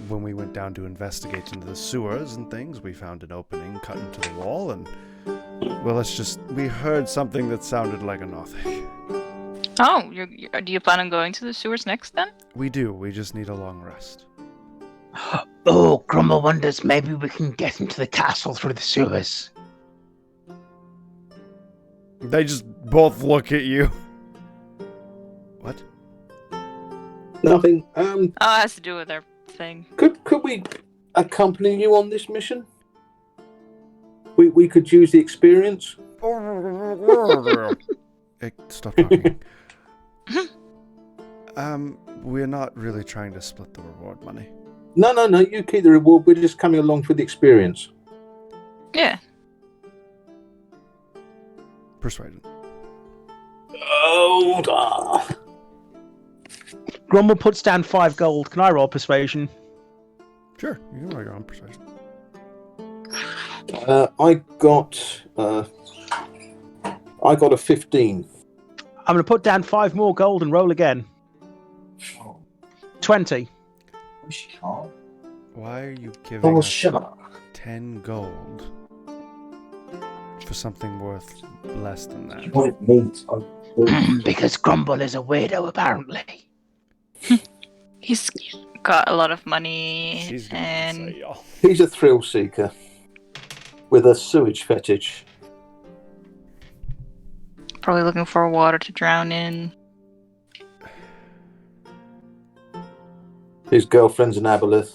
when we went down to investigate into the sewers and things, we found an opening cut into the wall, and well, we heard something that sounded like a Nothic. Oh, do you plan on going to the sewers next then? We do, we just need a long rest. Oh, Grumble wonders maybe we can get into the castle through the sewers. They just both look at you. What? Nothing. Oh, it has to do with their thing. Could we accompany you on this mission? We could use the experience. Hey, stop talking. We're not really trying to split the reward money. No. You keep the reward. We're just coming along for the experience. Yeah. Persuasion. Oh, Grumble puts down 5 gold. Can I roll persuasion? Sure, you can roll your own persuasion. I got a 15. I'm going to put down 5 more gold and roll again. 20. Why are you giving us shut up. 10 gold for something worth less than that? What it means. Because Grumble is a weirdo, apparently. He's got a lot of money She's gonna and say y'all. He's a thrill seeker with a sewage fetish. probably looking for water to drown in. His girlfriend's an aboleth.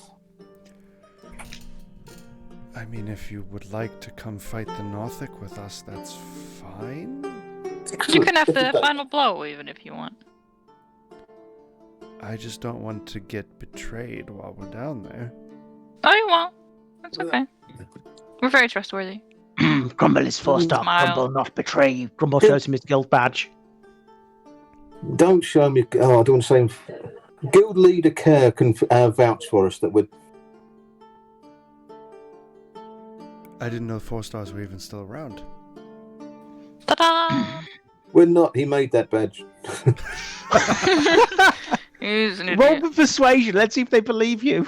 I mean, if you would like to come fight the Northic with us, that's fine. You can have the final blow even if you want. I just don't want to get betrayed while we're down there. Oh, you won't. That's okay. We're very trustworthy. Grumble is 4-star. Smile. Grumble not betray you. Grumble shows him his guild badge. Don't show me. Oh, I don't want to say. Guild leader Kerr can vouch for us that we're. I didn't know 4 stars were even still around. Ta-da! We're not. He made that badge. He's an Roll idiot. for persuasion. Let's see if they believe you.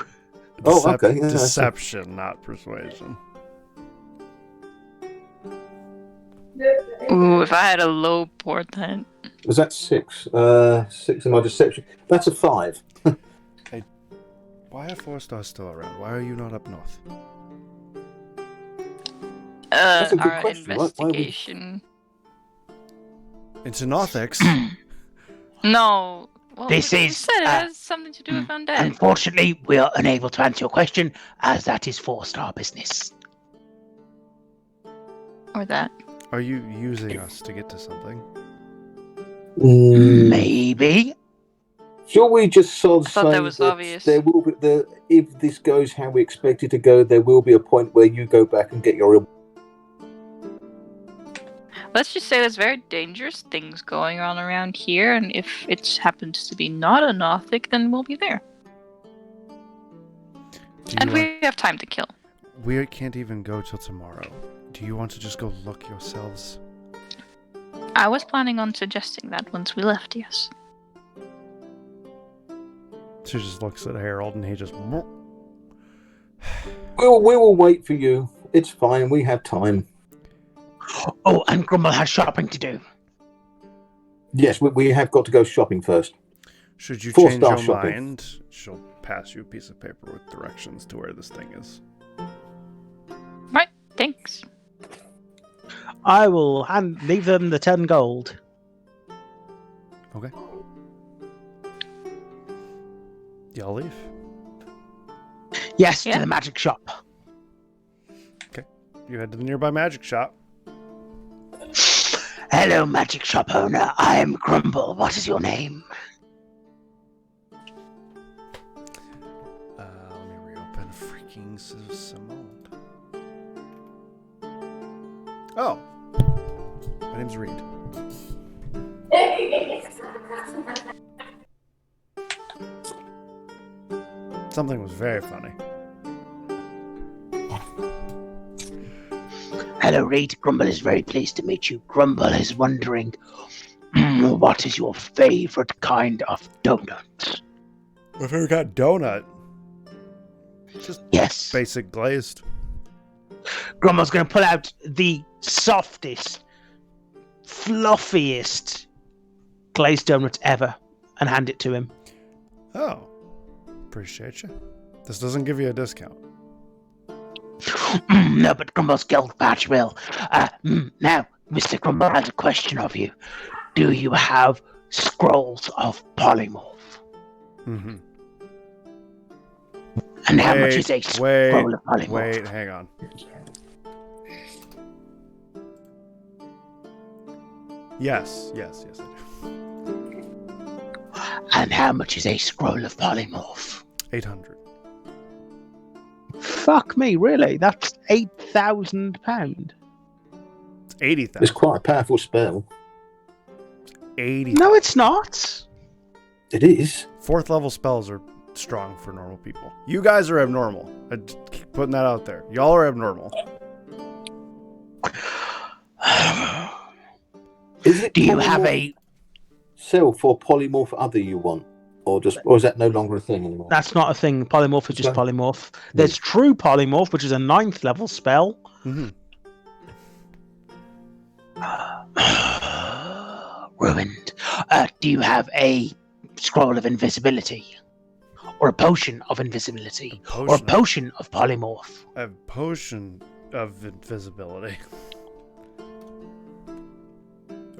Oh, okay. Yeah, that's- Deception, not persuasion. Ooh, if I had a low portent. Was that 6? 6 in my deception. That's a 5. Why are 4 stars still around? Why are you not up north? That's a good Our question. Why would- investigation. Into Northics? No. Well, This you is, said it has something to do with undead. Unfortunately, we are unable to answer your question, as that is 4-star business. Or that. Are you using us to get to something? Maybe. Shall we just sort of I thought that say was obvious. there will be if this goes how we expect it to go, there will be a point where you go back and get your. Let's just say there's very dangerous things going on around here, and if it happens to be not a Nothic, then we'll be there. And we have time to kill. We can't even go till tomorrow. Do you want to just go look yourselves? I was planning on suggesting that once we left, yes. She just looks at Harold and he just... We will wait for you. It's fine. We have time. Oh, and Grumble has shopping to do. Yes, we have got to go shopping first. Should you 4 change star your shopping. mind, she'll pass you a piece of paper with directions to where this thing is. Right, thanks. I will leave them the 10 gold. Okay. Y'all leave. Yes, Yeah. to the magic shop. You head to the nearby magic shop. Hello, magic shop owner. I am Grumble. What is your name? Let me reopen freaking Simone. Oh. My name's Reed. Something was very funny. Hello, Reed. Grumble is very pleased to meet you. Grumble is wondering, what is your favorite kind of donut? My favorite kind of donut. Just Yes. basic glazed. Grumble's going to pull out the softest, fluffiest glazed donut ever and hand it to him. Oh. Appreciate you. This doesn't give you a discount. No, but Grumble's guild badge will. Now, Mr. Grumble has a question of you. Do you have scrolls of polymorph? Mm-hmm. And how much is a scroll of polymorph? Wait, hang on. Yes, I do. And how much is a scroll of polymorph? 800. Fuck me, really? That's 8,000 £80,000. It's 80,000. It's quite a powerful spell. 80. No, it's not. It is. 4th level spells are strong for normal people. You guys are abnormal. I just keep putting that out there. Y'all are abnormal. Is it Do you have polymorph a... self or polymorph other you want? Or is that no longer a thing anymore? That's not a thing. Polymorph is just Okay. polymorph. There's true polymorph, which is a 9th level spell. Mm-hmm. Ruined. Do you have a scroll of invisibility? Or a potion of invisibility? Or a potion of polymorph? A potion of invisibility.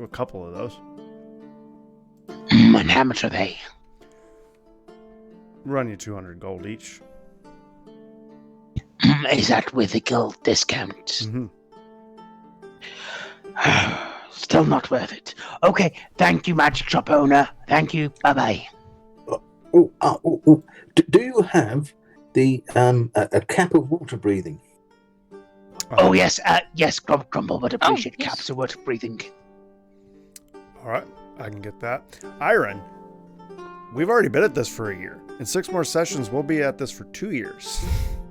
A couple of those. And how much are they? Run you 200 gold each. Is that with a guild discount? Mm-hmm. Still not worth it. Okay, thank you, Magic Shop owner. Thank you. Bye-bye. Do you have the a cap of water breathing? Oh, yes. Yes, Grumble would appreciate yes. caps of water breathing. All right, I can get that. Iron, we've already been at this for a year. In 6 more sessions, we'll be at this for 2 years.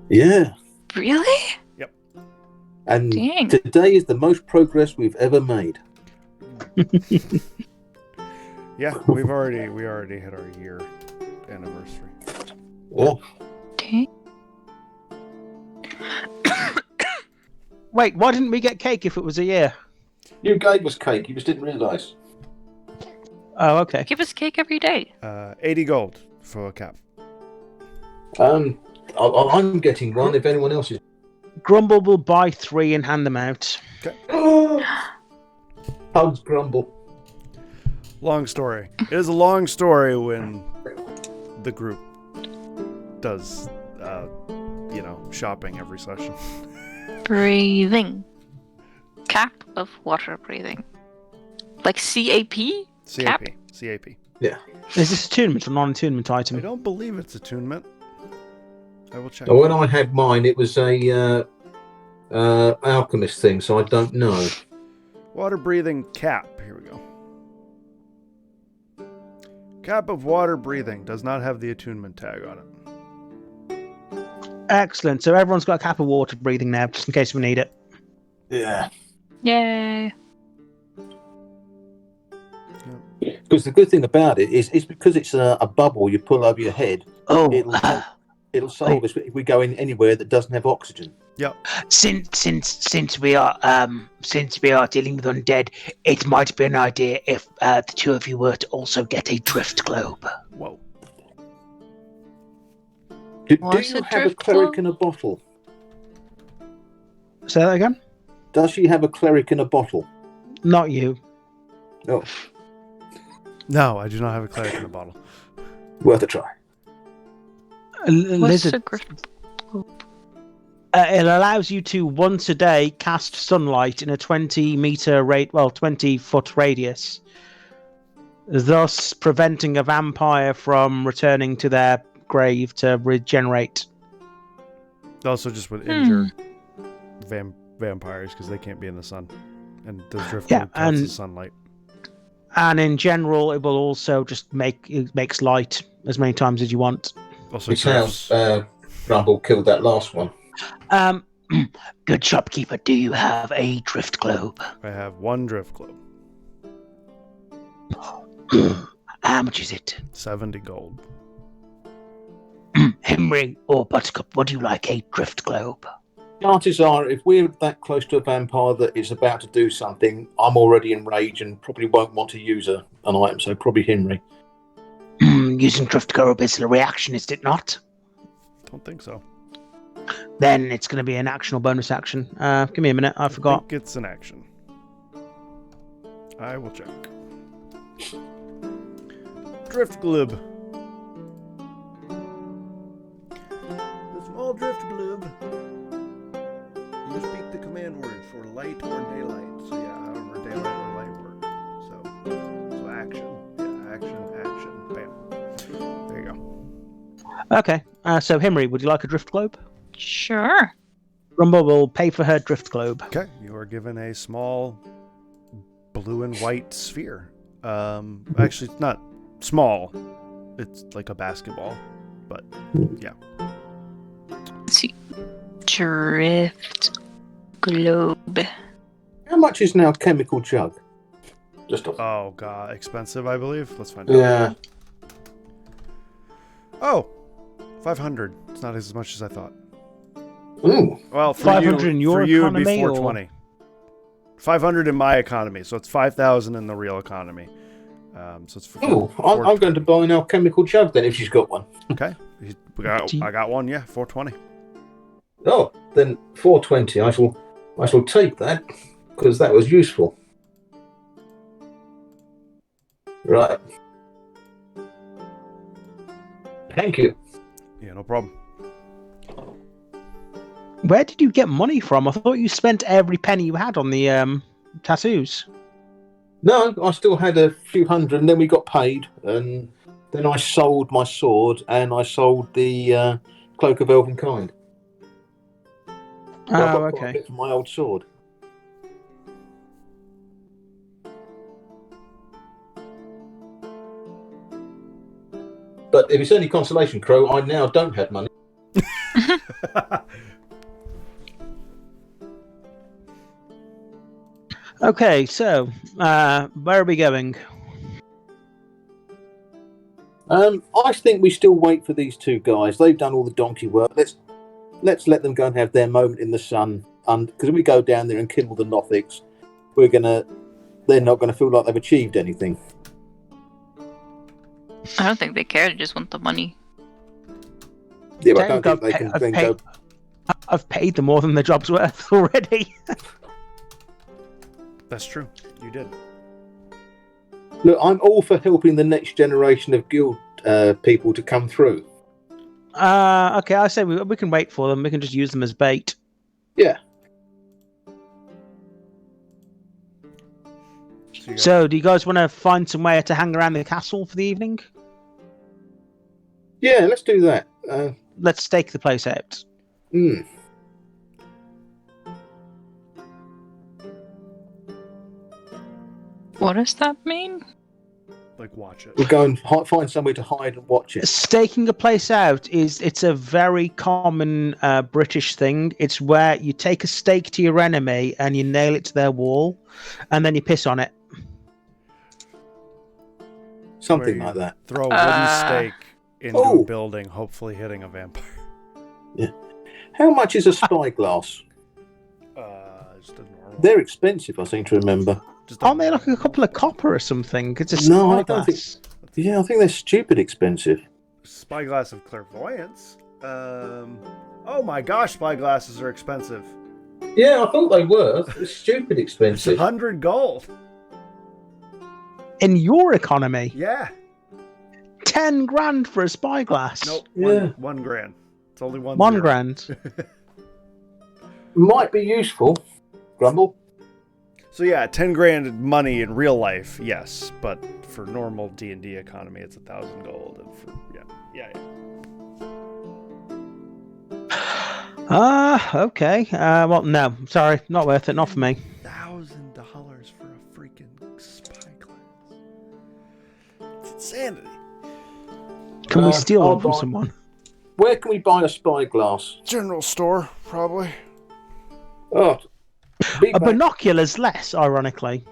Yeah. Really? And Dang. today is the most progress we've ever made. Yeah, we already hit our year anniversary. Yeah. Okay. Wait, why didn't we get cake if it was a year? You gave us cake. You just didn't realise. Oh, okay. Give us cake every day. 80 gold for a cap. I'm getting one if anyone else is. Grumble will buy 3 and hand them out. Hugs Grumble. Long story. It is a long story when the group does, shopping every session. Breathing. Cap of water breathing. Like CAP? Cap? CAP. Is this attunement or non-attunement I item? don't believe it's attunement. I will check. When I had mine, it was a alchemist thing, so I don't know. Water breathing cap. Here we go. Cap of water breathing does not have the attunement tag on it. Excellent. So everyone's got a cap of water breathing now, just in case we need it. Yeah. Yay. Because the good thing about it is because it's a bubble you pull over your head. Oh, It'll save us if we go in anywhere that doesn't have oxygen. Yep. since we are dealing with undead, it might be an idea if the 2 of you were to also get a drift globe. Whoa. Do What's you a have a drift cleric globe? in a bottle? Say that again? Does she have a cleric in a bottle? Not you. Oh, No, I do not have a cleric in a bottle. worth a try. A What's lizard. a griffin? It allows you to once a day cast sunlight in a 20-foot radius, thus preventing a vampire from returning to their grave to regenerate. Also, just would injure vampires because they can't be in the sun, and the drift Yeah, counts and- as sunlight. And in general, it will also just makes light as many times as you want. Also, Which how drifts. Grumble killed that last one. Good shopkeeper, do you have a drift globe? I have 1 drift globe, How much is it? 70 gold. Henry or Buttercup, would you like a drift globe? Chances are, if we're that close to a vampire that is about to do something, I'm already in rage and probably won't want to use an item, so probably Henry. Using drift globe is a reaction, is it not? Don't think so. Then it's going to be an action or bonus action. Give me a minute, I I forgot. think it's an action. I will check. Drift globe. The small drift globe. You speak the command word for light or daylight. So yeah, however daylight or light work. So action. Yeah, action. Bam. There you go. Okay, so Henry, would you like a drift globe? Sure. Grumble will pay for her drift globe. Okay, you are given a small blue and white sphere. Actually, it's not small. It's like a basketball, but yeah. Let's see. Drift globe. How much is now chemical jug? Just off. Oh god, expensive, I believe. Let's find out. Yeah. Oh, 500. It's not as much as I thought. Ooh. Well, for 500 in your for you, it'd be economy, or- 420. 500 in my economy, so it's 5,000 in the real economy. So it's for Oh, I'm going to buy an alchemical jug then if she's got one. Okay, I got one. Yeah, 420. Oh, then 420. I shall take that because that was useful. Right. Thank you. Yeah, no problem. Where did you get money from? I thought you spent every penny you had on the tattoos. No, I still had a few hundred, and then we got paid, and then I sold my sword, and I sold the cloak of elven kind. So I got Oh, quite a okay. bit from my old sword. But if it's any consolation, Crow, I now don't have money. Okay, so where are we going? I think we still wait for these two guys. They've done all the donkey work. Let's let them go and have their moment in the sun. And because if we go down there and kill all the Nothics, they're not gonna feel like they've achieved anything. I don't think they care. They just want the money. Yeah, but I don't think they can then go. I've paid them more than the job's worth already. That's true. You did. Look, I'm all for helping the next generation of guild people to come through. Okay, I say we can wait for them. We can just use them as bait. Yeah. So, do you guys want to find somewhere to hang around the castle for the evening? Yeah, let's do that. Let's stake the place out. What does that mean? Like, watch it. We'll go and find somewhere to hide and watch it. Staking a place out it's a very common British thing. It's where you take a stake to your enemy and you nail it to their wall, and then you piss on it. Something Where like that. Throw a wooden stake into a building, hopefully hitting a vampire. Yeah. How much is a spyglass? Just a normal. They're expensive, I seem to remember. Aren't they like a couple of copper or something? It's a No, I spyglass. don't think. Yeah, I think they're stupid expensive. Spyglass of clairvoyance. Oh my gosh, spyglasses are expensive. Yeah, I thought they were. It's stupid It's expensive. 100 gold. In your economy, Yeah. 10 grand for a spyglass. Nope. Yeah. One grand. It's only one. One zero. grand. Might be useful. Grumble. So yeah, 10 grand money in real life, yes, but for normal D&D economy, it's 1,000 gold, and for yeah. Okay. Well, no, sorry, not worth it. Not for me. $1,000 for a freaking spyglass. It's insanity. Can we steal I'll one from buy- someone? Where can we buy a spyglass? General store, probably. Oh, A binoculars less, ironically.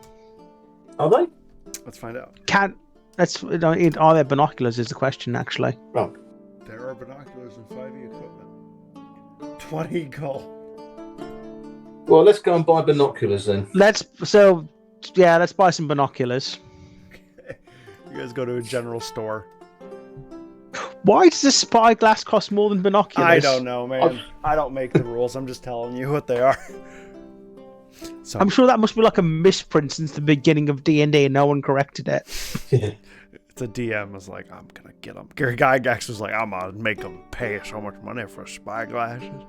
Are they? Let's find out. Are there binoculars? Is the question actually? Right. There are binoculars and 5e equipment. 20 gold. Well, let's go and buy binoculars then. Let's buy some binoculars. You guys go to a general store. Why does a spyglass cost more than binoculars? I don't know, man. I don't make the rules. I'm just telling you what they are. So, I'm sure that must be like a misprint since the beginning of D&D and no one corrected it. it's a DM was like, I'm gonna get them. Gary Gygax was like, I'm gonna make them pay so much money for spyglasses.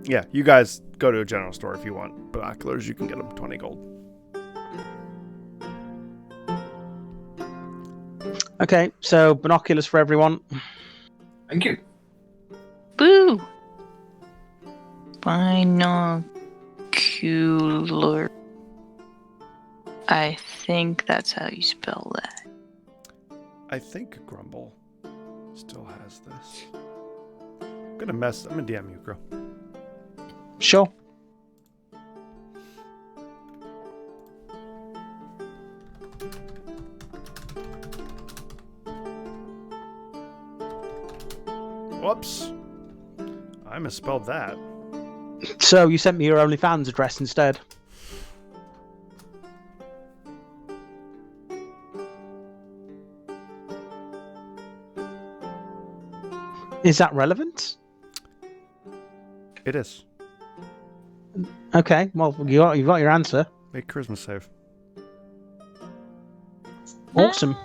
Yeah, you guys go to a general store if you want binoculars. You can get them 20 gold. Okay, so binoculars for everyone. Thank you. Boo! Binocular. I think that's how you spell that. I think Grumble still has this. I'm gonna DM you, Crow. Sure. Whoops. I misspelled that. So you sent me your OnlyFans address instead. Is that relevant? It is. Okay, well, you've got your answer. Make charisma save. Awesome.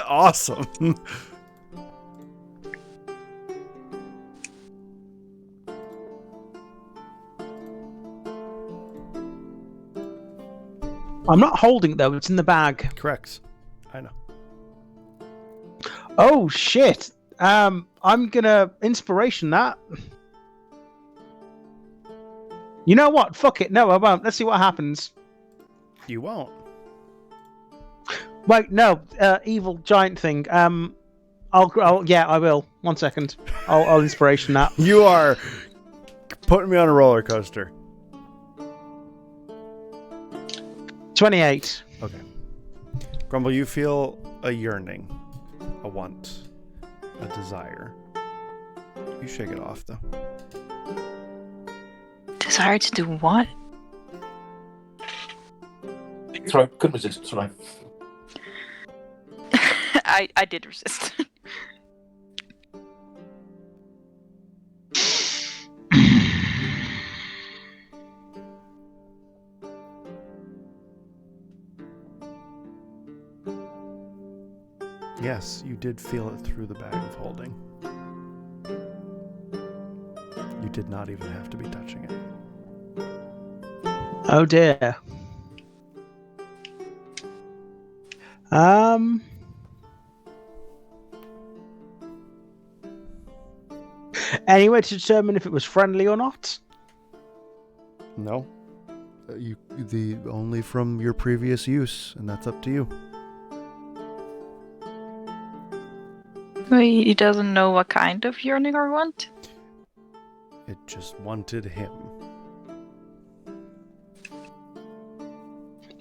Awesome. I'm not holding it, though. It's in the bag. Correct. I know. Oh, shit. I'm gonna inspiration that. You know what? Fuck it. No, I won't. Let's see what happens. You won't. Wait, no. Evil giant thing. Yeah, I will. 1 second. I'll inspiration that. You are putting me on a roller coaster. 28. Okay. Grumble, you feel a yearning, a want, a desire. You shake it off, though. Desire to do what? Sorry, couldn't resist. Sorry. I did resist. Yes, you did feel it through the bag of holding. You did not even have to be touching it. Oh dear. Any way to determine if it was friendly or not? No. Only from your previous use, and that's up to you. He doesn't know what kind of yearning or want? It just wanted him.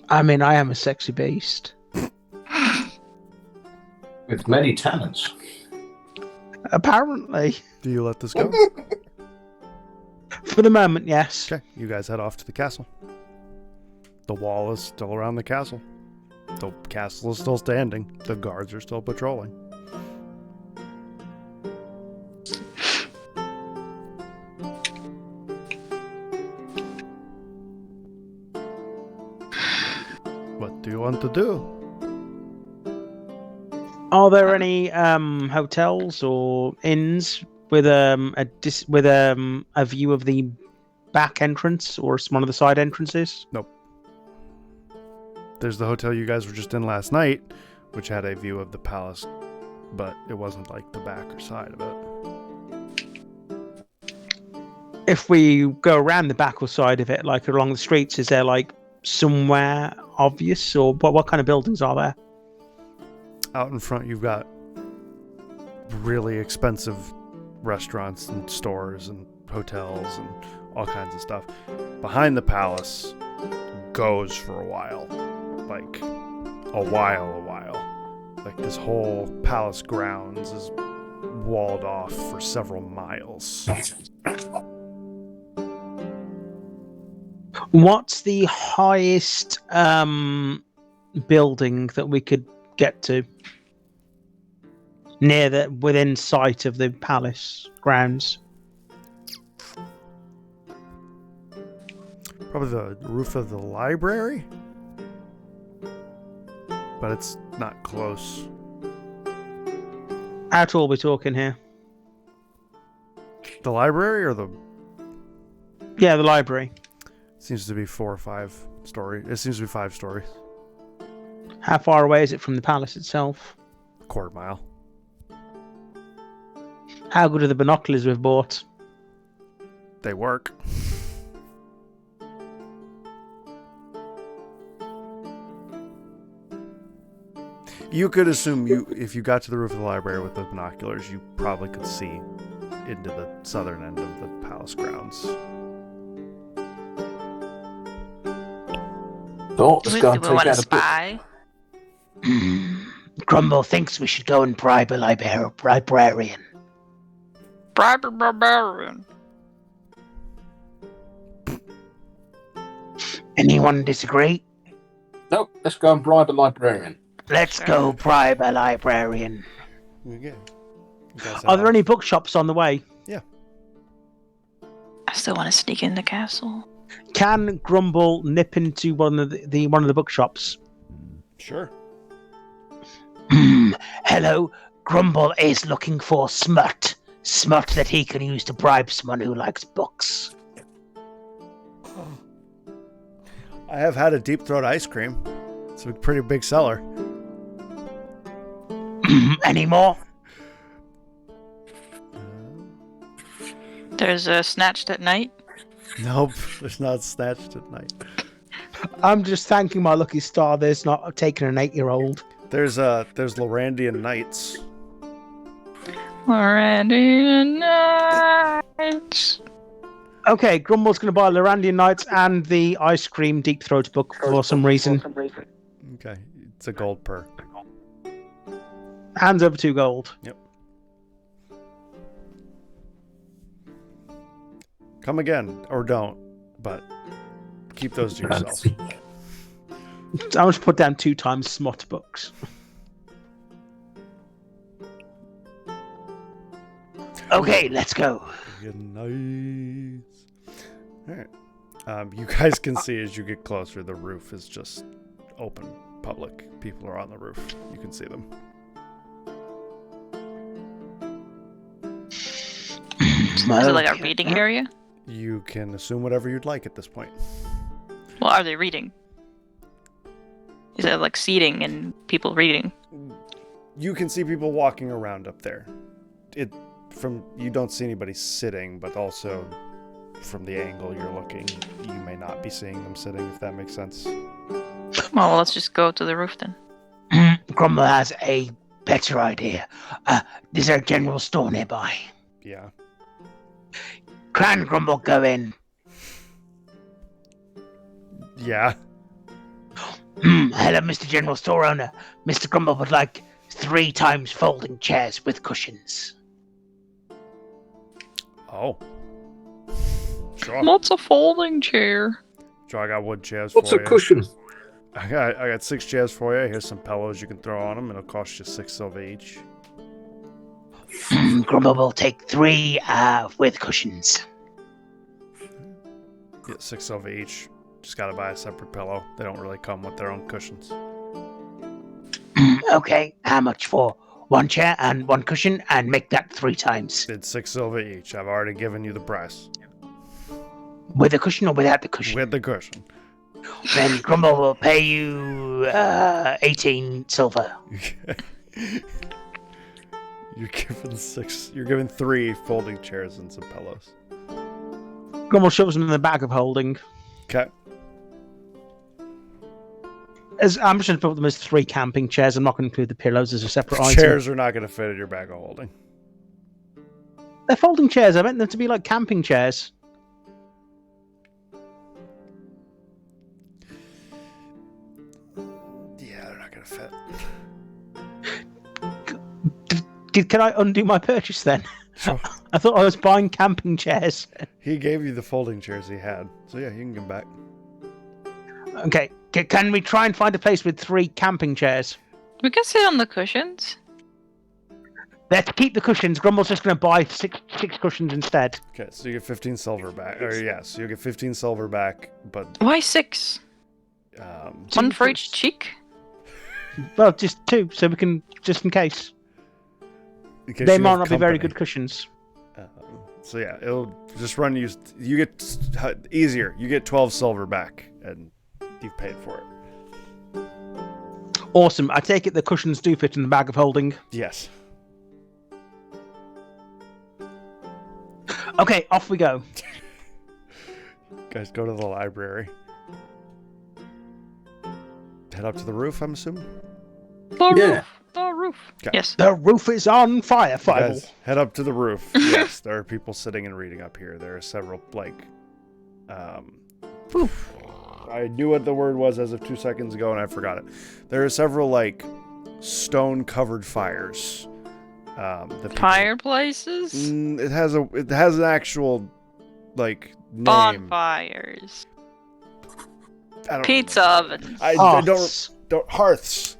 I mean, I am a sexy beast. With many talents. Apparently. Do you let this go? For the moment, yes. Okay, you guys head off to the castle. The wall is still around the castle. The castle is still standing. The guards are still patrolling. What do you want to do? Are there any hotels or inns with a view of the back entrance or one of the side entrances? Nope. There's the hotel you guys were just in last night, which had a view of the palace, but it wasn't like the back or side of it. If we go around the back or side of it, like along the streets, is there like somewhere obvious, or what kind of buildings are there? Out in front, you've got really expensive restaurants and stores and hotels and all kinds of stuff. Behind the palace goes for a while. Like, a while. Like, this whole palace grounds is walled off for several miles. What's the highest building that we could get to within sight of the palace grounds? Probably the roof of the library, but it's not close. How tall are we talking here? The library or the... Yeah, the library. Seems to be 4 or 5 stories. It seems to be 5 stories. How far away is it from the palace itself? A quarter mile. How good are the binoculars we've bought? They work. You could assume if you got to the roof of the library with those binoculars, you probably could see into the southern end of the palace grounds. So let's go and Do we take want to out a book. spy? Grumble thinks we should go and bribe a librarian. Bribe a barbarian. Anyone disagree? No, let's go and bribe a librarian. Let's go bribe a librarian. Okay. Are there any bookshops on the way? I still want to sneak in the castle. Can Grumble nip into one of the bookshops? Sure. Hello, Grumble is looking for smut. Smut that he can use to bribe someone who likes books. I have had a deep throat ice cream. It's a pretty big seller. Any more? There's a Snatched at Night. Nope, it's not snatched at night. I'm just thanking my lucky star. There's not taking an 8-year-old. There's Lorandian Knights. Lorandian Nights. Okay, Grumble's going to buy Lorandian Nights and the ice cream deep throat book for some reason. Okay, it's a gold per. Hands over 2 gold. Yep. Come again, or don't, but keep those to yourself. I want to put down 2 times smut books. Okay, let's go. Nice. Alright. You guys can see as you get closer, the roof is just open, public. People are on the roof. You can see them. Is it like a reading area? You can assume whatever you'd like at this point. Well, are they reading? Is it like seating and people reading? You can see people walking around up there. You don't see anybody sitting, but also from the angle you're looking, you may not be seeing them sitting, if that makes sense. Well, let's just go to the roof then. Grumble has a better idea. Is there a general store nearby? Yeah. Can Grumble go in? Yeah. Hello, Mr. General Store Owner. Mr. Grumble would like 3 times folding chairs with cushions. Oh. Sure. What's a folding chair? Sure, I got wood chairs What's for a you. cushion? I got 6 chairs for you. Here's some pillows you can throw on them. It'll cost you 6 silver each. Grumble will take 3 with cushions. Get 6 silver each. Just gotta buy a separate pillow. They don't really come with their own cushions. Okay, how much for 1 chair and 1 cushion, and make that 3 times? It's 6 silver each. I've already given you the price. With the cushion or without the cushion? With the cushion. Then Grumble will pay you 18 silver. You're giving 3 folding chairs and some pillows. Grumble shoves them in the bag of holding. Okay. I'm just going to put them as 3 camping chairs. I'm not going to include the pillows as a separate item. Chairs are not going to fit in your bag of holding. They're folding chairs. I meant them to be like camping chairs. Yeah, they're not going to fit. Can I undo my purchase then? Sure. I thought I was buying camping chairs. He gave you the folding chairs he had. So yeah, you can give them back. Okay, can we try and find a place with 3 camping chairs? We can sit on the cushions. Let's keep the cushions. Grumble's just going to buy 6 cushions instead. Okay, so you get 15 silver back. Or yes, you get 15 silver back, but Why 6? 1 for each cheek? Well, just 2, so we can, just in case. in case They you might have not be very company. good cushions. So yeah, it'll just run you. You get easier. You get 12 silver back, and you've paid for it. Awesome. I take it the cushions do fit in the bag of holding. Yes. Okay, off we go. Guys, go to the library. Head up to the roof, I'm assuming? The roof. Okay. Yes. The roof is on fire, Fireball. Guys, head up to the roof. Yes, there are people sitting and reading up here. There are several, I knew what the word was as of 2 seconds ago, and I forgot it. There are several, stone-covered fires. Fireplaces? It has an actual, name. Bonfires. I don't Pizza ovens. I Hearths. don't hearths.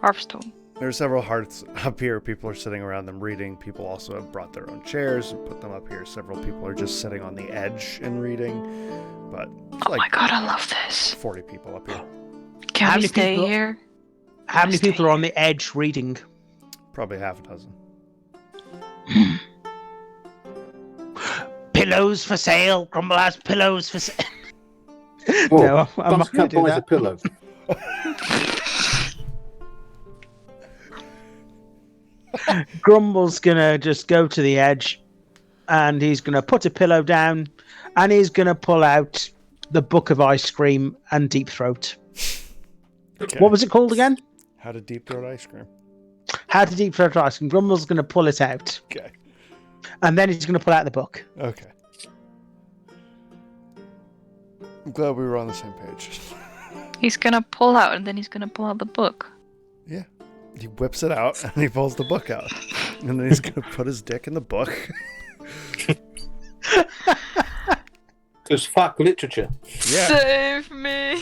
Hearthstone. There are several hearths up here. People are sitting around them reading. People also have brought their own chairs and put them up here. Several people are just sitting on the edge and reading. But Oh my god, I love this. 40 people up here. How Can we many stay people- here? How many Stay people are on the edge reading? Probably half a dozen. Pillows for sale. Grumble has pillows for sale. Oh, No, I'm not going Buttercup to do buys a that. pillow. Grumble's going to just go to the edge and he's going to put a pillow down and he's going to pull out the Book of Ice Cream and Deep Throat. Okay. What was it called again? How to deep throat ice cream. How to Deep Throat Ice Cream. Grumble's going to pull it out Okay. and then he's going to pull out the book. Okay. I'm glad we were on the same page. He's gonna pull out and then he's gonna pull out the book. Yeah. He whips it out and he pulls the book out. And then he's going to put his dick in the book. Because fuck literature. Yeah. Save me.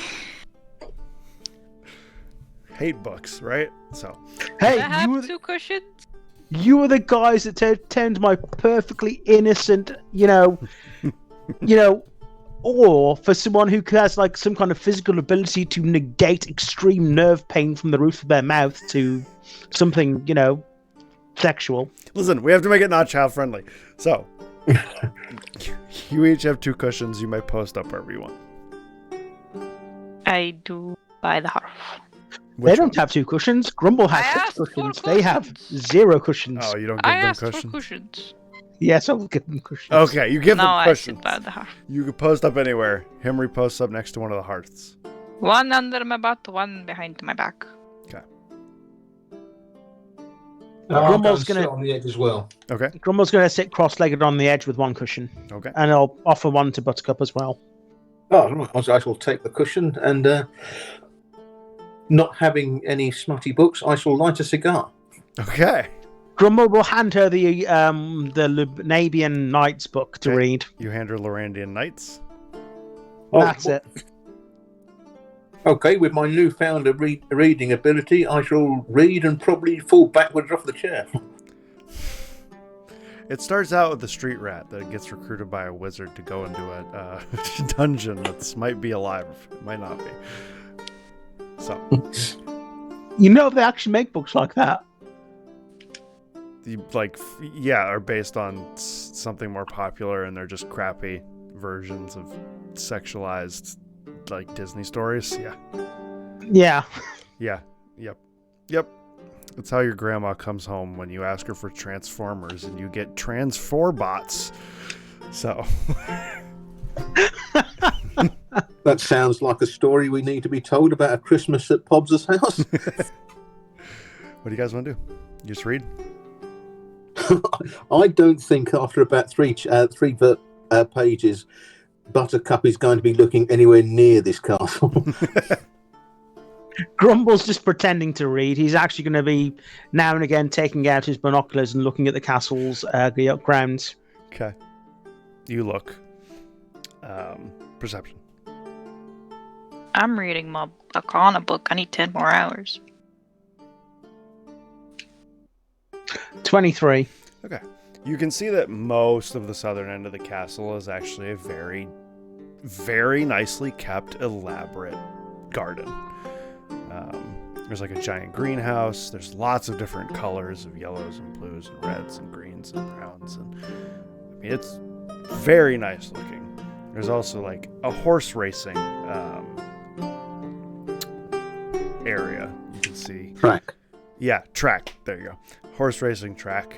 Hate books, right? So, Hey, I have 2 cushions. you were the guys that turned my perfectly innocent, or for someone who has some kind of physical ability to negate extreme nerve pain from the roof of their mouth to something, sexual. listen, we have to make it not child friendly. So, you each have 2 cushions. You may post up wherever you want. I do by the hearth. They Which don't one? have 2 cushions. Grumble has I 6 asked for cushions. They have cushions. 0 cushions. Oh, you don't give I them asked cushions? for cushions. Yes, I'll give them cushions. Okay, you give No, them I cushions. sit by the hearth. You can post up anywhere. Himry posts up next to one of the hearths. One under my butt, one behind my back. I'm Grumble's going to gonna- sit on the edge as well. Okay. Grumble's going to sit cross-legged on the edge with 1 cushion, Okay. and I'll offer 1 to Buttercup as well. Oh, right. I shall take the cushion and, not having any smutty books, I shall light a cigar. Okay. Grumble will hand her the Libnabian Knights book to Okay. read. You hand her Lorandian Knights. Oh, That's it. Okay, with my newfound reading ability, I shall read and probably fall backwards off the chair. It starts out with the street rat that gets recruited by a wizard to go into a dungeon that might be alive. It might not be. So, They actually make books like that. are based on something more popular, and they're just crappy versions of sexualized, Disney stories. Yeah. Yeah. Yeah. Yep. That's how your grandma comes home when you ask her for Transformers and you get Transforbots. So. That sounds like a story we need to be told about a Christmas at Pobbs' house. What do you guys want to do? You just read? I don't think after about three pages, Buttercup is going to be looking anywhere near this castle. Grumble's just pretending to read. He's actually going to be now and again taking out his binoculars and looking at the castle's grounds. Okay. You look. Perception. I'm reading my Arcana book. I need 10 more hours. 23. Okay. You can see that most of the southern end of the castle is actually a very, very nicely kept, elaborate garden. There's a giant greenhouse. There's lots of different colors of yellows and blues and reds and greens and browns. And it's very nice looking. There's also a horse racing area. You can see. Track. Yeah, track. There you go. Horse racing track.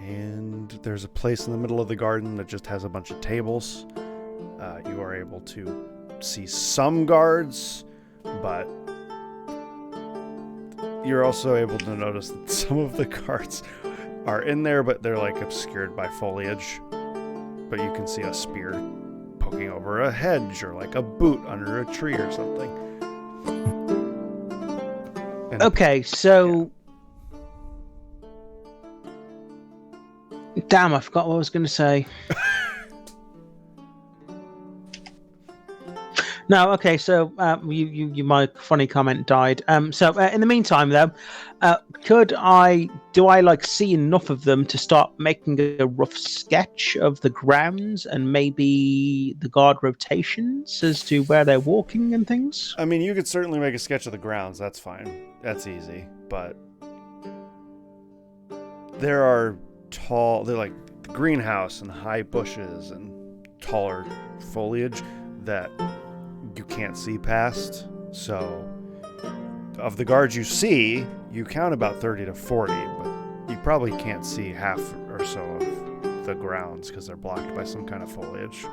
And there's a place in the middle of the garden that just has a bunch of tables. You are able to see some guards, but you're also able to notice that some of the guards are in there, but they're like obscured by foliage. But you can see a spear poking over a hedge, or like a boot under a tree or something. And Okay, so. Damn, I forgot what I was going to say. No, okay, so my funny comment died. So in the meantime, though, do I like see enough of them to start making a rough sketch of the grounds and maybe the guard rotations as to where they're walking and things? I mean, you could certainly make a sketch of the grounds. That's fine. That's easy. But there are they're like the greenhouse and high bushes and taller foliage that you can't see past. So of the guards you see, you count about 30 to 40, but you probably can't see half or so of the grounds because they're blocked by some kind of foliage.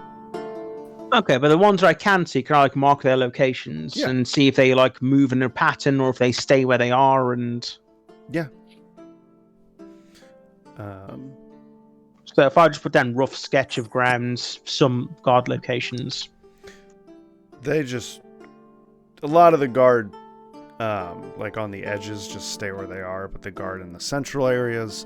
Okay, but the ones that I can see, can I like mark their locations and see if they like move in a pattern or if they stay where they are? And yeah. So if I just put down rough sketch of grounds, some guard locations. A lot of the guard, like on the edges, just stay where they are, but the guard in the central areas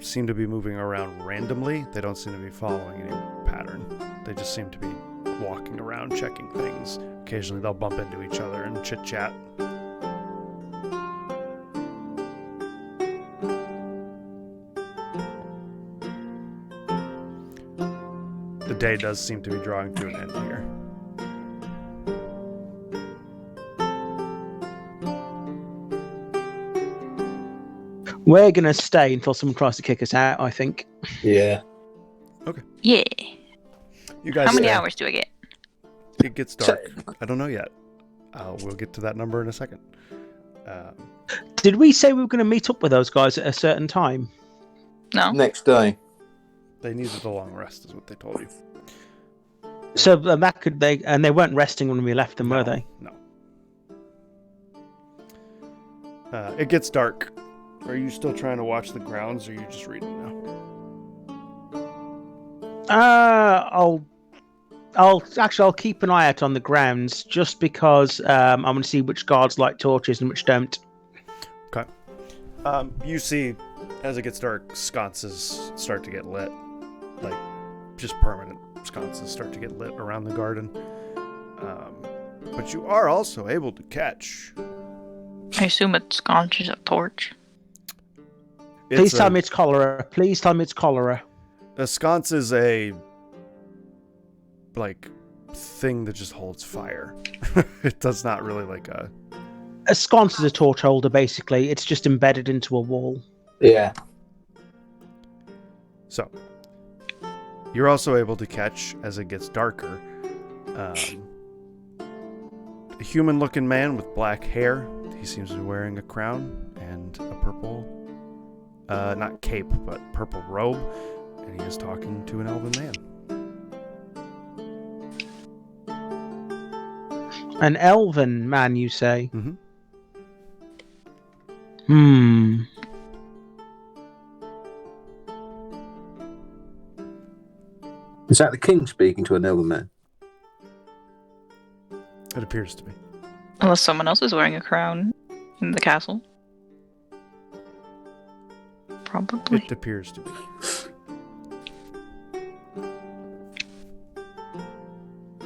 seem to be moving around randomly. They don't seem to be following any pattern. They just seem to be walking around, checking things. Occasionally they'll bump into each other and chit-chat. The day does seem to be drawing to an end here. We're going to stay until someone tries to kick us out, I think. Yeah. Okay. Yeah. You guys How many stay. hours do I get? It gets dark. I don't know yet. We'll get to that number in a second. Did we say we were going to meet up with those guys at a certain time? No. Next day. They needed a long rest, is what they told you. So that could they weren't resting when we left them, were they? No. It gets dark. Are you still trying to watch the grounds, or are you just reading now? I'll keep an eye out on the grounds just because I'm going to see which guards light torches and which don't. Okay. You see, as it gets dark, sconces start to get lit. Like, just permanent sconces start to get lit around the garden. But you are also able to catch. I assume it sconces a torch. Please tell me it's cholera. Please tell me it's cholera. A sconce is a thing that just holds fire. It does not really like a sconce is a torch holder, basically. It's just embedded into a wall. Yeah. So, you're also able to catch, as it gets darker, a human-looking man with black hair. He seems to be wearing a crown and a purple, not cape, but purple robe, and he is talking to an elven man. An elven man, you say? Mm-hmm. Is that the king speaking to an elven man? It appears to be. Unless someone else is wearing a crown in the castle. Probably. It appears to be.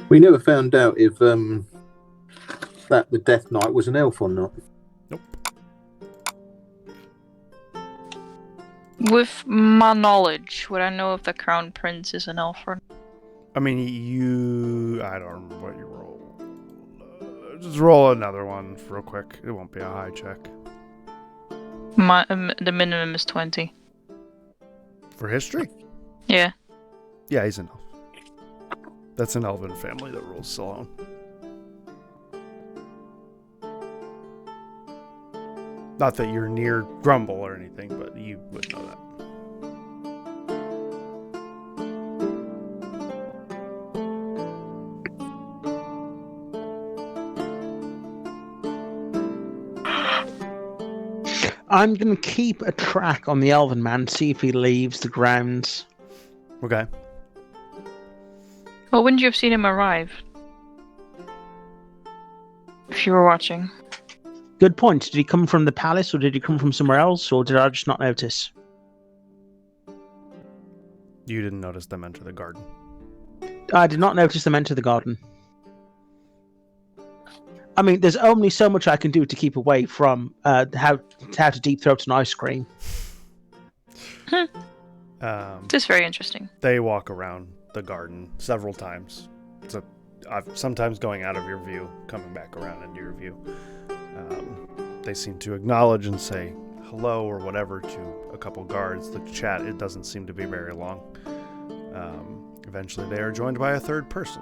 We never found out if that the Death Knight was an elf or not. Nope. With my knowledge, would I know if the crown prince is an elf or not? I mean, I don't remember what you roll. Just roll another one real quick. It won't be a high check. The minimum is 20. For history? Yeah. Yeah, he's an elf. That's an elven family that rules Salone. Not that you're near Grumble or anything, but you would know that. I'm going to keep a track on the elven man, see if he leaves the grounds. Okay. Well, wouldn't you have seen him arrive? If you were watching. Good point. Did he come from the palace, or did he come from somewhere else, or did I just not notice? You didn't notice them enter the garden. I did not notice them enter the garden. I mean, there's only so much I can do to keep away from how to deep throat an ice cream. Just very interesting. They walk around the garden several times. So, sometimes going out of your view, coming back around into your view. They seem to acknowledge and say hello or whatever to a couple guards. The chat, it doesn't seem to be very long. Eventually, they are joined by a third person.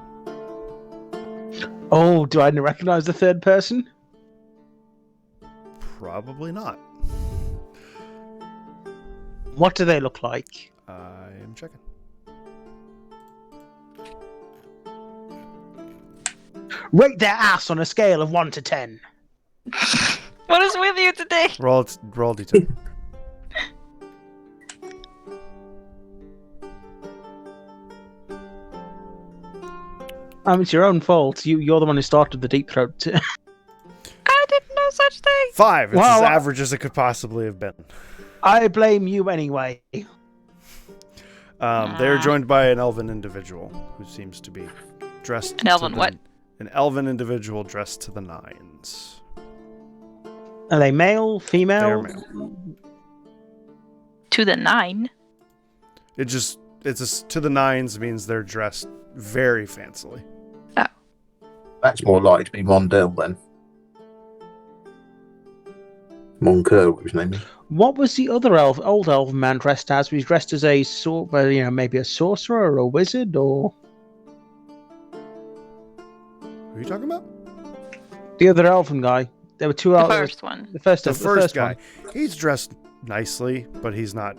Oh, do I recognize the third person? Probably not. What do they look like? I am checking. Rate their ass on a scale of 1 to 10. What is with you today? Roll D2. It's your own fault. You're the one who started the deep throat. I didn't know such thing. 5. It's Well, as average as it could possibly have been. I blame you anyway. They are joined by an elven individual who seems to be dressed. An elven what? An elven individual dressed to the nines. Are they male, female? They are male. To the 9. It's to the nines means they're dressed very fancily. That's more likely to be Mondale then. Moncur, what his name is. What was the other old elven man dressed as? Was he dressed as a maybe a sorcerer or a wizard, or Who are you talking about? the other elven guy? There were two. The first one. The first guy. one. He's dressed nicely, but he's not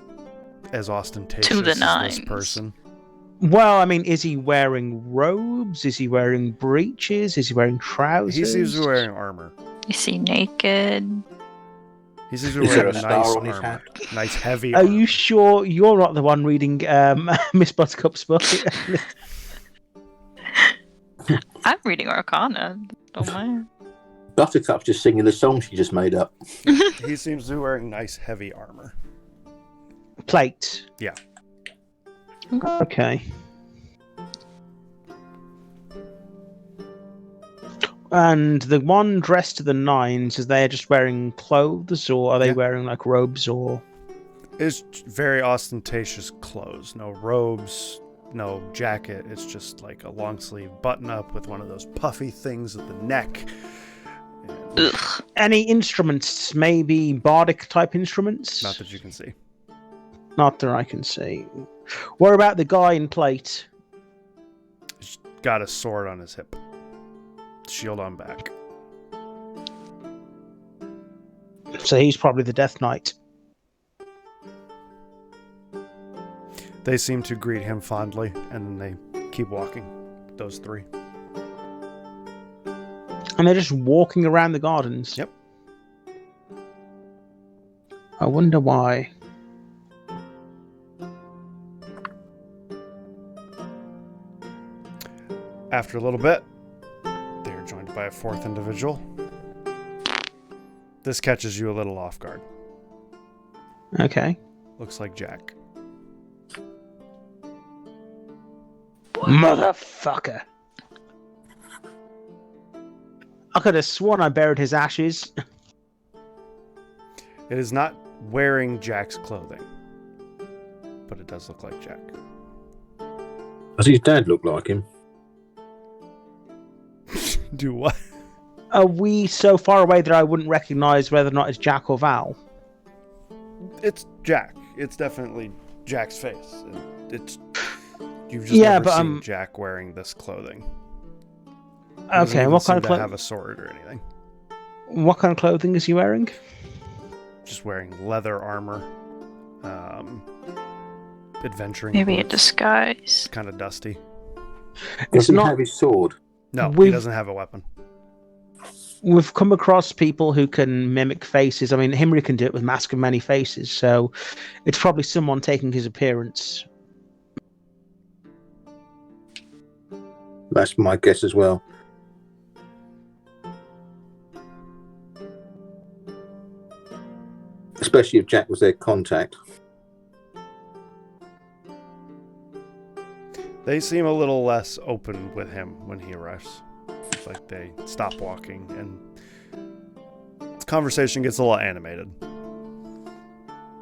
as ostentatious To the as nines. this person. Well, I mean, is he wearing robes? Is he wearing breeches? Is he wearing trousers? He seems to be wearing armor. Is he naked? He seems to be Is there wearing a nice star on his armor. hat? Nice heavy Are armor. you sure you're not the one reading Miss Buttercup's book? I'm reading Arcana. Don't mind. Buttercup's just singing the song she just made up. He seems to be wearing nice heavy armor. Plate. Yeah. Okay. And the one dressed to the nines, is they just wearing clothes, or are they wearing like robes, or? It's very ostentatious clothes. No robes, no jacket. It's just like a long sleeve button up with one of those puffy things at the neck. And Ugh. Any instruments? Maybe bardic type instruments? not that you can see. Not that I can see. What about the guy in plate? He's got a sword on his hip. Shield on back. So he's probably the Death Knight. They seem to greet him fondly, and then they keep walking. Those three. And they're just walking around the gardens. Yep. I wonder why. After a little bit, they are joined by a fourth individual. This catches you a little off guard. Okay. Looks like Jack. Motherfucker. I could have sworn I buried his ashes. It is not wearing Jack's clothing, but it does look like Jack. Does his dad look like him? Do what? Are we so far away that I wouldn't recognize whether or not it's Jack or Val? It's Jack. It's definitely Jack's face. It's you've just Yeah, never but, seen Jack wearing this clothing. He doesn't Okay, even what kind seem of to clothing? have a sword or anything. What kind of clothing is he wearing? Just wearing leather armor. Adventuring. Maybe a boots. disguise. Kind of dusty. It's Does he not. have his sword? No, he We've- doesn't have a weapon. we've come across people who can mimic faces. I mean, Himri can do it with Mask of Many Faces, so it's probably someone taking his appearance. That's my guess as well. Especially if Jack was their contact. They seem a little less open with him when he arrives. It's like they stop walking and the conversation gets a little animated.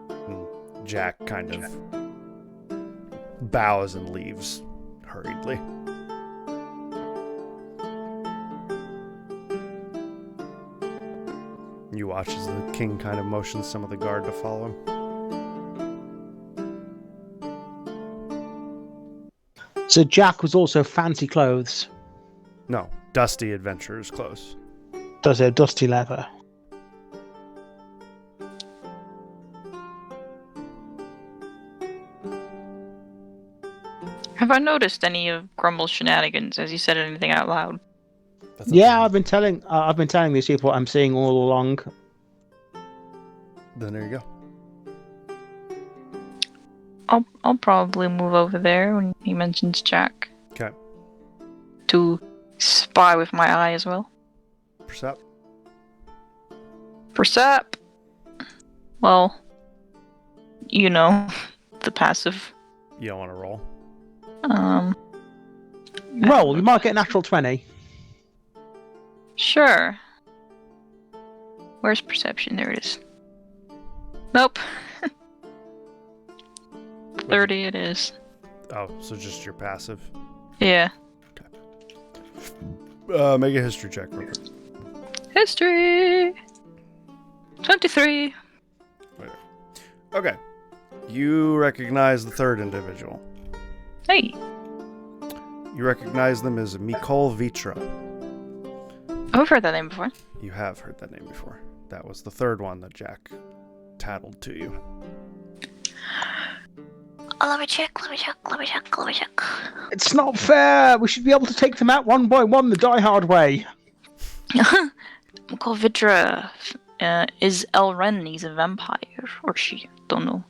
And Jack kind of bows and leaves hurriedly. You watch as the king kind of motions some of the guard to follow him. So Jack was also fancy clothes. No, dusty adventurer's clothes. Does a dusty leather. Have I noticed any of Grumble's shenanigans? Has he said anything out loud? Yeah, I've been telling these people what I'm seeing all along. Then there you go. I'll probably move over there when he mentions Jack. Okay. To spy with my eye as well. Percept. Percept. Well, you know, the passive. You don't want to roll? Roll. You might get a natural 20. Sure. Where's perception? There it is. Nope. 30 it is. Oh, so just your passive. Yeah. Make a history check real quick. History. 23. Okay. You recognize the third individual. Hey. You recognize them as Mikol Vitra. I've heard that name before. You have heard that name before. That was the third one that Jack tattled to you. Let me check. It's not fair. We should be able to take them out one by one the die-hard way. Mikol Vitra is Elren. He's a vampire. Or she. Don't know.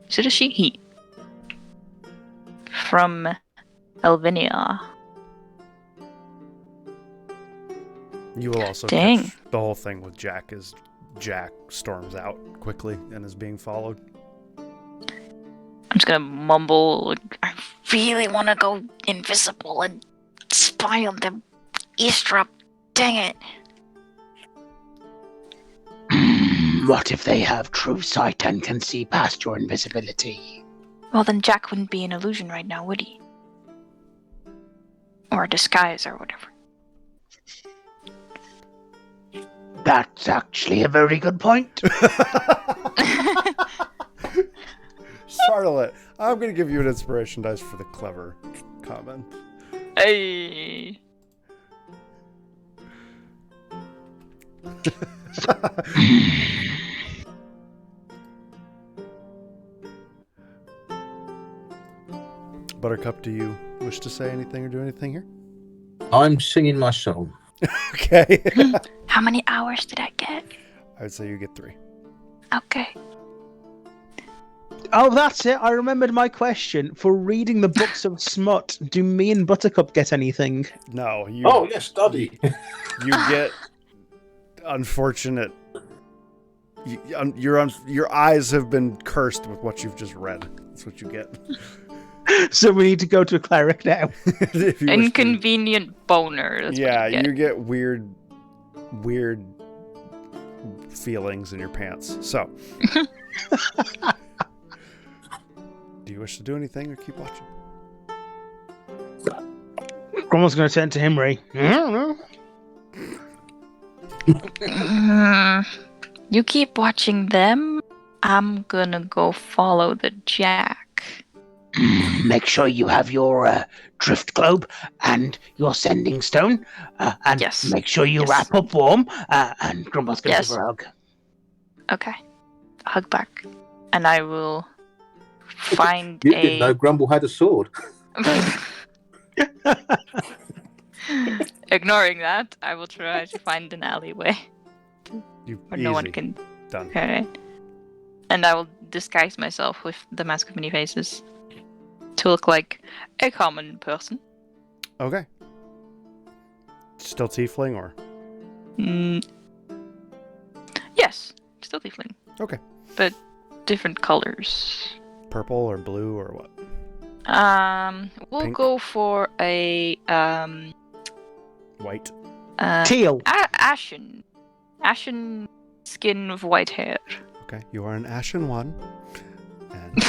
Is it a she? He. From Elvinia. You will also Dang. catch the whole thing with Jack as Jack storms out quickly and is being followed. I'm just gonna mumble. Like, I really want to go invisible and spy on them. Eavesdrop. Dang it. What if they have true sight and can see past your invisibility? Well, then Jack wouldn't be an illusion right now, would he? Or a disguise or whatever. That's actually a very good point. Charlotte, I'm going to give you an inspiration dice for the clever comment. Hey. Buttercup, do you wish to say anything or do anything here? I'm singing my song. Okay. How many hours did I get? I would say you get 3. Okay. Oh, that's it. I remembered my question. For reading the books of smut, do me and Buttercup get anything? No, you. Oh, yes, study. You get unfortunate. Your eyes have been cursed with what you've just read. That's what you get. So we need to go to a cleric now. If you wish to. Inconvenient boner. That's Yeah, what you you get weird feelings in your pants. So, do you wish to do anything or keep watching? Grummel's going to turn to Himri. I don't know. You keep watching them. I'm gonna go follow the Jack. Make sure you have your drift globe and your sending stone. And Yes. make sure you Yes. wrap up warm. And Grumble's going to Yes. give her a hug. Okay. Hug back. And I will find You didn't know a Grumble had a sword. ignoring that, I will try to find an alleyway where no one can. Done. Okay. And I will disguise myself with the mask of many faces to look like a common person. Okay. Still tiefling or? Yes, still tiefling. Okay. But different colors. Purple or blue or what? We'll Pink. go for a White. Teal. ashen skin with white hair. Okay, you are an ashen one. And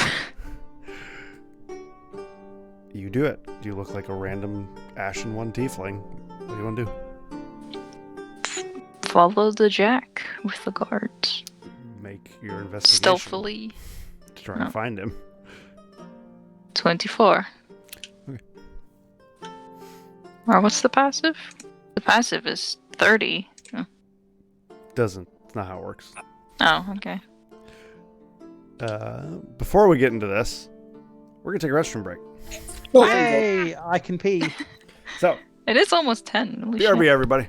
you do it. You look like a random ashen one tiefling. What do you want to do? Follow the jack with the guards. Make your investigation. Stealthily. To try and find him. 24. Okay. Or what's the passive? The passive is 30. Doesn't. It's not how it works. Oh, okay. Before we get into this, we're going to take a restroom break. Hey, I can pee. So, It is almost 10. Holy BRB, shit. everybody.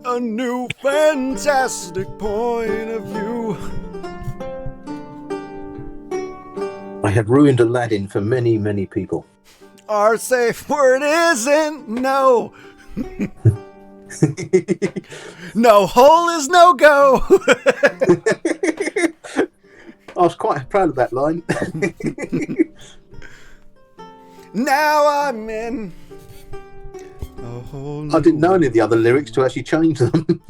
A new fantastic point of view. I have ruined Aladdin for many, many people. Our safe word isn't no. No hole is no go. I was quite proud of that line. Now I'm in a whole new I didn't know any of the other lyrics to actually change them.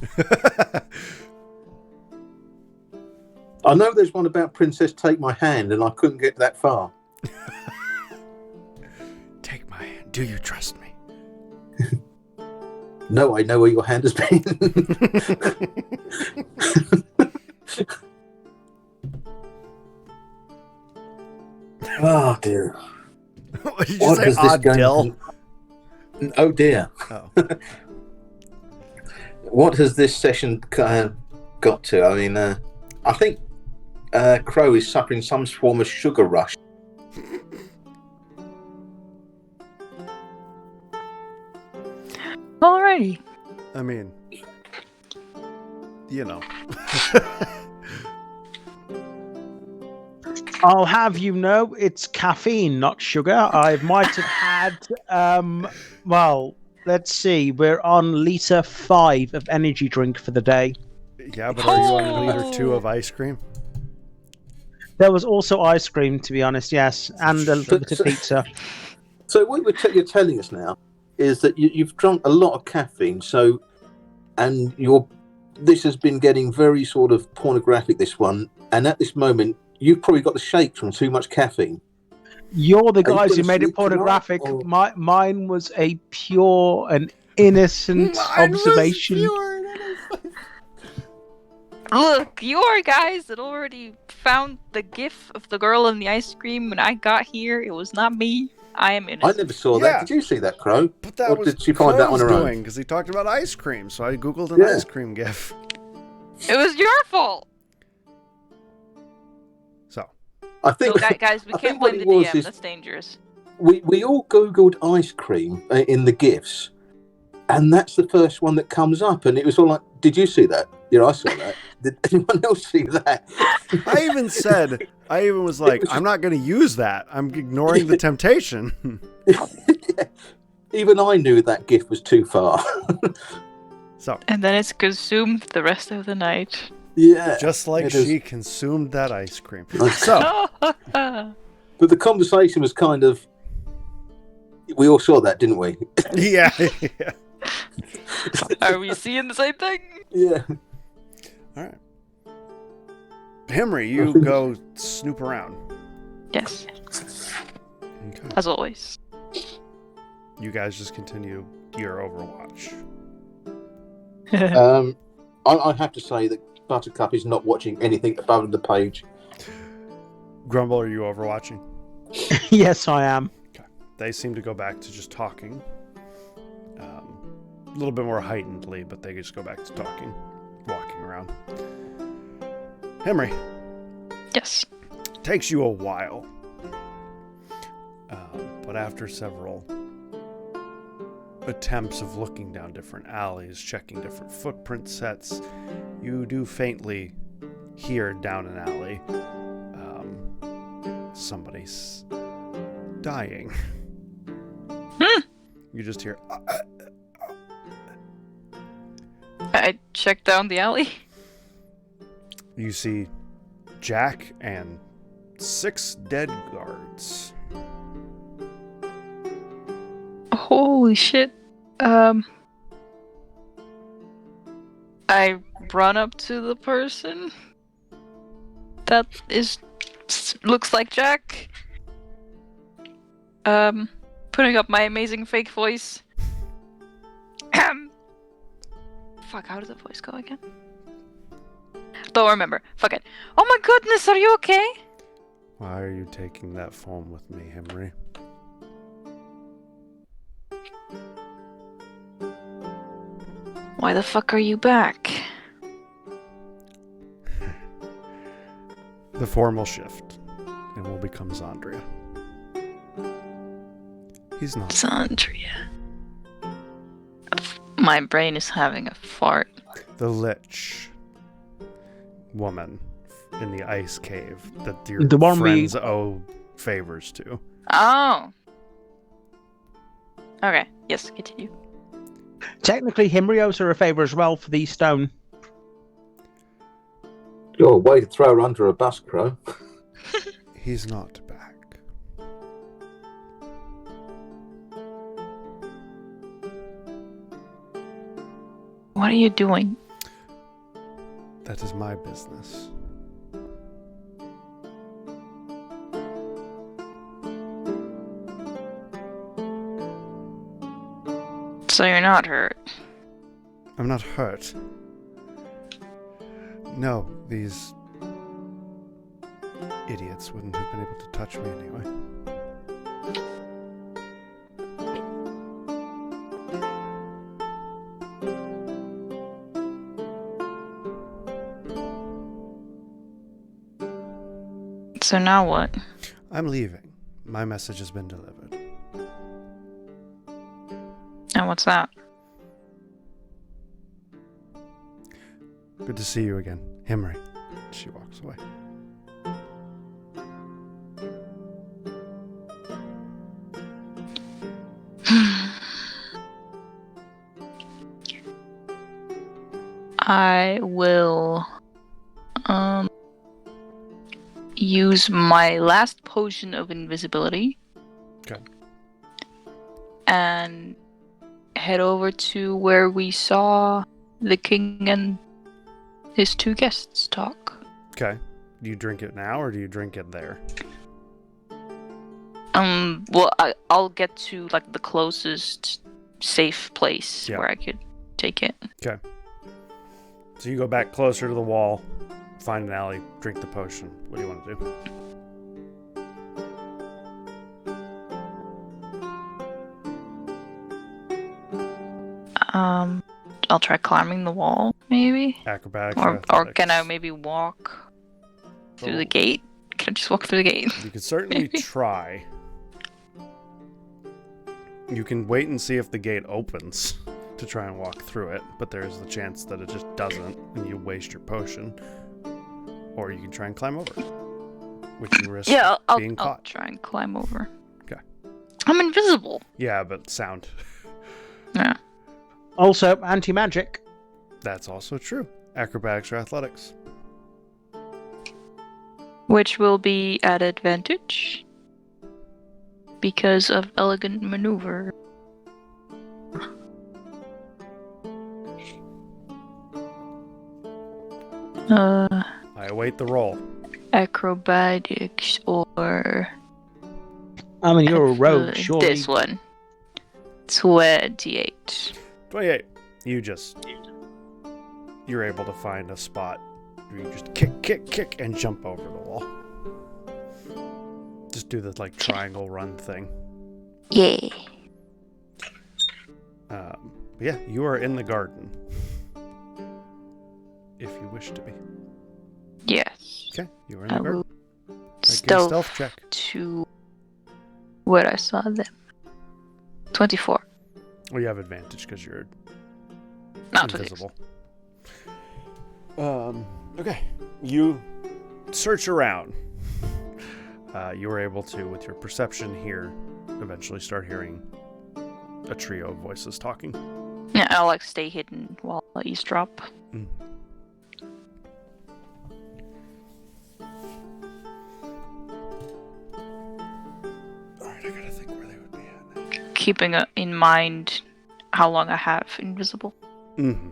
I know there's one about Princess Take My Hand, and I couldn't get that far. Take my hand. Do you trust me? No, I know where your hand has been. Oh dear. What did you What say? has this Odd going Dill? Oh dear. Oh. What has this session got to? I mean, I think Crow is suffering some form of sugar rush. Alrighty. I mean, you know. I'll have you know it's caffeine, not sugar. I might have had, well, let's see. We're on liter 5 of energy drink for the day. Yeah, but are you on liter 2 of ice cream? There was also ice cream, to be honest, yes, and a little bit of pizza. So what you're telling us now is that you've drunk a lot of caffeine. So, and this has been getting very sort of pornographic. This one, and at this moment, you've probably got the shakes from too much caffeine. You're the Are you guys who gonna made it sleep tonight, pornographic. or- Mine was a pure and innocent observation. Look, you are guys that already found the gif of the girl in the ice cream when I got here. It was not me. I am I innocent. never saw Yeah. that. Did you see that, Crow? But that Or was did she find that on Crow's her own? doing because he talked about ice cream. So I googled an Yeah. ice cream gif. It was your fault. So I think So, guys, we I can't think what blame it the was DM. is- That's dangerous. we all googled ice cream in the gifs, and that's the first one that comes up. And it was all like, "Did you see that? Yeah, I saw that. Did anyone else see that?" I even was like, was I'm not going to use that. I'm ignoring the temptation. Yeah. Even I knew that gif was too far. So And then it's consumed the rest of the night. Yeah, just like it is. she consumed that ice cream. Nice. So But the conversation was kind of. We all saw that, didn't we? yeah. Are we seeing the same thing? Yeah. All right. Henry, you go snoop around. Yes, Okay. as always. You guys just continue your Overwatch. I have to say that Buttercup is not watching anything above the page. Grumble, are you overwatching? Yes, I am. They seem to go back to just talking. A little bit more heightenedly, but they just go back to talking, walking around. Henry, Yes. takes you a while. But after several attempts of looking down different alleys, checking different footprint sets, you do faintly hear down an alley somebody's dying. You just hear I checked down the alley. you see Jack and 6 dead guards. Holy shit. I run up to the person that looks like Jack. Putting up my amazing fake voice. Fuck, how does the voice go again? Don't remember. Fuck it. Oh my goodness, are you okay? Why are you taking that phone with me, Henry? Why the fuck are you back? The form will shift and will become Zandria. He's not. Zandria. My brain is having a fart. The Lich woman in the ice cave that your The one friends owe favors to. Oh. Okay, yes, continue. Technically, Henry owes her a favour as well for the stone. Your way to throw her under a bus, Crow. He's not back. What are you doing? That is my business. So you're not hurt. I'm not hurt. No, these idiots wouldn't have been able to touch me anyway. So now what? I'm leaving. My message has been delivered. And what's that? Good to see you again, Henry. She walks away. I will use my last potion of invisibility. Okay. And head over to where we saw the king and his 2 guests talk. Okay. Do you drink it now or do you drink it there? Well, I'll get to like the closest safe place Yeah. where I could take it. So you go back closer to the wall, find an alley, drink the potion. What do you want to do? I'll try climbing the wall, maybe. Acrobatics Or athletics. can I maybe walk through the gate? Can I just walk through the gate? You could certainly try. You can wait and see if the gate opens to try and walk through it, but there's the chance that it just doesn't and you waste your potion. Or you can try and climb over, which you risk Yeah, being I'll caught. try and climb over. Okay. I'm invisible. Yeah, but sound. Yeah. Also, anti-magic. That's also true. Acrobatics or athletics. Which will be at advantage because of elegant maneuver. I await the roll. Acrobatics or I mean, you're a rogue, surely. this one. 28. 28. You're able to find a spot where you just kick, and jump over the wall. Just do the triangle run thing. Yeah. But yeah, you are in the garden. If you wish to be. Yes. Okay, you are in the I garden. will Make a stealth check. to where I saw them. 24. Well, you have advantage because you're No, 26. invisible. Okay. You search around. You were able to, with your perception here, eventually start hearing a trio of voices talking. Yeah, I'll stay hidden while I eavesdrop. Mm. Alright, I gotta think where they would be at now. Keeping in mind how long I have invisible. Mm-hmm.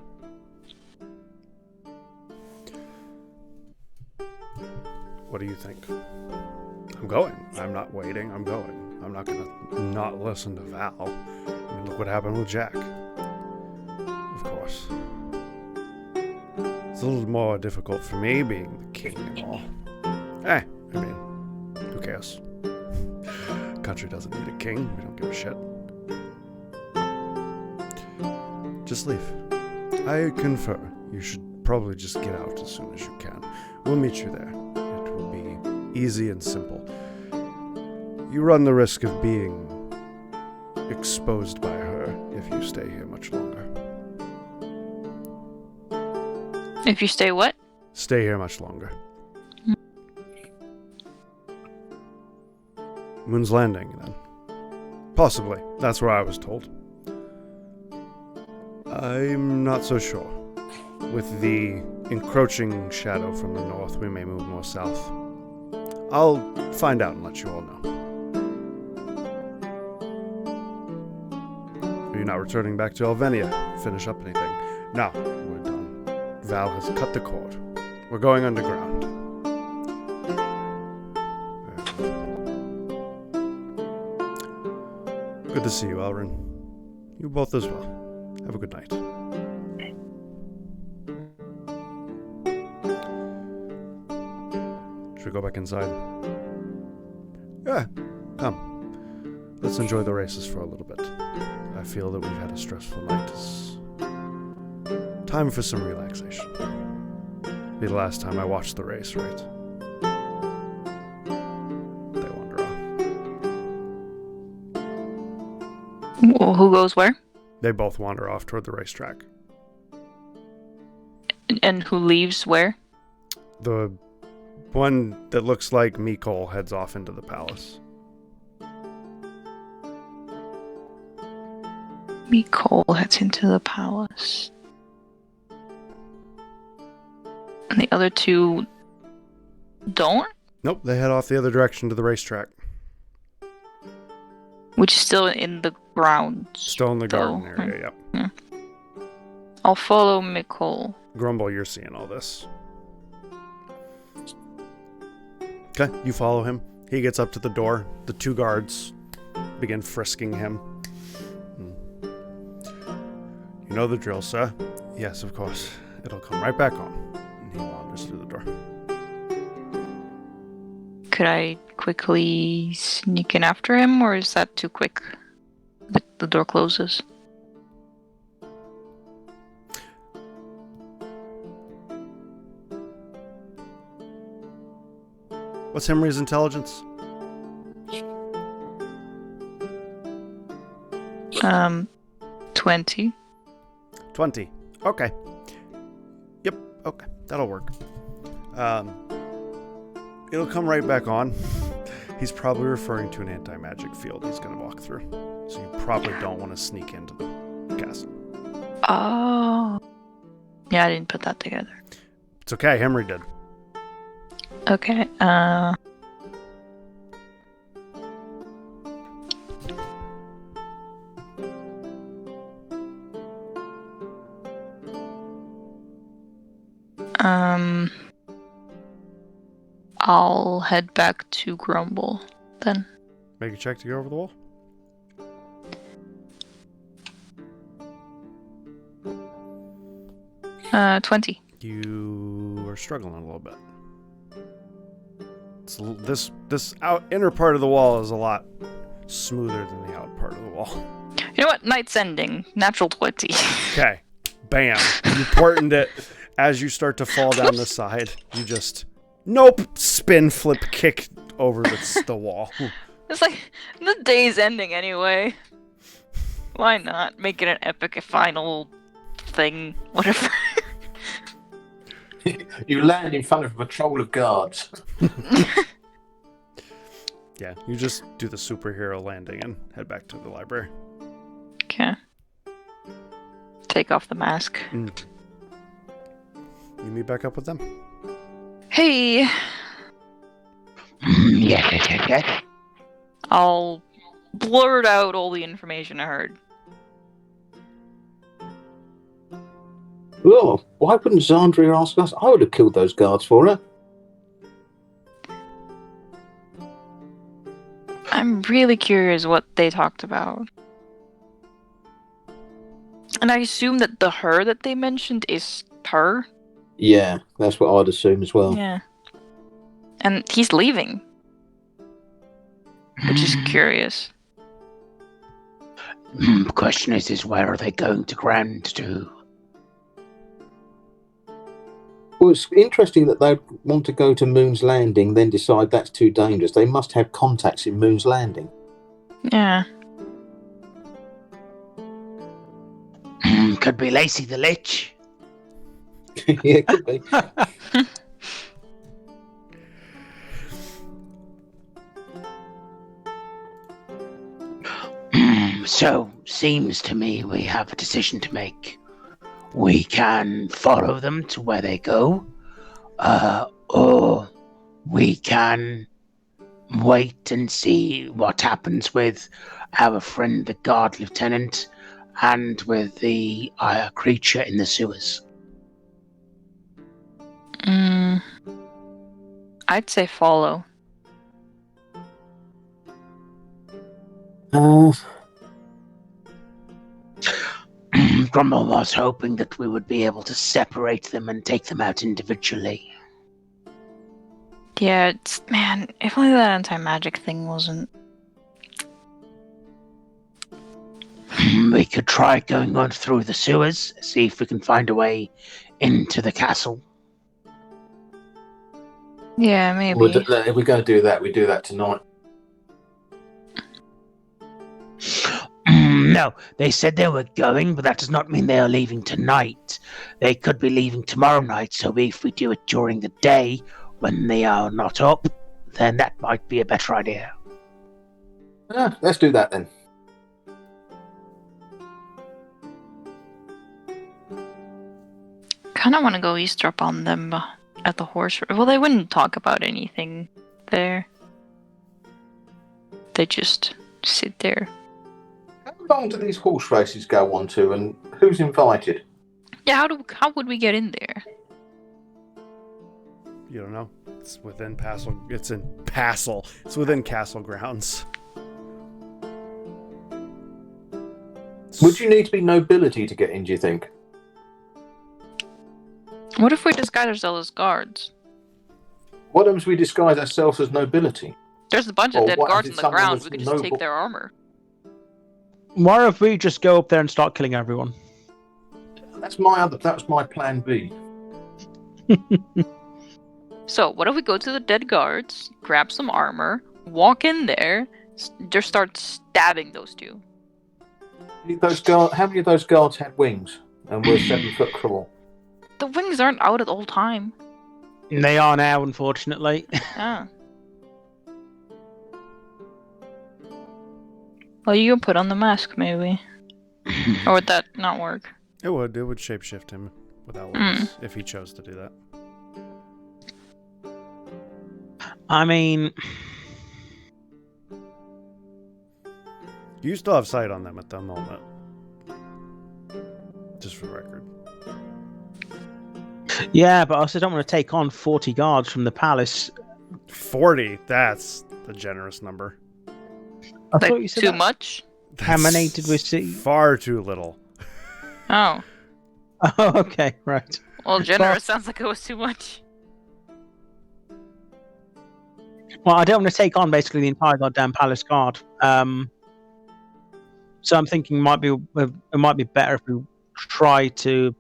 What do you think? I'm going. I'm not waiting. I'm going. I'm not gonna not listen to Val. I mean, look what happened with Jack. Of course. It's a little more difficult for me being the king and all. I mean, who cares? Country doesn't need a king. We don't give a shit. Just leave. I confer. You should probably just get out as soon as you can. We'll meet you there. It will be easy and simple. You run the risk of being exposed by her if you stay here much longer. If you stay what? Stay here much longer. Moon's Landing, then. Possibly. That's where I was told. I'm not so sure. With the encroaching shadow from the north, we may move more south. I'll find out and let you all know. Are you not returning back to Alvenia? Finish up anything? No, we're done. Val has cut the cord. We're going underground. Good to see you, Elrin. You both as well. Have a good night. Should we go back inside? Yeah, come. Let's enjoy the races for a little bit. I feel that we've had a stressful night. It's time for some relaxation. Be the last time I watched the race, right? They wander off. Who goes where? They both wander off toward the racetrack. And who leaves where? The one that looks like Mikol heads off into the palace. Mikol heads into the palace. And the other two don't? Nope, they head off the other direction to the racetrack. Which is still in the grounds. Still in the garden though. area, yep. I'll follow Mikol. Grumble, you're seeing all this. Okay, you follow him. He gets up to the door. The two guards begin frisking him. You know the drill, sir? Yes, of course. it'll come right back on. And he wanders through the door. Could I quickly sneak in after him, or is that too quick? The door closes. What's Henry's intelligence? 20. 20. Okay. Yep. Okay. That'll work. It'll come right back on. He's probably referring to an anti-magic field he's going to walk through. So you probably don't want to sneak into the castle. Oh. Yeah, I didn't put that together. It's okay. Henry did. Okay, I'll head back to Grumble then. Make a check to go over the wall. Uh, 20. You are struggling a little bit. This inner part of the wall is a lot smoother than the out part of the wall. You know what? Night's ending. Natural 20. Okay. Bam. You portent it. As you start to fall down the side, you just spin, flip, kick over the wall. It's like, the day's ending anyway. Why not? Make it an epic final thing. Whatever. You land in front of a patrol of guards. Yeah, you just do the superhero landing and head back to the library. Okay. Take off the mask. You meet back up with them? Hey! Yeah. I'll blurt out all the information I heard. Oh, why wouldn't Zandria ask us? I would have killed those guards for her. I'm really curious what they talked about. And I assume that the her that they mentioned is her? Yeah, that's what I'd assume as well. Yeah. And he's leaving. Which is curious. The question is where are they going to ground to? Well, it's interesting that they'd want to go to Moon's Landing, then decide that's too dangerous. They must have contacts in Moon's Landing. Yeah. Could be Lacey the Lich. Yeah, it could be. So, seems to me we have a decision to make. We can follow them to where they go, or we can wait and see what happens with our friend, the guard lieutenant, and with the creature in the sewers. I'd say follow. Grumble was hoping that we would be able to separate them and take them out individually. Yeah, man, if only that anti-magic thing wasn't... We could try going on through the sewers, see if we can find a way into the castle. Yeah, maybe. If we're going to do that, we do that tonight. No, they said they were going, but that does not mean they are leaving tonight. They could be leaving tomorrow night, so if we do it during the day, when they are not up, then that might be a better idea. Let's do that then. Kind of want to go eavesdrop on them at the horse. Well, they wouldn't talk about anything there. They just sit there. How long do these horse races go on to, and who's invited? Yeah, how would we get in there? You don't know. It's within Passel. It's in Passel. It's within castle grounds. Would you need to be nobility to get in, do you think? What if we disguise ourselves as guards? What happens if we disguise ourselves as nobility? There's a bunch of Or dead what guards if on the someone ground. was We could just take noble? their armor. Why if we just go up there and start killing everyone? That was my plan B. So, what if we go to the dead guards, grab some armor, walk in there, just start stabbing those two? How many of those guards had wings and were 7 foot crawl? The wings aren't out at all time. They are now, unfortunately. Ah. Well, you can put on the mask, maybe. Or would that not work? It would shapeshift him without wings if he chose to do that. I mean, You still have sight on them at the moment. Just for the record. yeah, but I also don't want to take on 40 guards from the palace. 40, that's a generous number. I Like, thought you said too that. much? How many That's did we see? Far too little. Oh. Oh, okay, right. Well, generous sounds like it was too much. Well, I don't want to take on basically the entire goddamn palace guard. So I'm thinking it might be better if we try to.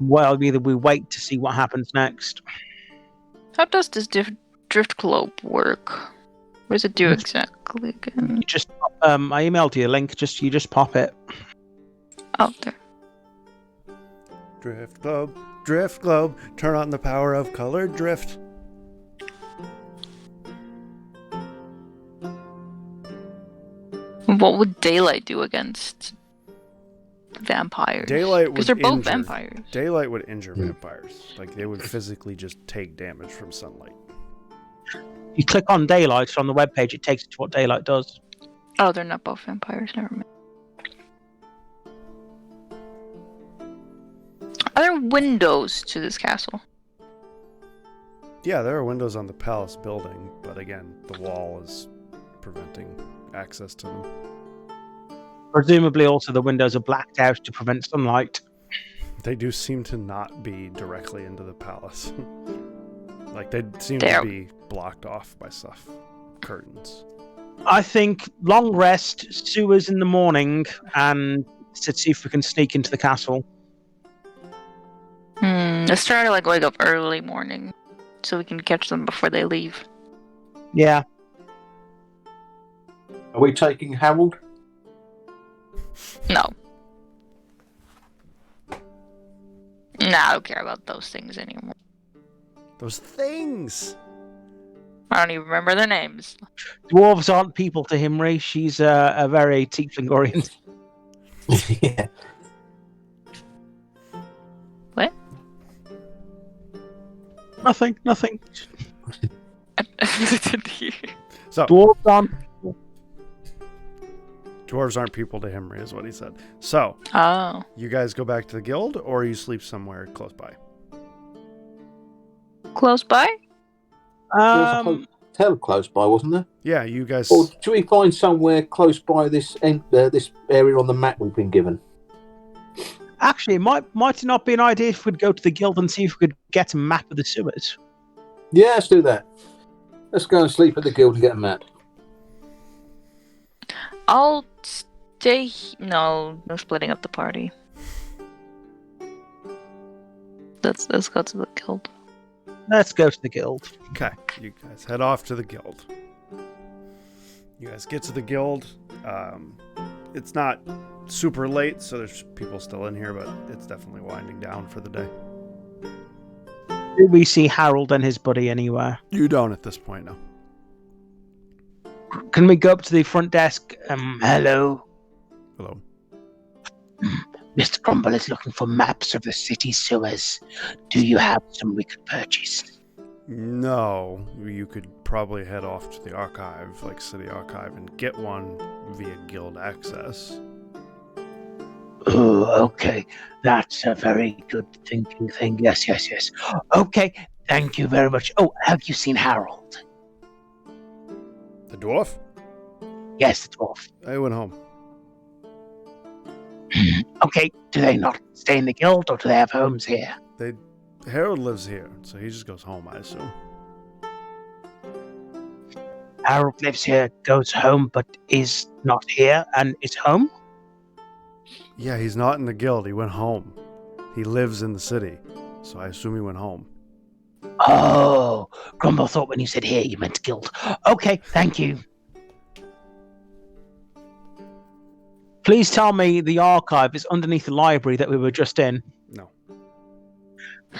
Well, either we wait to see what happens next. How does this drift globe work? What does it do exactly again? You just I emailed you a link. You just pop it. Oh, there. Drift globe, turn on the power of colored drift. What would daylight do against vampires? Daylight would Because they're both injure- vampires. Daylight would injure vampires. Like, they would physically just take damage from sunlight. You click on daylight on the webpage. It takes you to what daylight does. Oh, they're not both vampires. Never mind. Are there windows to this castle? Yeah, there are windows on the palace building, but again, the wall is preventing access to them. Presumably, also the windows are blacked out to prevent sunlight. They do seem to not be directly into the palace. Like, they seem There. to be blocked off by stuff. Curtains. I think long rest, sewers in the morning, and to see if we can sneak into the castle. Let's try to wake up early morning so we can catch them before they leave. Yeah. Are we taking Harold? No. Nah, I don't care about those things anymore. Those things! I don't even remember their names. Dwarves aren't people to Himri. She's a very tiefling oriented. Yeah. What? Nothing. I didn't hear. So, Dwarves aren't. dwarves aren't people to Himri, is what he said. So, Oh. you guys go back to the guild, or you sleep somewhere close by? Close by? There was a hotel close by, wasn't there? Yeah, you guys... Or should we find somewhere close by this area on the map we've been given? Actually, it might it not be an idea if we'd go to the guild and see if we could get a map of the sewers. Yeah, let's do that. Let's go and sleep at the guild and get a map. I'll stay. No splitting up the party. Let's go to the guild. Let's go to the guild. Okay, you guys head off to the guild. You guys get to the guild. It's not super late, so there's people still in here, but it's definitely winding down for the day. Do we see Harold and his buddy anywhere? You don't at this point, no. Can we go up to the front desk? Hello. Hello. Mr. Grumble is looking for maps of the city sewers. Do you have some we could purchase? No, you could probably head off to the archive, like City Archive, and get one via guild access. Oh, okay. That's a very good thinking thing. Yes. Okay, thank you very much. Oh, have you seen Harold? The dwarf? Yes, the dwarf. I went home. Okay, do they not stay in the guild or do they have homes here? Harold lives here, so he just goes home, I assume. Harold lives here, goes home, but is not here and is home? Yeah, he's not in the guild. He went home. He lives in the city, so I assume he went home. Oh, Grumble thought when you said here you meant guild. Okay, thank you. Please tell me the archive is underneath the library that we were just in. No.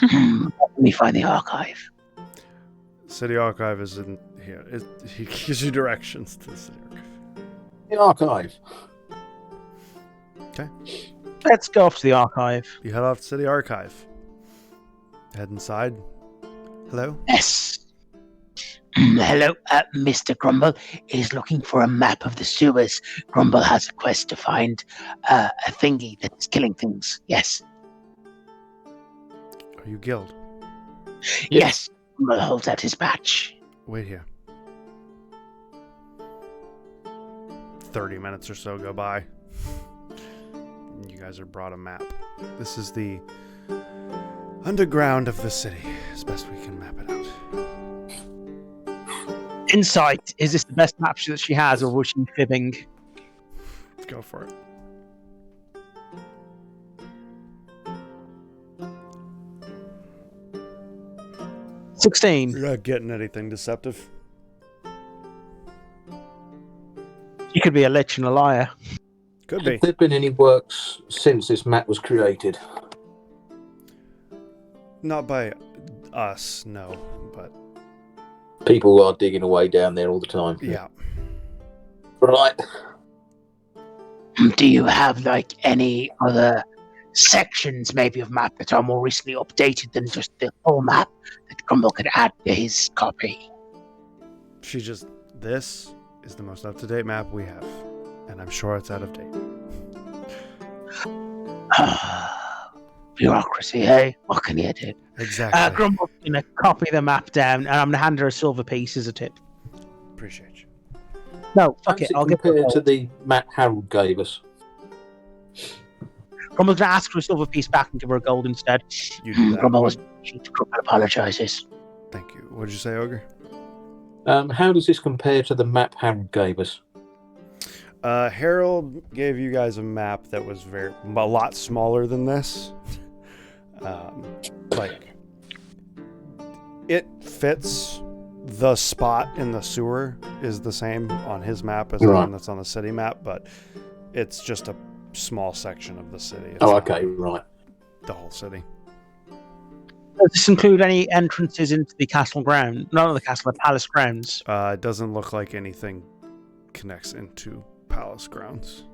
Let me find the archive. City archive is in here. He gives you directions to the city archive. The archive. Okay. Let's go off to the archive. You head off to the archive. Head inside. Hello? Yes. Hello, Mr. Grumble is looking for a map of the sewers. Grumble has a quest to find a thingy that's killing things. Yes. Are you guild? Yes. Grumble holds out his badge. Wait here. 30 minutes or so go by. You guys are brought a map. This is the underground of the city, as best we can map it out. Insight. Is this the best map that she has, or was she fibbing? Go for it. – 16. You're not getting anything deceptive. You could be a lich and a liar. Could be. Have there been any works since this map was created? Not by us, no, but People are digging away down there all the time. yeah. Right. Do you have like any other sections maybe of map that are more recently updated than just the whole map that Grumble could add to his copy? This is the most up-to-date map we have, and I'm sure it's out of date. Bureaucracy, hey? What can you do? Exactly. Grumble's going to copy the map down, and I'm going to hand her a silver piece as a tip. Appreciate you. No, fuck How's it. it I'll give her compared a to the map Harold gave us? Grumble's going to ask for a silver piece back and give her a gold instead. You do that. Grumble apologizes. Thank you. What did you say, Ogre? How does this compare to the map Harold gave us? Harold gave you guys a map that was a lot smaller than this. It fits the spot in the sewer is the same on his map as the one that's on the city map, but it's just a small section of the city. It's okay, right. The whole city. Does this include any entrances into the castle ground? Not the castle, the palace grounds. It doesn't look like anything connects into palace grounds.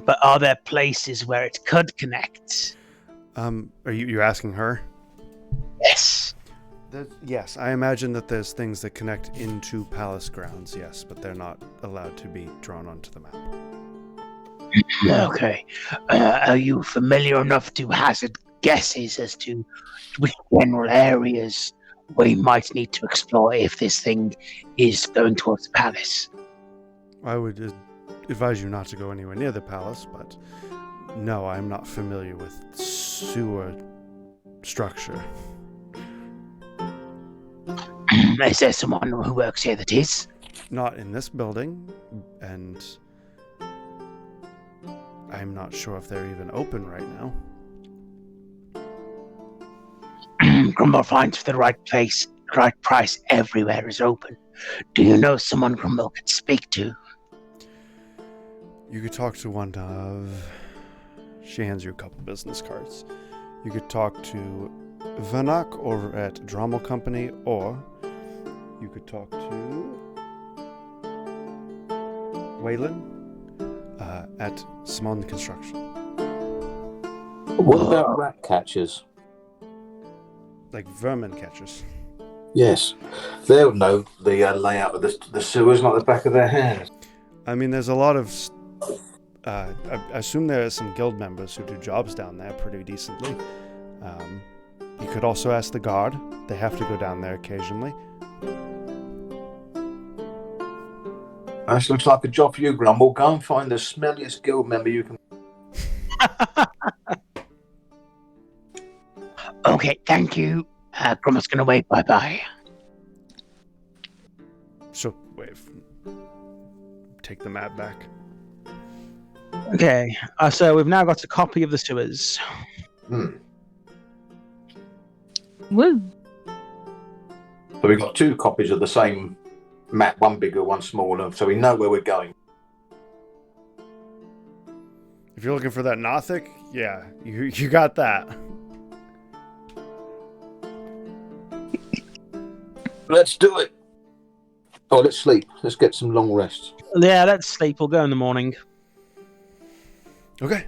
But are there places where it could connect? Are you asking her? Yes. Yes, I imagine that there's things that connect into palace grounds, yes, but they're not allowed to be drawn onto the map. Okay. Are you familiar enough to hazard guesses as to which general areas we might need to explore if this thing is going towards the palace? I would advise you not to go anywhere near the palace, but no, I'm not familiar with sewer structure. Is there someone who works here that is? Not in this building, and I'm not sure if they're even open right now. Grumble finds for the right place, the right price everywhere is open. Do you know someone Grumble could speak to? You could talk to one of... She hands you a couple business cards. You could talk to Vanak over at Drommel Company, or you could talk to Waylon at Simon Construction. What about rat catchers? Like vermin catchers. Yes. They'll know the layout of the sewers like the back of their hands. I mean, there's a lot of... I assume there are some guild members who do jobs down there pretty decently. You could also ask the guard. They have to go down there occasionally. This looks like a job for you, Grumble. Go and find the smelliest guild member you can. Okay, thank you. Grumble's gonna wave bye-bye. So wave. Take the map back. Okay, so we've now got a copy of the sewers. Hmm. Woo. So we've got 2 copies of the same map, one bigger, one smaller, so we know where we're going. If you're looking for that Nothic, yeah, you got that. Let's do it. Oh, let's sleep. Let's get some long rests. Yeah, let's sleep. We'll go in the morning. Okay.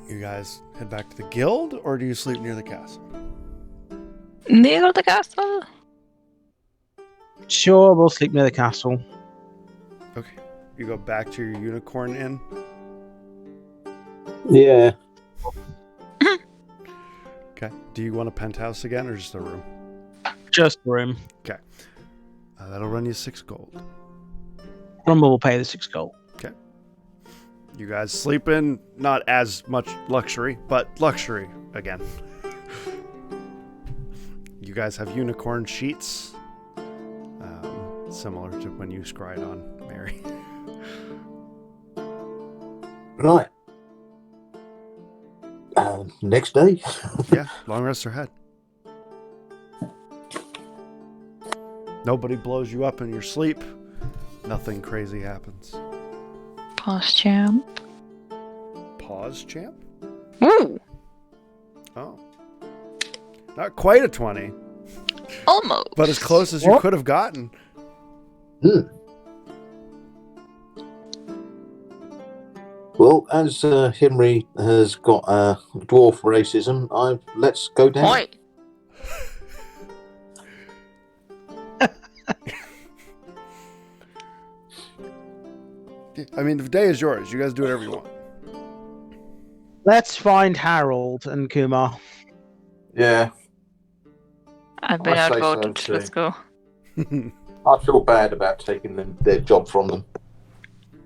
You guys head back to the guild, or do you sleep near the castle? Near the castle. Sure, we'll sleep near the castle. Okay. You go back to your unicorn inn. Yeah. Okay. Do you want a penthouse again, or just a room? Just a room. That'll run you 6 gold. Grumble will pay the 6 gold. You guys sleep in, not as much luxury, but luxury again. You guys have unicorn sheets, similar to when you scryed on Mary. Right. Next day. Yeah, long rest ahead. Nobody blows you up in your sleep. Nothing crazy happens. Pause champ. Pause, champ? Woo. Oh. Not quite a 20, Almost. but as close as you could have gotten. Well, as Henry has got dwarf racism, let's go down. Oi. I mean, the day is yours. You guys do whatever you want. Let's find Harold and Kumar. Yeah. I've been I say outvoted. so, Let's too. go. I feel bad about taking their job from them.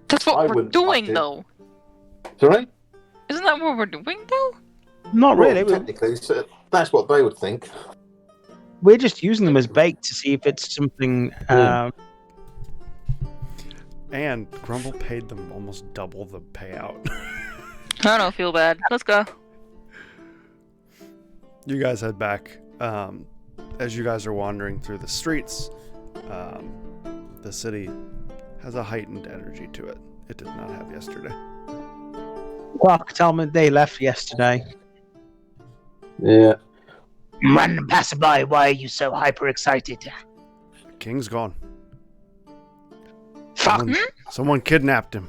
That's what I we're wouldn't doing, like it. though. Sorry? Isn't that what we're doing, though? Not really. Well, technically, that's what they would think. We're just using them as bait to see if it's something. Yeah. And Grumble paid them almost double the payout. I don't feel bad. Let's go. You guys head back. As you guys are wandering through the streets, the city has a heightened energy to it. It did not have yesterday. Clark, tell me they left yesterday. Yeah. Random passerby, why are you so hyper excited? The king's gone. Fuck. Someone kidnapped him.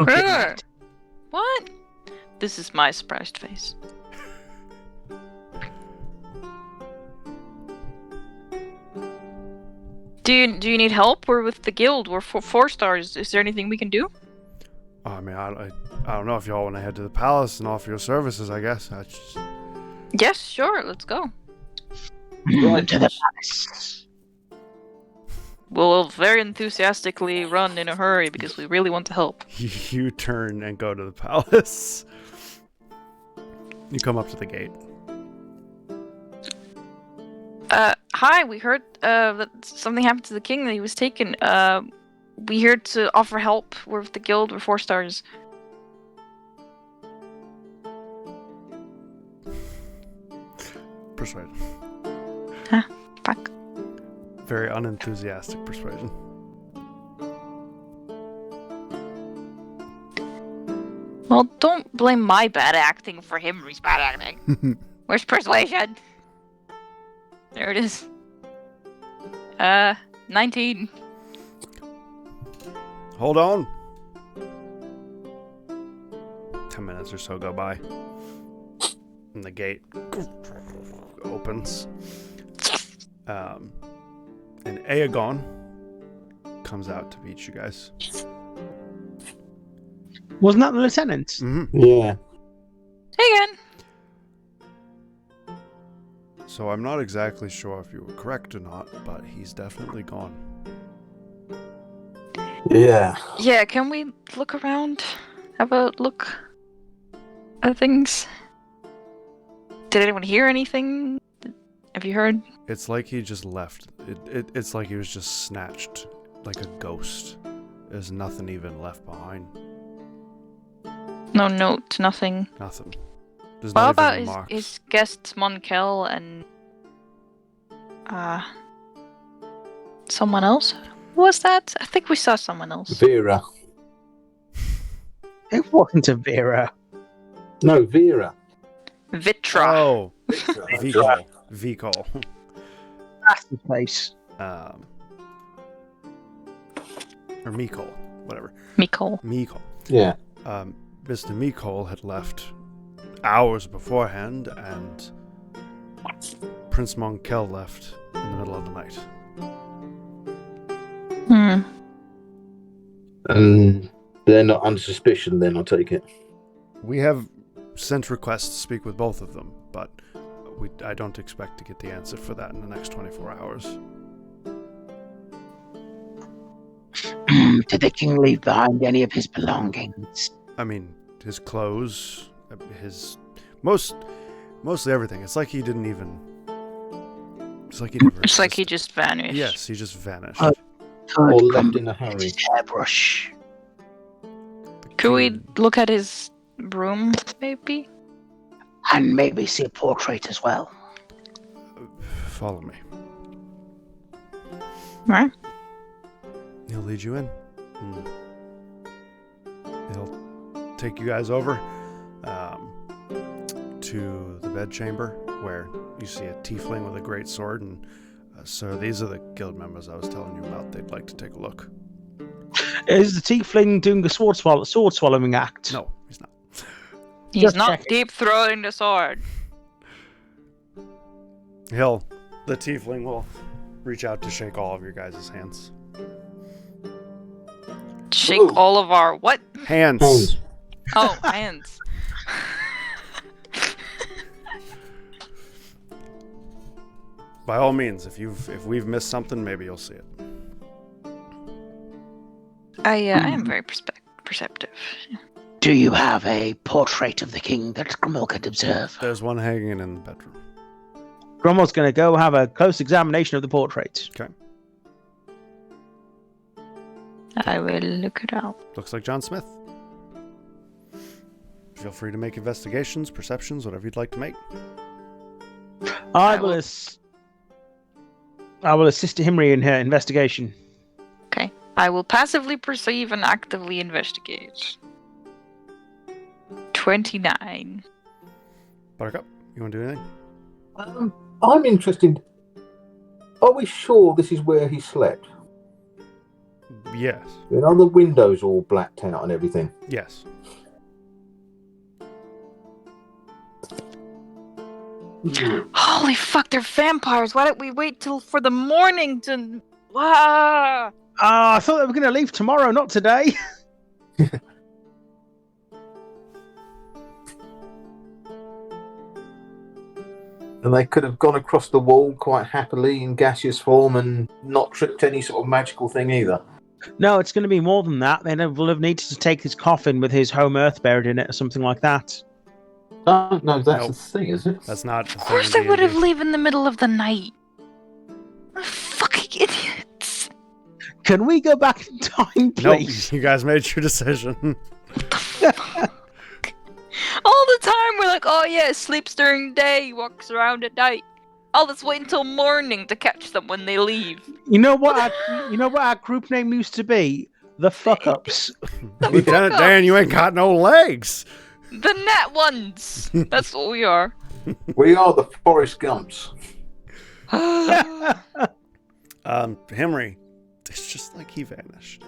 Okay. What? This is my surprised face. Do you need help? We're with the guild. We're 4 stars. Is there anything we can do? I mean, I don't know if y'all want to head to the palace and offer your services, I guess. Yes, sure. Let's go. To the palace. We'll very enthusiastically run in a hurry because we really want to help. You turn and go to the palace. You come up to the gate. Hi, we heard that something happened to the king, that he was taken. We here to offer help. We're with the guild. We're 4 stars. Persuasion. Huh? Fuck. Very unenthusiastic persuasion. Well, don't blame my bad acting for Henry's bad acting. Where's persuasion? There it is. 19. Hold on. 10 minutes or so go by. And the gate opens. And Aegon comes out to meet you guys. Wasn't that the lieutenant? Mm-hmm. Yeah. Hey again. So I'm not exactly sure if you were correct or not, but he's definitely gone. Yeah. Yeah, can we look around? Have a look? Other things? Did anyone hear anything? Have you heard? It's like he just left. It's like he was just snatched, like a ghost. There's nothing even left behind. No note, nothing. Nothing. There's What not about even marks. his guests, Monkel and someone else? Who was that? I think we saw someone else. Vera. It wasn't a Vera. No, Vera. Vitra. Oh, Vera. Vikol. That's the place. Or Mikol, whatever. Mikol. Mikol. Yeah. Mr. Mikol had left hours beforehand, and Prince Monkel left in the middle of the night. Hmm. And they're not under suspicion then, I take it. We have sent requests to speak with both of them, but I don't expect to get the answer for that in the next 24 hours. Did the king leave behind any of his belongings? I mean, his clothes, his mostly everything. It's like he didn't even. It's like he never. It's like he existed. just vanished. Yes, he just vanished. Good. Or left Grumble in a hurry. his hairbrush. Could we look at his room, maybe? And maybe see a portrait as well. Follow me. Right. He'll lead you in. He'll take you guys over to the bedchamber where you see a tiefling with a great sword. And so these are the guild members I was telling you about. They'd like to take a look. Is the tiefling doing a sword swallowing act? No, he's not. He's Just not checking. deep throating the sword. The tiefling will reach out to shake all of your guys' hands. Shake Ooh. all of our what? Hands! Hands. Oh, hands. By all means, if we've missed something, maybe you'll see it. I am very perceptive. Do you have a portrait of the king that Grumble could observe? There's one hanging in the bedroom. Grummel's going to go have a close examination of the portrait. Okay. I will look it up. Looks like John Smith. Feel free to make investigations, perceptions, whatever you'd like to make. I will assist Himri in her investigation. Okay. I will passively perceive and actively investigate. 29. Buttercup, you want to do anything? I'm interested. Are we sure this is where he slept? Yes. You know, the windows all blacked out and everything. Yes. Holy fuck, they're vampires. Why don't we wait till for the morning to... Wow. I thought they were going to leave tomorrow, not today. And they could have gone across the wall quite happily in gaseous form and not tripped any sort of magical thing either. No, it's going to be more than that. They will have needed to take his coffin with his home earth buried in it or something like that. Oh, no, that's Nope. the thing, is it? That's not. Of course they would have leave in the middle of the night. Fucking idiots. Can we go back in time, Nope, please? you guys made your decision. All the time we're like, oh yeah, sleeps during the day, walks around at night. Oh, let's wait until morning to catch them when they leave. You know what our group name used to be? The Fuck Ups. Lieutenant Dan, you ain't got no legs. The net ones. That's what we are. We are the Forrest Gumps. Henry, it's just like he vanished.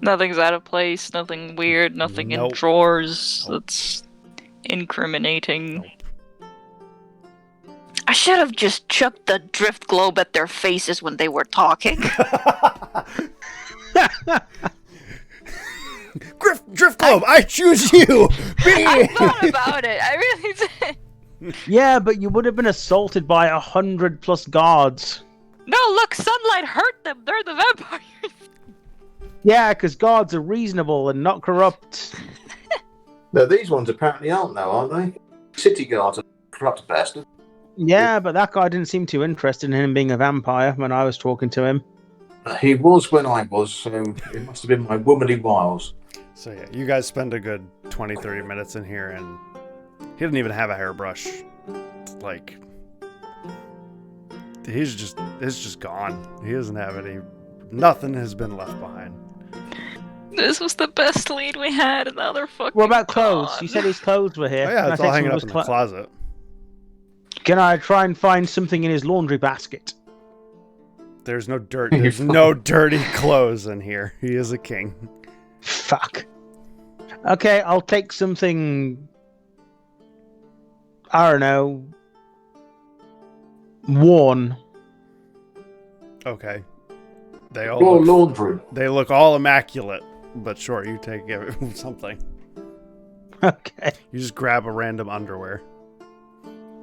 Nothing's out of place, nothing weird, nothing Nope. in drawers. Nope. That's incriminating. I should have just chucked the drift globe at their faces when they were talking. Drift Globe, I choose you. I thought about it. I really did. Yeah, but you would have been assaulted by 100+ guards. No, look, sunlight hurt them. They're the vampires. Yeah, because guards are reasonable and not corrupt. Now, these ones apparently aren't, though, aren't they? City guards are corrupt bastard. Yeah, but that guy didn't seem too interested in him being a vampire when I was talking to him. He was when I was, so it must have been my womanly wiles. So yeah, you guys spend a good 20, 30 minutes in here, and he didn't even have a hairbrush. Like, it's just gone. He doesn't have any. Nothing has been left behind. This was the best lead we had. Another fucking. What about clothes? god. You said his clothes were here. Oh yeah, Can I it's take all some hanging of up his in the closet. Can I try and find something in his laundry basket? There's no dirt. There's no dirty clothes in here. He is a king. Fuck. Okay, I'll take something. I don't know. Worn. Okay. They all Raw look, laundry. they look all immaculate, but sure, you take something. Okay, You just grab a random underwear.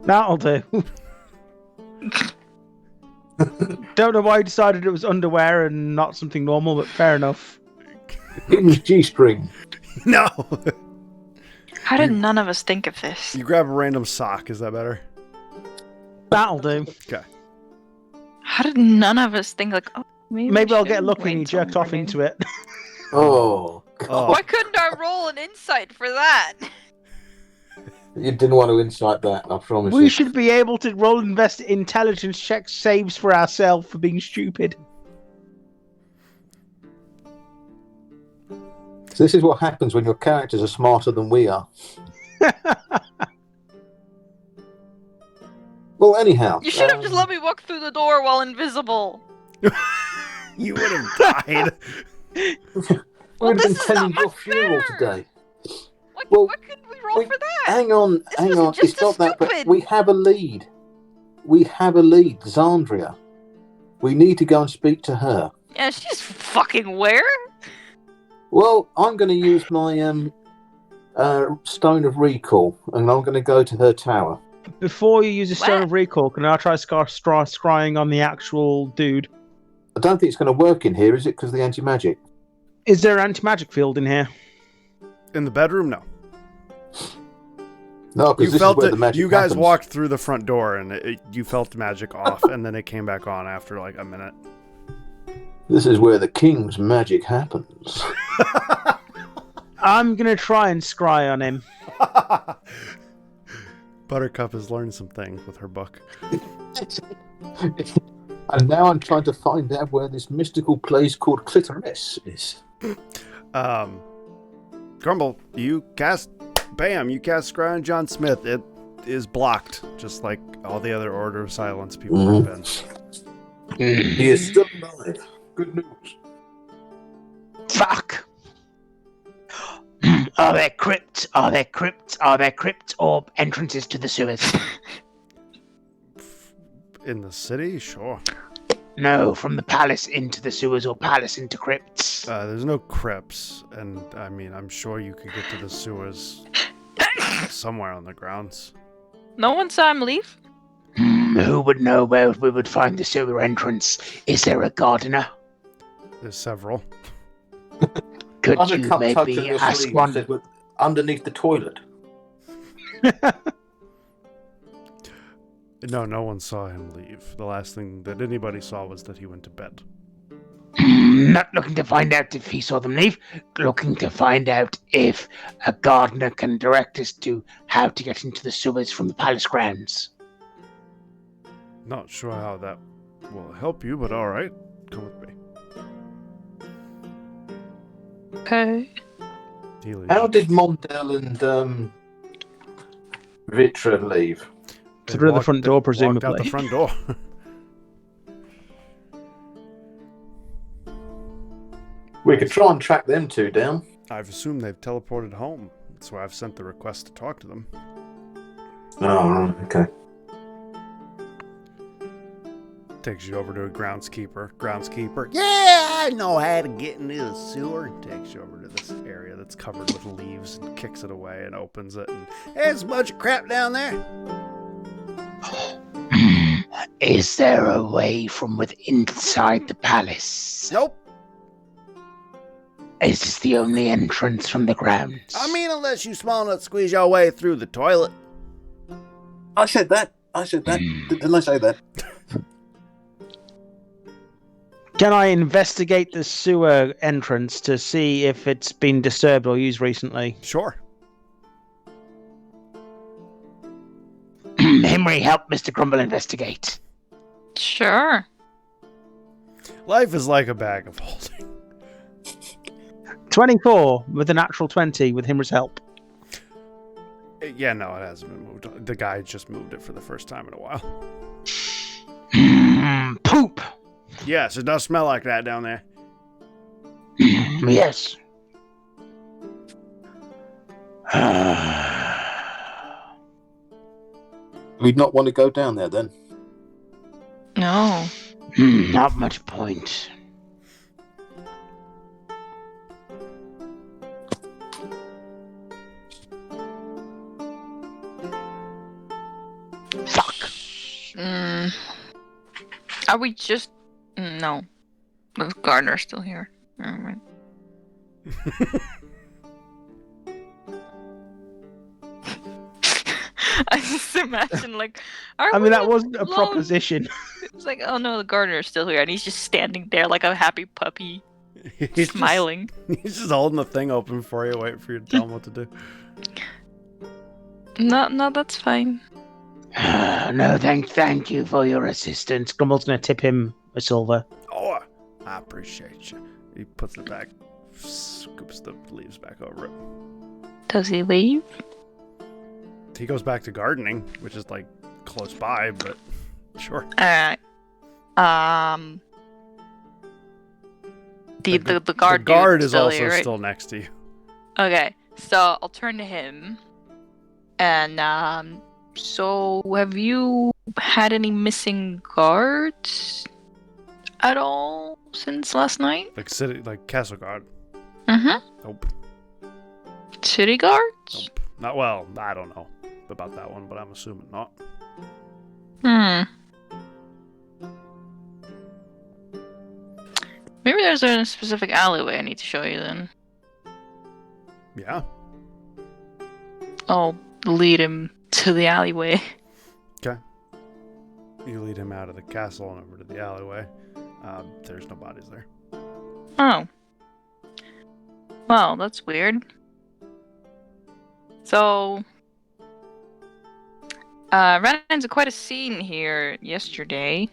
that'll do. Don't know why I decided it was underwear and not something normal, but fair enough. Hinge G-string. No. How did none of us think of this? You grab a random sock. Is that better? That'll do. Okay. How did none of us think like, oh, Maybe I'll get shouldn't lucky wait and you till jerked off morning? into it. Oh, God. Oh, Why couldn't I roll an insight for that? You didn't want to incite that, I promise We you. should be able to roll intelligence check saves for ourselves for being stupid. So this is what happens when your characters are smarter than we are. Well, anyhow. You should have just let me walk through the door while invisible. you would have died. Well, We'd have been this is telling not your much funeral better. today. Why Well, couldn't we roll for that? Hang on, This hang was on. just It's not as that, but stupid. we have a lead. We have a lead, Xandria. We need to go and speak to her. Yeah, she's fucking where? Well, I'm going to use my Stone of Recall, and I'm going to go to her tower. Before you use a stone What? of recall, can I try scrying on the actual dude? I don't think it's going to work in here, is it? Because of the anti-magic. Is there an anti-magic field in here? In the bedroom, no. No, You because this is felt where it. the magic You guys happens. walked through the front door, and you felt the magic off, and then it came back on after like a minute. This is where the king's magic happens. I'm gonna try and scry on him. Buttercup has learned some things with her book. And now I'm trying to find out where this mystical place called Clitoris is. Grumble, you cast Scry on John Smith. It is blocked, just like all the other Order of Silence people have been. He is still alive. Good news. Fuck. Are there crypts? Are there crypts? Are there crypts or entrances to the sewers? In the city? Sure. No, from the palace into the sewers or palace into crypts. There's no crypts, and I mean, I'm sure you could get to the sewers somewhere on the grounds. No one saw him leave? Who would know where we would find the sewer entrance? Is there a gardener? There's several. Could Other you cup tucked in maybe your ask sleeve one? said, "Well, underneath the toilet." No one saw him leave. The last thing that anybody saw was that he went to bed. Not looking to find out if he saw them leave. Looking to find out if a gardener can direct us to how to get into the sewers from the palace grounds. Not sure how that will help you, but alright. Come with me. Okay. He leaves. How did Mondel and Vitra leave? They Through the walked- front they door, walked presumably. out the front door. We could try and track them two down. I've assumed they've teleported home. That's why I've sent the request to talk to them. Oh, right, okay. Takes you over to a groundskeeper. Groundskeeper, yeah, I know how to get into the sewer. Takes you over to this area that's covered with leaves and kicks it away and opens it. And there's a bunch of crap down there. Is there a way from within inside the palace? Nope. Is this the only entrance from the grounds? I mean, unless you small enough squeeze your way through the toilet. I said that. Didn't I say that? Can I investigate the sewer entrance to see if it's been disturbed or used recently? Sure. Henry, help Mr. Grumble investigate. Sure. Life is like a bag of holding. 24 with a natural 20 with Himmer's help. Yeah, no, it hasn't been moved. The guy just moved it for the first time in a while. Poop. Yes, it does smell like that down there. Yes. We'd not want to go down there then. No. Not much point. Fuck. Are we just... No. The gardener's still here. Alright. I just imagine, like... I mean, that wasn't a alone? proposition. It's like, oh no, the gardener's still here, and he's just standing there like a happy puppy, He's smiling. He's just holding the thing open for you, waiting for you to tell him what to do. No, that's fine. No, thank you for your assistance. Grumble's going to tip him a silver. Oh, I appreciate you. He puts it back, scoops the leaves back over it. Does he leave? He goes back to gardening, which is like close by, but sure. Alright. The guard. The guard dude's is still also here, right? still next to you. Okay, so I'll turn to him. And so have you had any missing guards at all since last night? Like castle guard. Mm-hmm. Nope. City guards? Nope. Not well. I don't know about that one, but I'm assuming not. Maybe there's a specific alleyway I need to show you then. Yeah. I'll lead him to the alleyway. You lead him out of the castle and over to the alleyway. There's no bodies there. Oh. Well, that's weird. So, ran into quite a scene here yesterday.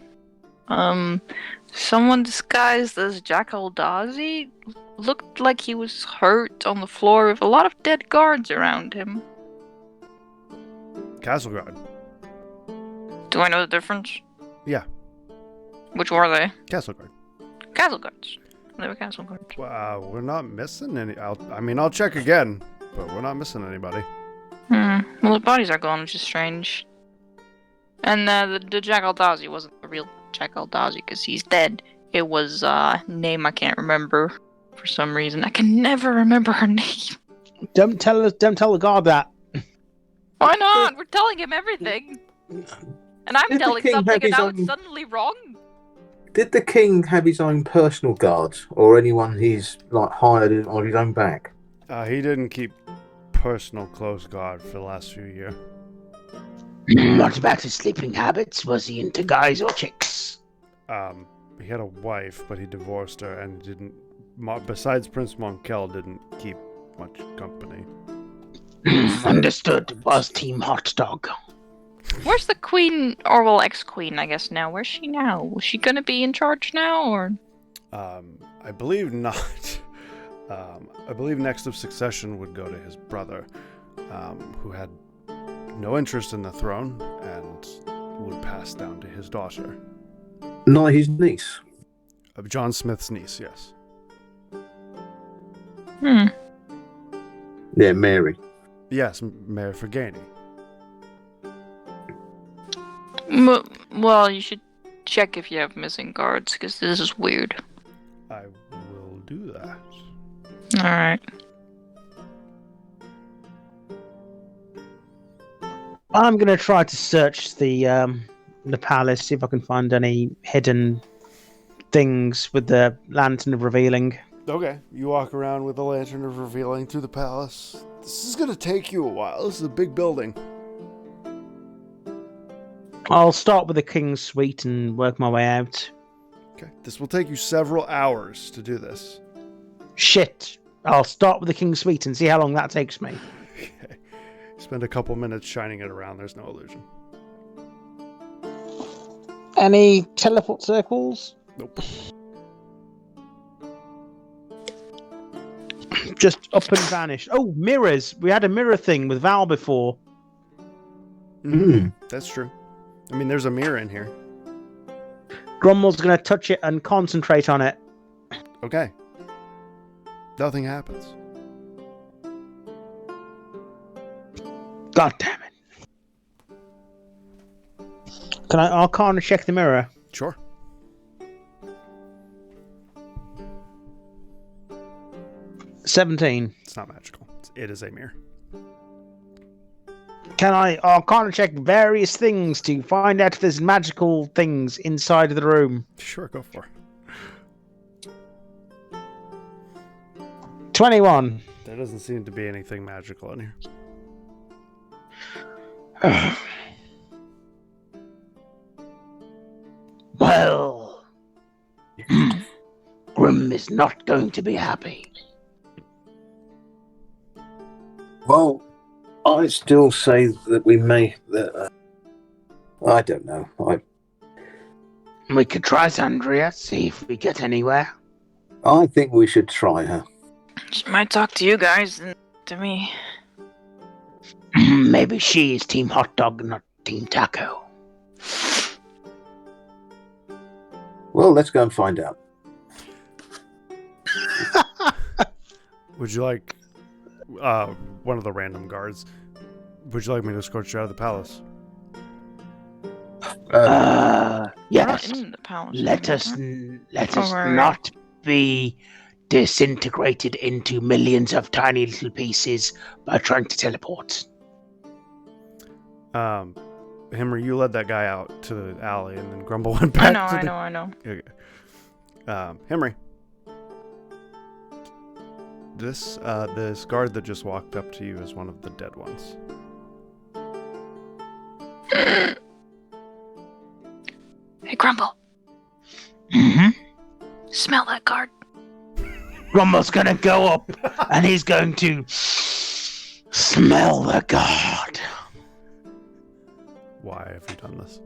Someone disguised as Jackal Dazi looked like he was hurt on the floor with a lot of dead guards around him. Castle guard. Do I know the difference? Yeah. Which were they? Castle guard. Castle guards. They were castle guards. We're not missing any. I'll check again, but we're not missing anybody. Well, the bodies are gone, which is strange. And the Jackal Dazi wasn't the real Jackal Dazi because he's dead. It was name I can't remember for some reason. I can never remember her name. Don't tell the guard that. Why not? We're telling him everything. And I'm Did the telling king something have and his now own- it's suddenly wrong. Did the king have his own personal guards, or anyone he's like hired on his own back? He didn't keep personal close guard for the last few years. What about his sleeping habits? Was he into guys or chicks? He had a wife, but he divorced her and didn't. Besides Prince Monkel, didn't keep much company. Understood. Was Team Hot Dog. Where's the queen, or well, ex-queen, I guess now? Where's she now? Was she gonna be in charge now, or? I believe not. I believe next of succession would go to his brother, who had no interest in the throne and would pass down to his daughter. Not his niece. John Smith's niece, yes. Yeah, Mary. Yes, Mary Fergani. Well, you should check if you have missing guards, because this is weird. I will do that. Alright. I'm going to try to search the palace, see if I can find any hidden things with the lantern of revealing. Okay, you walk around with the lantern revealing through the palace. This is gonna take you a while. This is a big building. I'll start with the king's suite and work my way out. Okay, this will take you several hours to do this. Shit. I'll start with the king's suite and see how long that takes me. Okay, spend a couple minutes shining it around. There's no illusion. Any teleport circles? Nope. Just up and vanished. Oh, mirrors. We had a mirror thing with Val before. That's true. I mean, there's a mirror in here. Grumble's going to touch it and concentrate on it. Okay. Nothing happens. God damn it. Can I Arcana check the mirror? Sure. $17. It's not magical. It is a mirror. Can I Arcana check various things to find out if there's magical things inside of the room? Sure, go for it. 21. There doesn't seem to be anything magical in here. Well, Grim is not going to be happy. Well, I still say that we may. I don't know. We could try Sandria, see if we get anywhere. I think we should try her. She might talk to you guys and to me. Maybe she is Team Hot Dog, not Team Taco. Well, let's go and find out. Would you like one of the random guards? Would you like me to escort you out of the palace? Yes. We're not in the palace. Let us Alright. not be disintegrated into millions of tiny little pieces by trying to teleport. Henry, you led that guy out to the alley, and then Grumble went back. I know. Okay. Henry, this guard that just walked up to you is one of the dead ones. Hey, Grumble, Mm-hmm. smell that guard. Grumble's gonna go up, and he's going to smell the god. Why have you done this?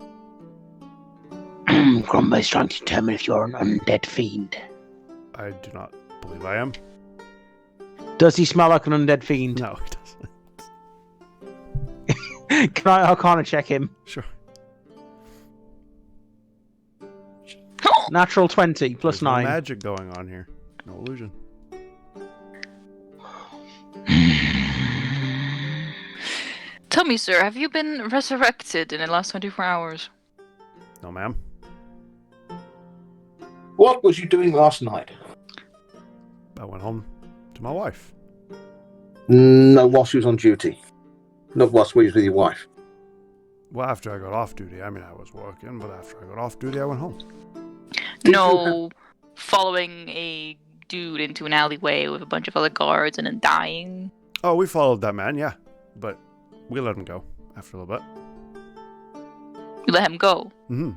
Grumble is trying to determine if you're an undead fiend. I do not believe I am. Does he smell like an undead fiend? No, he doesn't. Can I Arcana check him? Sure. Natural 20 plus There's no 9. magic going on here. No illusion. Tell me, sir, have you been resurrected in the last 24 hours? No, ma'am. What was you doing last night? I went home to my wife. No, while she was on duty. Not whilst we was with your wife. Well, after I got off duty. I mean, I was working, but after I got off duty, I went home. Did No, following a dude into an alleyway with a bunch of other guards and then dying. Oh, we followed that man, yeah. But we let him go after a little bit. You let him go. Mm-hmm.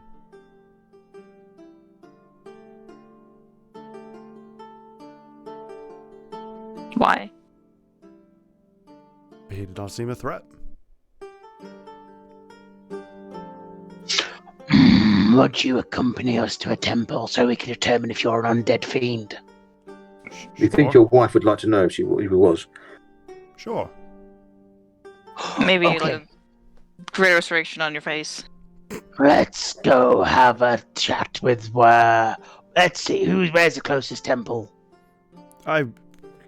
Why? He did not seem a threat. Would you accompany us to a temple so we can determine if you're an undead fiend? You think your wife would like to know if she was? Sure. Maybe Okay. like a greater restoration on your face. Let's go have a chat with let's see, where's the closest temple?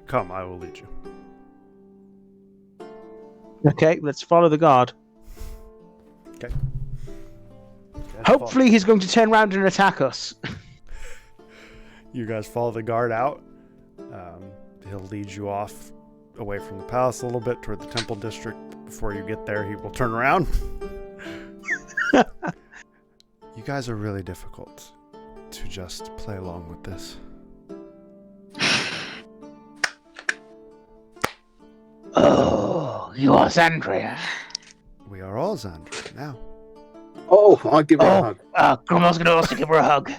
Come, I will lead you. Okay, let's follow the guard. Okay. Hopefully he's going to turn around and attack us. You guys follow the guard out. He'll lead you off away from the palace a little bit toward the temple district. Before you get there, he will turn around. You guys are really difficult to just play along with this. you are Zandria. We are all Xandria now. Oh, I give her a hug. Grumble's gonna also give her a hug.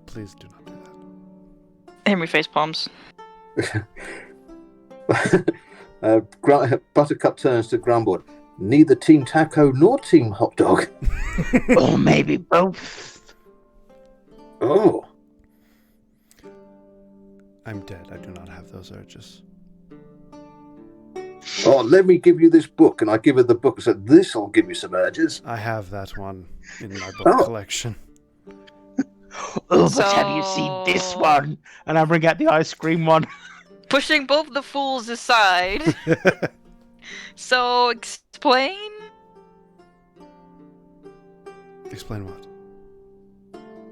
Please do not do that. Henry face palms. Buttercup turns to Grumble. Neither Team Taco nor Team Hot Dog. Or maybe both. Oh. I'm dead. I do not have those urges. Oh, let me give you this book. And I give her the book and said, this'll give you some urges. I have that one in my book Oh. collection. Oh, but have you seen this one? And I bring out the ice cream one. Pushing both the fools aside. So, explain? Explain what?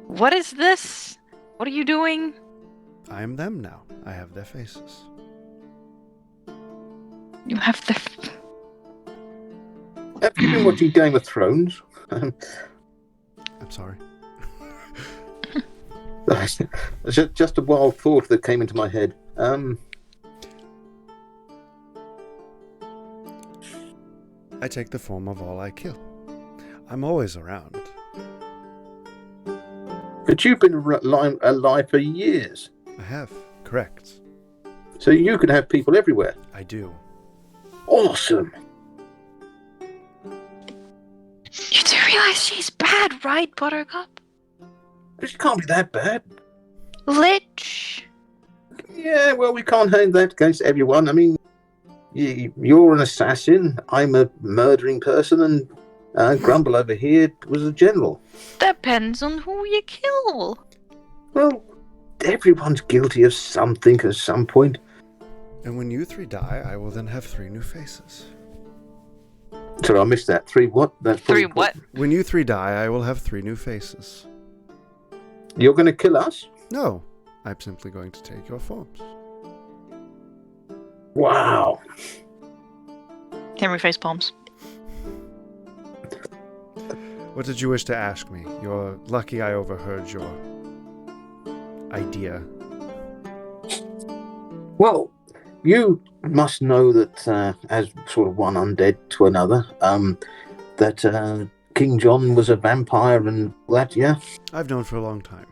What is this? What are you doing? I am them now. I have their faces. You have the... Have you been watching Game of Thrones? I'm sorry. Just a wild thought that came into my head. I take the form of all I kill. I'm always around. But you've been alive for years. I have. Correct. So you can have people everywhere. I do. Awesome. You do realize she's bad, right, Buttercup? It can't be that bad. Lich. Yeah, well, we can't hold that against everyone. I mean, you're an assassin, I'm a murdering person, and Grumble over here was a general. Depends on who you kill. Well, everyone's guilty of something at some point. And when you three die, I will then have 3 new faces. Sorry, I missed that. 3 what? That's 3 what? When you 3 die, I will have 3 new faces. You're going to kill us? No, I'm simply going to take your forms. Wow. Henry face palms. What did you wish to ask me? You're lucky I overheard your idea. Well, you must know that, as sort of one undead to another, that King John was a vampire and that, yeah? I've known for a long time.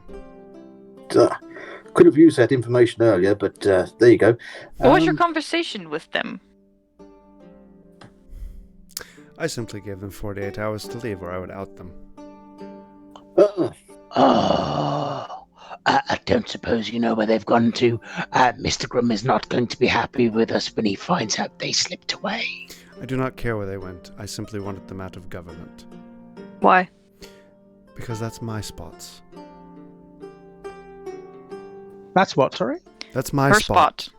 Could have used that information earlier, but there you go. What was your conversation with them? I simply gave them 48 hours to leave or I would out them. I don't suppose you know where they've gone to. Mr. Grum is not going to be happy with us when he finds out they slipped away. I do not care where they went. I simply wanted them out of government. Why? Because that's my spots. That's what, sorry? That's my Her spot. spot.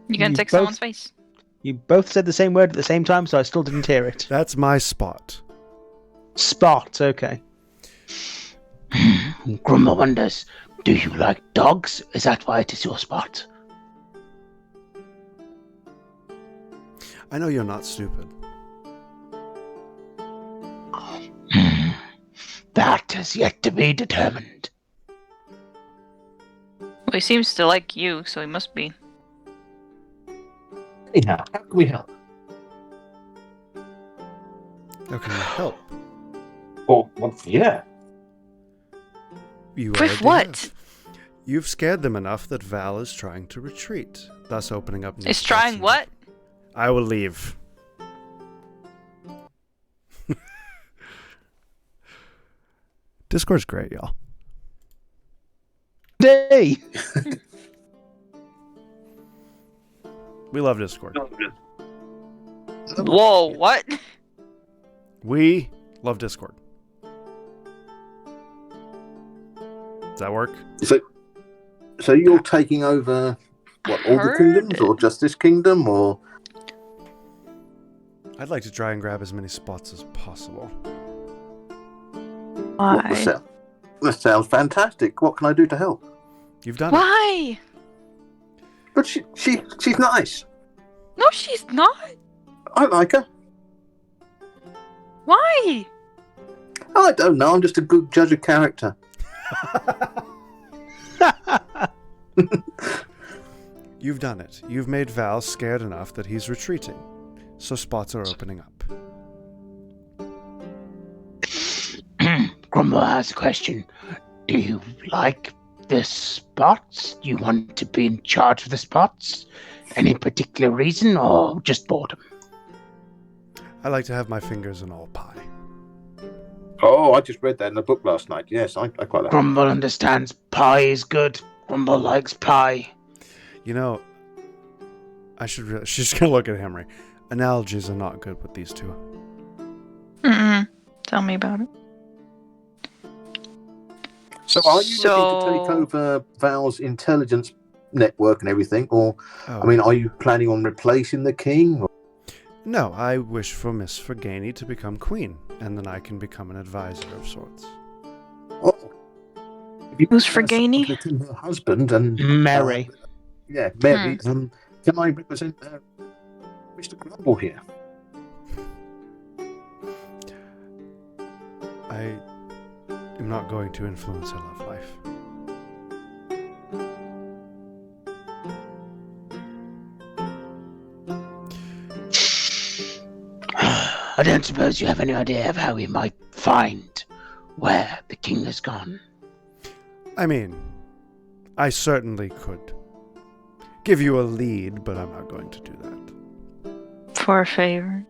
You gonna You take both- someone's face? You both said the same word at the same time, so I still didn't hear it. That's my spot. Spot, okay. Grumble wonders, do you like dogs? Is that why it is your spot? I know you're not stupid. That has yet to be determined. Well, he seems to like you, so he must be. Anyhow, how can we help? How can you help? Well, yeah. You With already what? have. You've scared them enough that Val is trying to retreat, thus opening up new Is spots trying in- what? I will leave. Discord's great, y'all. Day! We love Discord. Whoa, what? We love Discord. Does that work? So you're taking over, what, all the Heard. kingdoms, or just this kingdom, or... I'd like to try and grab as many spots as possible. What, Why? that sounds fantastic. What can I do to help? You've done it. Why? But she's nice. No, she's not. I like her. Why? I don't know. I'm just a good judge of character. You've done it. You've made Val scared enough that he's retreating. So spots are opening up. Grumble has a question. Do you like the spots? Do you want to be in charge of the spots? Any particular reason, or just boredom? I like to have my fingers in all pie. Oh, I just read that in the book last night. Yes, I quite like. Grumble understands pie is good. Grumble likes pie. You know, she's gonna look at Henry. Analogies are not good with these two. Tell me about it. So, are you looking to take over Val's intelligence network and everything, or Oh. I mean, are you planning on replacing the king? Or... No, I wish for Miss Fergani to become queen, and then I can become an advisor of sorts. Oh, Who's Fergani? Her husband and Mary. Mary. Can I represent Mr. Grumble here? I am not going to influence her love life. I don't suppose you have any idea of how we might find where the king has gone. I mean, I certainly could give you a lead, but I'm not going to do that. For a favor.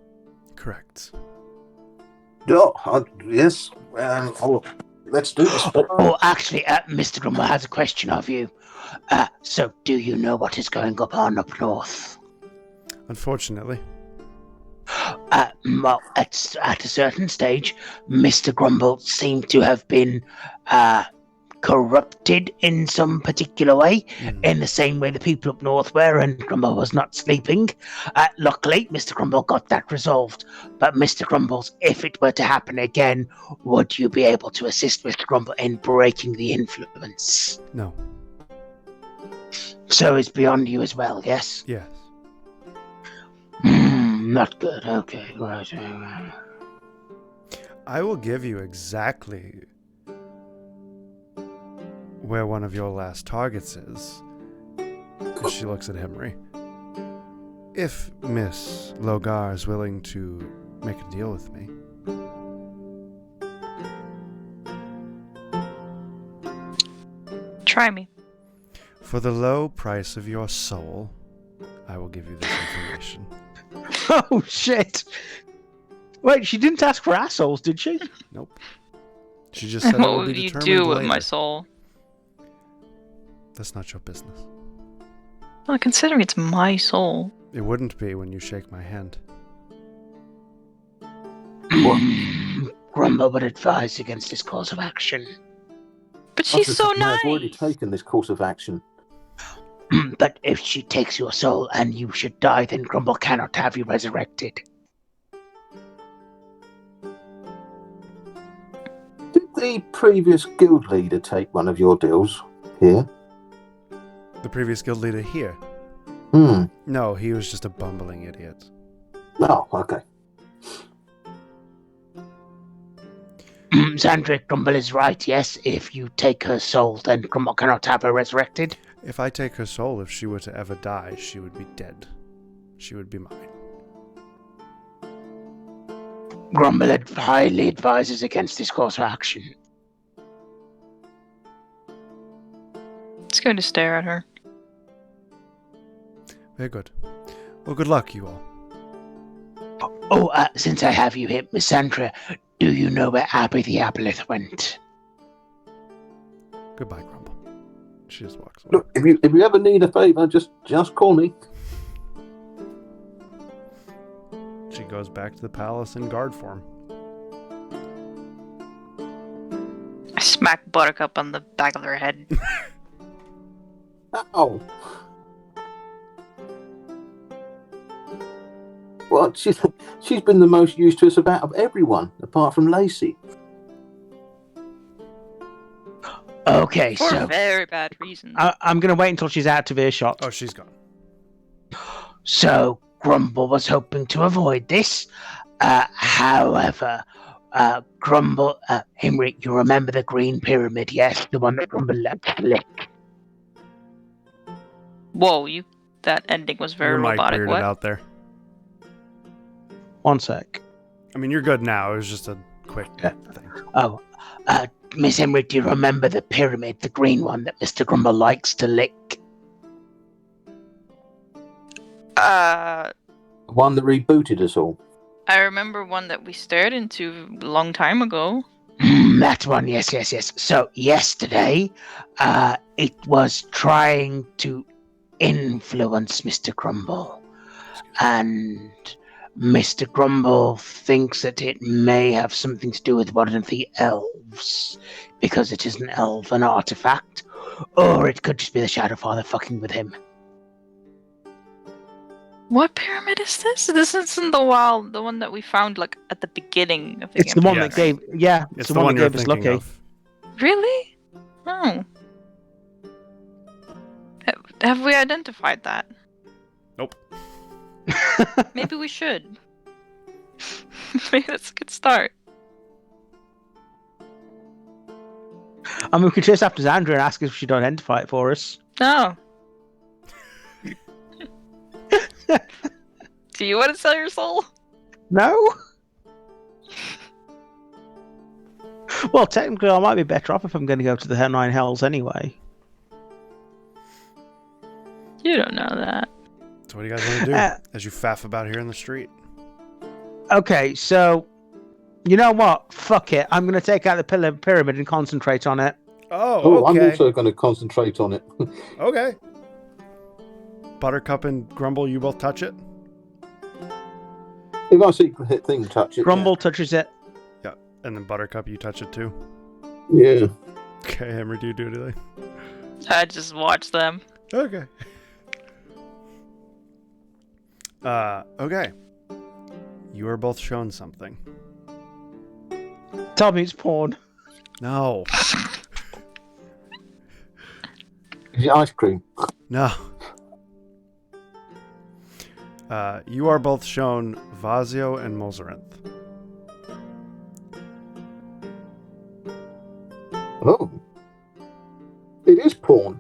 Correct. Oh, yes. Let's do this. Oh, actually, Mr. Grumble has a question of you. So, do you know what is going on up north? Unfortunately. Well, at a certain stage, Mr. Grumble seemed to have been corrupted in some particular way, in the same way the people up north were, and Grumble was not sleeping. Luckily, Mr. Grumble got that resolved. But Mr. Grumbles, if it were to happen again, would you be able to assist Mr. Grumble in breaking the influence? No. So it's beyond you as well, yes? Yes. Not good. Okay, right. I will give you exactly where one of your last targets is. She looks at Henry. If Miss Logar is willing to make a deal with me. Try me. For the low price of your soul, I will give you this information. Oh, shit. Wait, she didn't ask for assholes, did she? Nope. She just said it What will would be you determined do with later. my soul? That's not your business. Well, considering it's my soul. It wouldn't be when you shake my hand. Grumble would advise against this course of action. But she's so I've nice. already taken this course of action. But if she takes your soul and you should die, then Grumble cannot have you resurrected. Did the previous guild leader take one of your deals here? The previous guild leader here? Hmm. No, he was just a bumbling idiot. Oh, okay. Sandra, Grumble is right, yes? If you take her soul, then Grumble cannot have her resurrected. If I take her soul, if she were to ever die, she would be dead. She would be mine. Grumble highly advises against this course of action. It's going to stare at her. Very good. Well, good luck, you all. Oh, since I have you here, Miss Sandra, do you know where Abby the Aboleth went? Goodbye, Grumble. She just walks away. Look, if you ever need a favour, just call me. She goes back to the palace in guard form. I smack Buttercup on the back of her head. Ow. Well, she's been the most used to us about of everyone, apart from Lacey. Okay, For so very bad reasons. I'm going to wait until she's out of earshot. Oh, she's gone. So Grumble was hoping to avoid this. However, Grumble, Henry, you remember the Green Pyramid, yes? The one that Grumble left to lick. Whoa, you that ending was very Your mic robotic. weirded What? out there. One sec. I mean, you're good now. It was just a quick Yeah. thing. Oh, Miss Emery, do you remember the pyramid, the green one that Mr. Grumble likes to lick? One that rebooted us all. I remember one that we stared into a long time ago. That one, yes. So yesterday, it was trying to influence Mr. Grumble, and Mr. Grumble thinks that it may have something to do with one of the elves, because it is an elven artifact, or it could just be the Shadow Father fucking with him. What pyramid is this? This isn't the one that we found like at the beginning of the It's the one Yes. that gave. Yeah, It's the the one that you're gave us thinking Lucky. of. Really? Oh. Have we identified that? Nope. Maybe we should. Maybe that's a good start. I mean, we could chase after Xandra and ask if she'd identify it for us. No. Do you want to sell your soul? No. Well, technically, I might be better off if I'm going to go to the Nine Hells anyway. You don't know that. So what do you guys want to do as you faff about here in the street? Okay, so you know what? Fuck it. I'm going to take out the pyramid and concentrate on it. Oh, I'm okay. also going to concentrate on it. Okay. Buttercup and Grumble, you both touch it? If I see hit thing touch it. Grumble touches it. Yeah. And then Buttercup, you touch it too? Yeah. Okay, Hammer, do you do anything? I just watch them. Okay. Okay. You are both shown something. Tell me it's porn. No. Is it ice cream? No. You are both shown Vazio and Mozarinth. Oh. It is porn.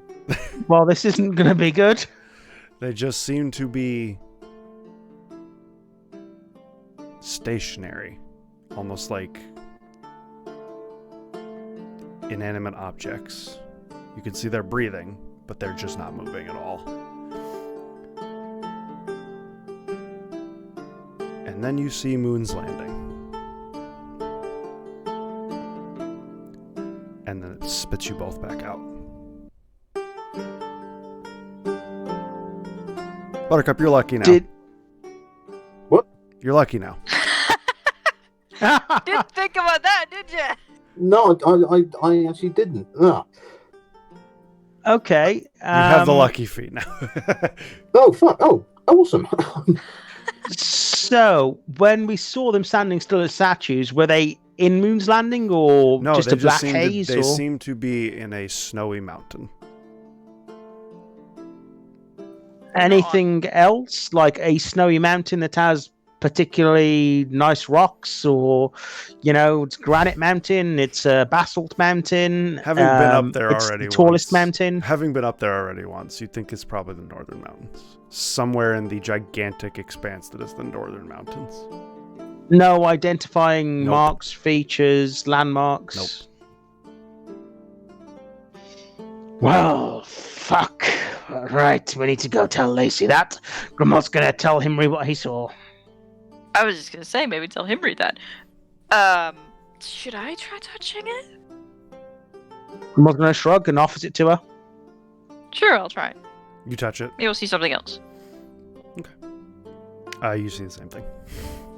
Well, this isn't going to be good. They just seem to be stationary, almost like inanimate objects. You can see they're breathing, but they're just not moving at all. And then you see Moon's Landing. And then it spits you both back out. Buttercup, you're lucky now. What? You're lucky now. Didn't think about that, did you? No, I actually didn't. Ah. Okay. You have the lucky feet now. Oh, fuck. Oh, awesome. So, when we saw them standing still as statues, were they in Moon's Landing or No, just they a black seem haze? they or... seem to be in a snowy mountain. Anything else, like a snowy mountain that has particularly nice rocks, or it's granite mountain, it's a basalt mountain. Having been up there it's already the tallest once. mountain. Having been up there already once, you'd think it's probably the Northern Mountains. Somewhere in the gigantic expanse that is the Northern Mountains. No identifying Nope. marks, features, landmarks. Well, fuck. Right, we need to go tell Lacey that. Grandma's gonna tell Henry what he saw. I was just gonna say, maybe tell him read that. Should I try touching it? Grandma's gonna shrug and offers it to her. Sure, I'll try. You touch it. Maybe we'll see something else. You see the same thing.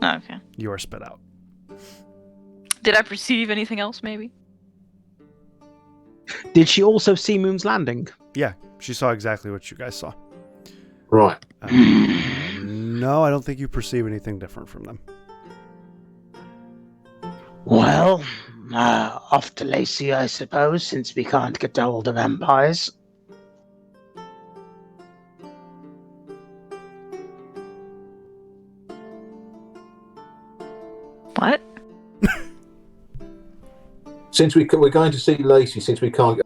Oh, okay. You are spit out. Did I perceive anything else, maybe? Did she also see Moon's Landing? Yeah, she saw exactly what you guys saw. Right. No, I don't think you perceive anything different from them. Well, off to Lacey, I suppose, since we can't get hold of vampires. What? Since we're going to see Lacey, since we can't go.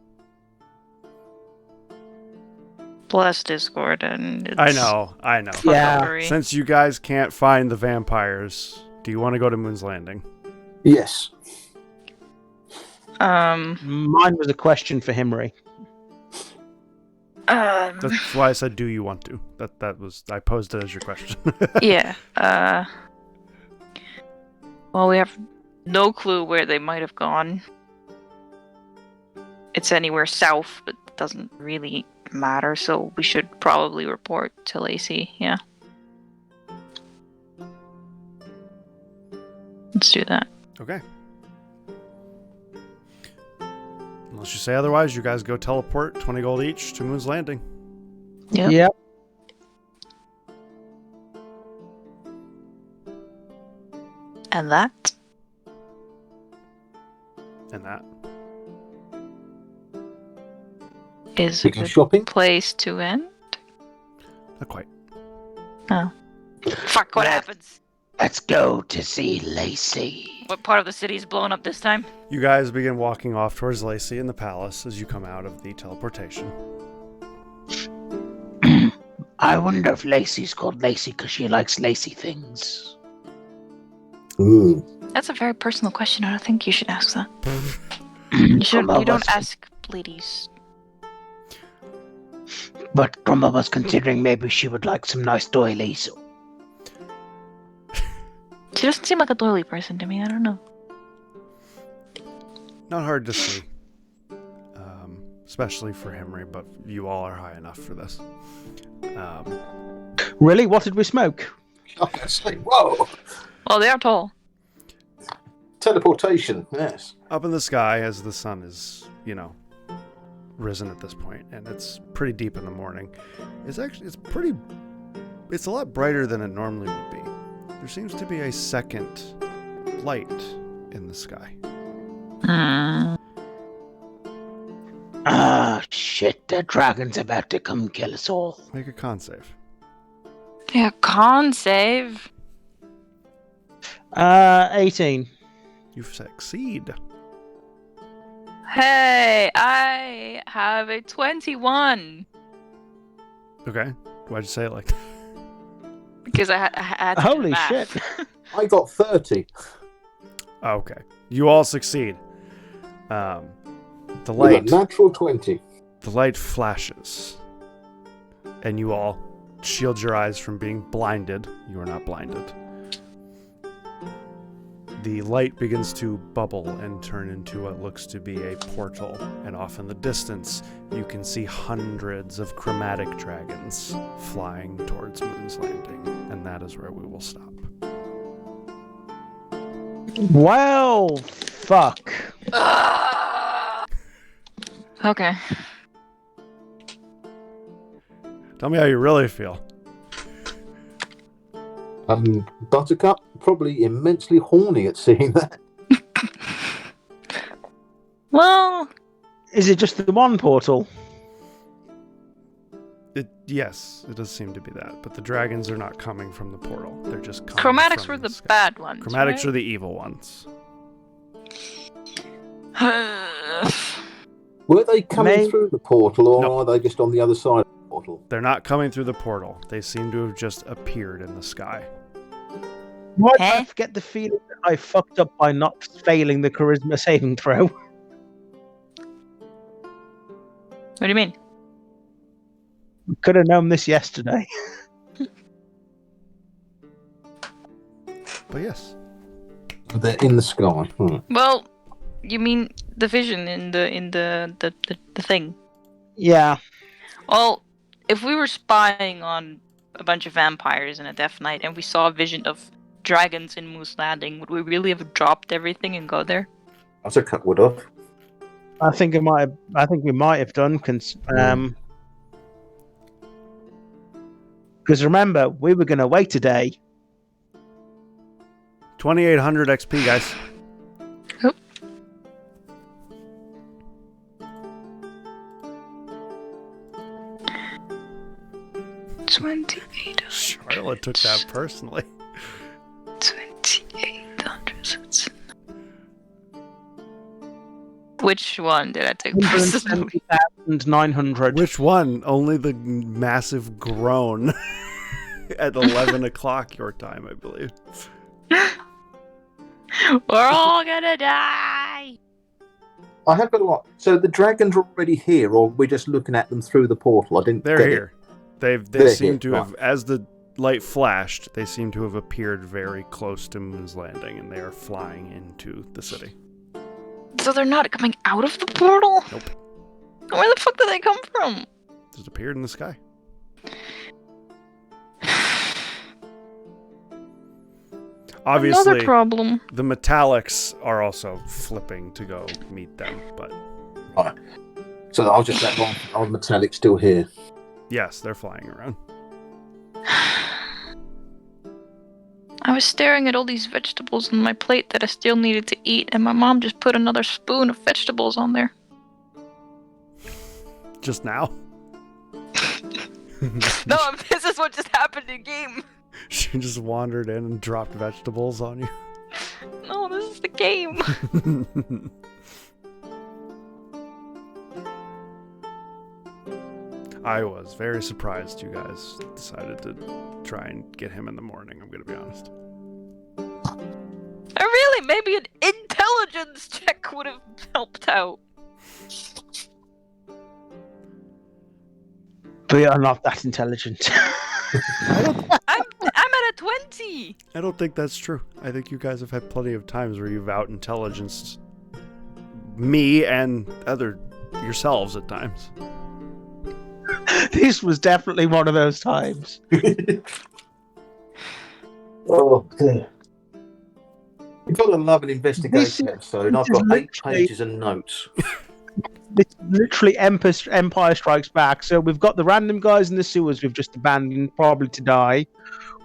Bless Discord, and it's I know. Yeah. fuckery. Since you guys can't find the vampires, do you want to go to Moon's Landing? Yes. Mine was a question for Himri. That's why I said, do you want to? That was, I posed it as your question. Yeah. Well, we have no clue where they might have gone. It's anywhere south, but it doesn't really matter, so we should probably report to Lacey, yeah. Let's do that. Okay. Unless you say otherwise, you guys go teleport 20 gold each to Moon's Landing. Yep. Yep. And that? And that. Is a We go good shopping. place to end? Not quite. Oh. Fuck, what happens? Let's go to see Lacey. What part of the city is blown up this time? You guys begin walking off towards Lacey in the palace as you come out of the teleportation. I wonder if Lacey's called Lacey because she likes lacy things. That's a very personal question. I don't think you should ask that. You don't ask ladies. But Grumble was considering maybe she would like some nice doilies. She doesn't seem like a doily person to me. I don't know. Not hard to see. Especially for Himri, but you all are high enough for this. Really? What did we smoke? Honestly, whoa! Well, they are tall. Teleportation, yes. Up in the sky as the sun is, risen at this point, and it's pretty deep in the morning. It's a lot brighter than it normally would be. There seems to be a second light in the sky. Ah, shit, the dragon's about to come kill us all. Make a con save. Yeah, con save. 18. You succeed. Hey, I have a 21. Okay. Why'd you say it like that? Because I had to do Holy math. shit. I got 30. Okay. You all succeed. The With a light natural 20. The light flashes, and you all shield your eyes from being blinded. You are not blinded. The light begins to bubble and turn into what looks to be a portal, and off in the distance, you can see hundreds of chromatic dragons flying towards Moon's Landing, and that is where we will stop. Well, fuck. Okay. Tell me how you really feel. Buttercup, probably immensely horny at seeing that. Well, Is it just the one portal? Yes, it does seem to be that, but the dragons are not coming from the portal. They're just coming chromatics from were the sky. bad ones. Chromatics are right? the evil ones. Were they coming May- through the portal, or No. are they just on the other side of the portal? They're not coming through the portal. They seem to have just appeared in the sky. Why did Huh? I get the feeling that I fucked up by not failing the charisma saving throw? What do you mean? Could have known this yesterday. But yes. They're in the sky. Well, you mean the vision in the thing? Yeah. Well, if we were spying on a bunch of vampires in a Death Knight and we saw a vision of dragons in Moose Landing, would we really have dropped everything and go there? Buttercup would have. I think we might have done. Because remember, we were going to wait a day. 2,800 XP, guys. Oop. $2,800. Charlotte took that personally. 2,800. Which one did I take place this movie? 170,900. Which one? Only the massive groan at 11 o'clock your time, I believe. We're all gonna die! I have got a lot. So the dragons are already here, or we're just looking at them through the portal? I didn't. They're get here. They They're seem here, to have, as the light flashed, they seem to have appeared very close to Moon's Landing, and they are flying into the city. So they're not coming out of the portal? Nope. Where the fuck did they come from? Just appeared in the sky. Obviously, Another problem. the metallics are also flipping to go meet them, but Right. So I'll just let on metallic still here. yes, they're flying around. I was staring at all these vegetables on my plate that I still needed to eat, and my mom just put another spoon of vegetables on there. Just now? No, this is what just happened in game. She just wandered in and dropped vegetables on you. No, this is the game. I was very surprised you guys decided to try and get him in the morning, I'm going to be honest. Really, maybe an intelligence check would have helped out. But you're not that intelligent. I'm at a 20. I don't think that's true. I think you guys have had plenty of times where you've out-intelligenced me and yourselves at times. This was definitely one of those times. Oh, dear. You've got to love an investigation episode. I've got 8 pages of notes. It's literally Empire Strikes Back. So we've got the random guys in the sewers we've just abandoned, probably to die.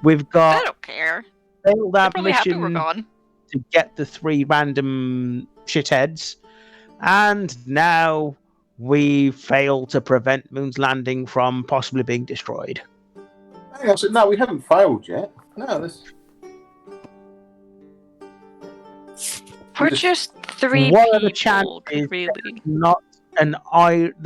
We've I got don't care. failed I'm our probably happy we're mission gone. to get the 3 random shitheads. And now we failed to prevent Moon's Landing from possibly being destroyed. Hang on, so, no, we haven't failed yet. No, this. We're just 3 What are the people, chances really. Not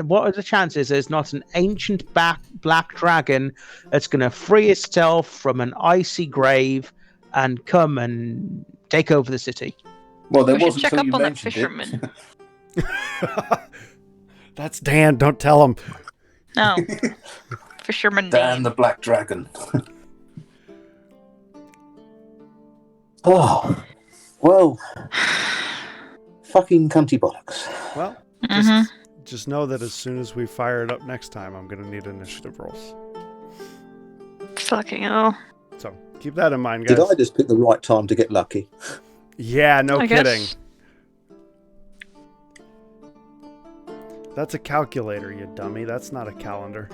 what are the chances there's not an ancient black dragon that's going to free itself from an icy grave and come and take over the city? Well, there We should wasn't check until up you on that mentioned fisherman. it. That's Dan, don't tell him. No. Fisherman Dan name. the Black Dragon. Oh, well, fucking cunty bollocks. Well, Mm-hmm. just know that as soon as we fire it up next time, I'm going to need initiative rolls. Fucking hell. So keep that in mind, guys. Did I just pick the right time to get lucky? Yeah, no I kidding. guess. That's a calculator, you dummy. That's not a calendar.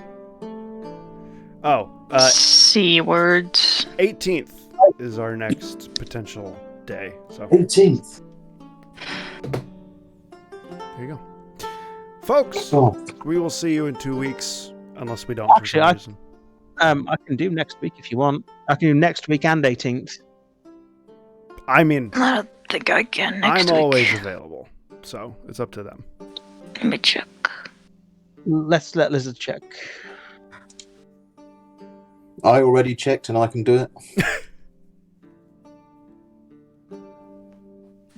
Oh, C words. 18th is our next potential day. So 18th. there you go. Folks, Oh, we will see you in 2 weeks, unless we don't. Actually, for some reason. I can do next week if you want. I can do next week and 18th. I mean, I don't think I can next I'm week. always available, so it's up to them. Let me check. Let's let Lizard check. I already checked and I can do it.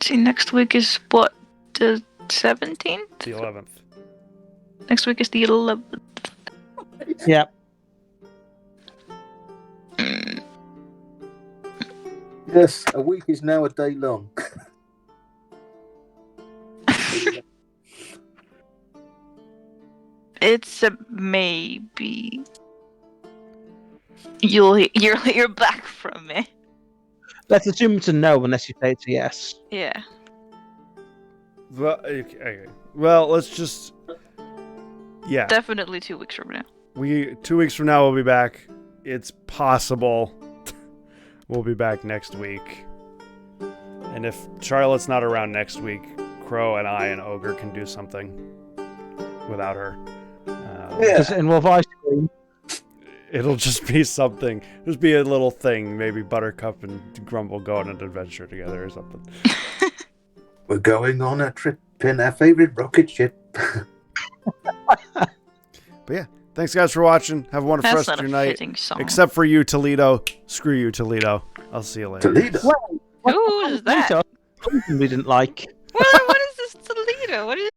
See, next week is what? The 17th? The 11th. Next week is the 11th. Yeah. Yes, a week is now a day long. It's a maybe. You're back from me. Let's assume it's a no unless you say it's a yes. Yeah. Well, okay. Well, let's just. Yeah. Definitely 2 weeks from now. 2 weeks from now, we'll be back. It's possible we'll be back next week. And if Charlotte's not around next week, Crow and I and Ogre can do something without her. Does it involve ice cream? It'll just be something. Just be a little thing. Maybe Buttercup and Grumble go on an adventure together or something. We're going on a trip in our favorite rocket ship. But yeah, thanks guys for watching. Have a wonderful That's rest not of a your night. fitting song. Except for you, Toledo. Screw you, Toledo. I'll see you later. Toledo. Well, Who is that? we didn't like. What is this Toledo? What is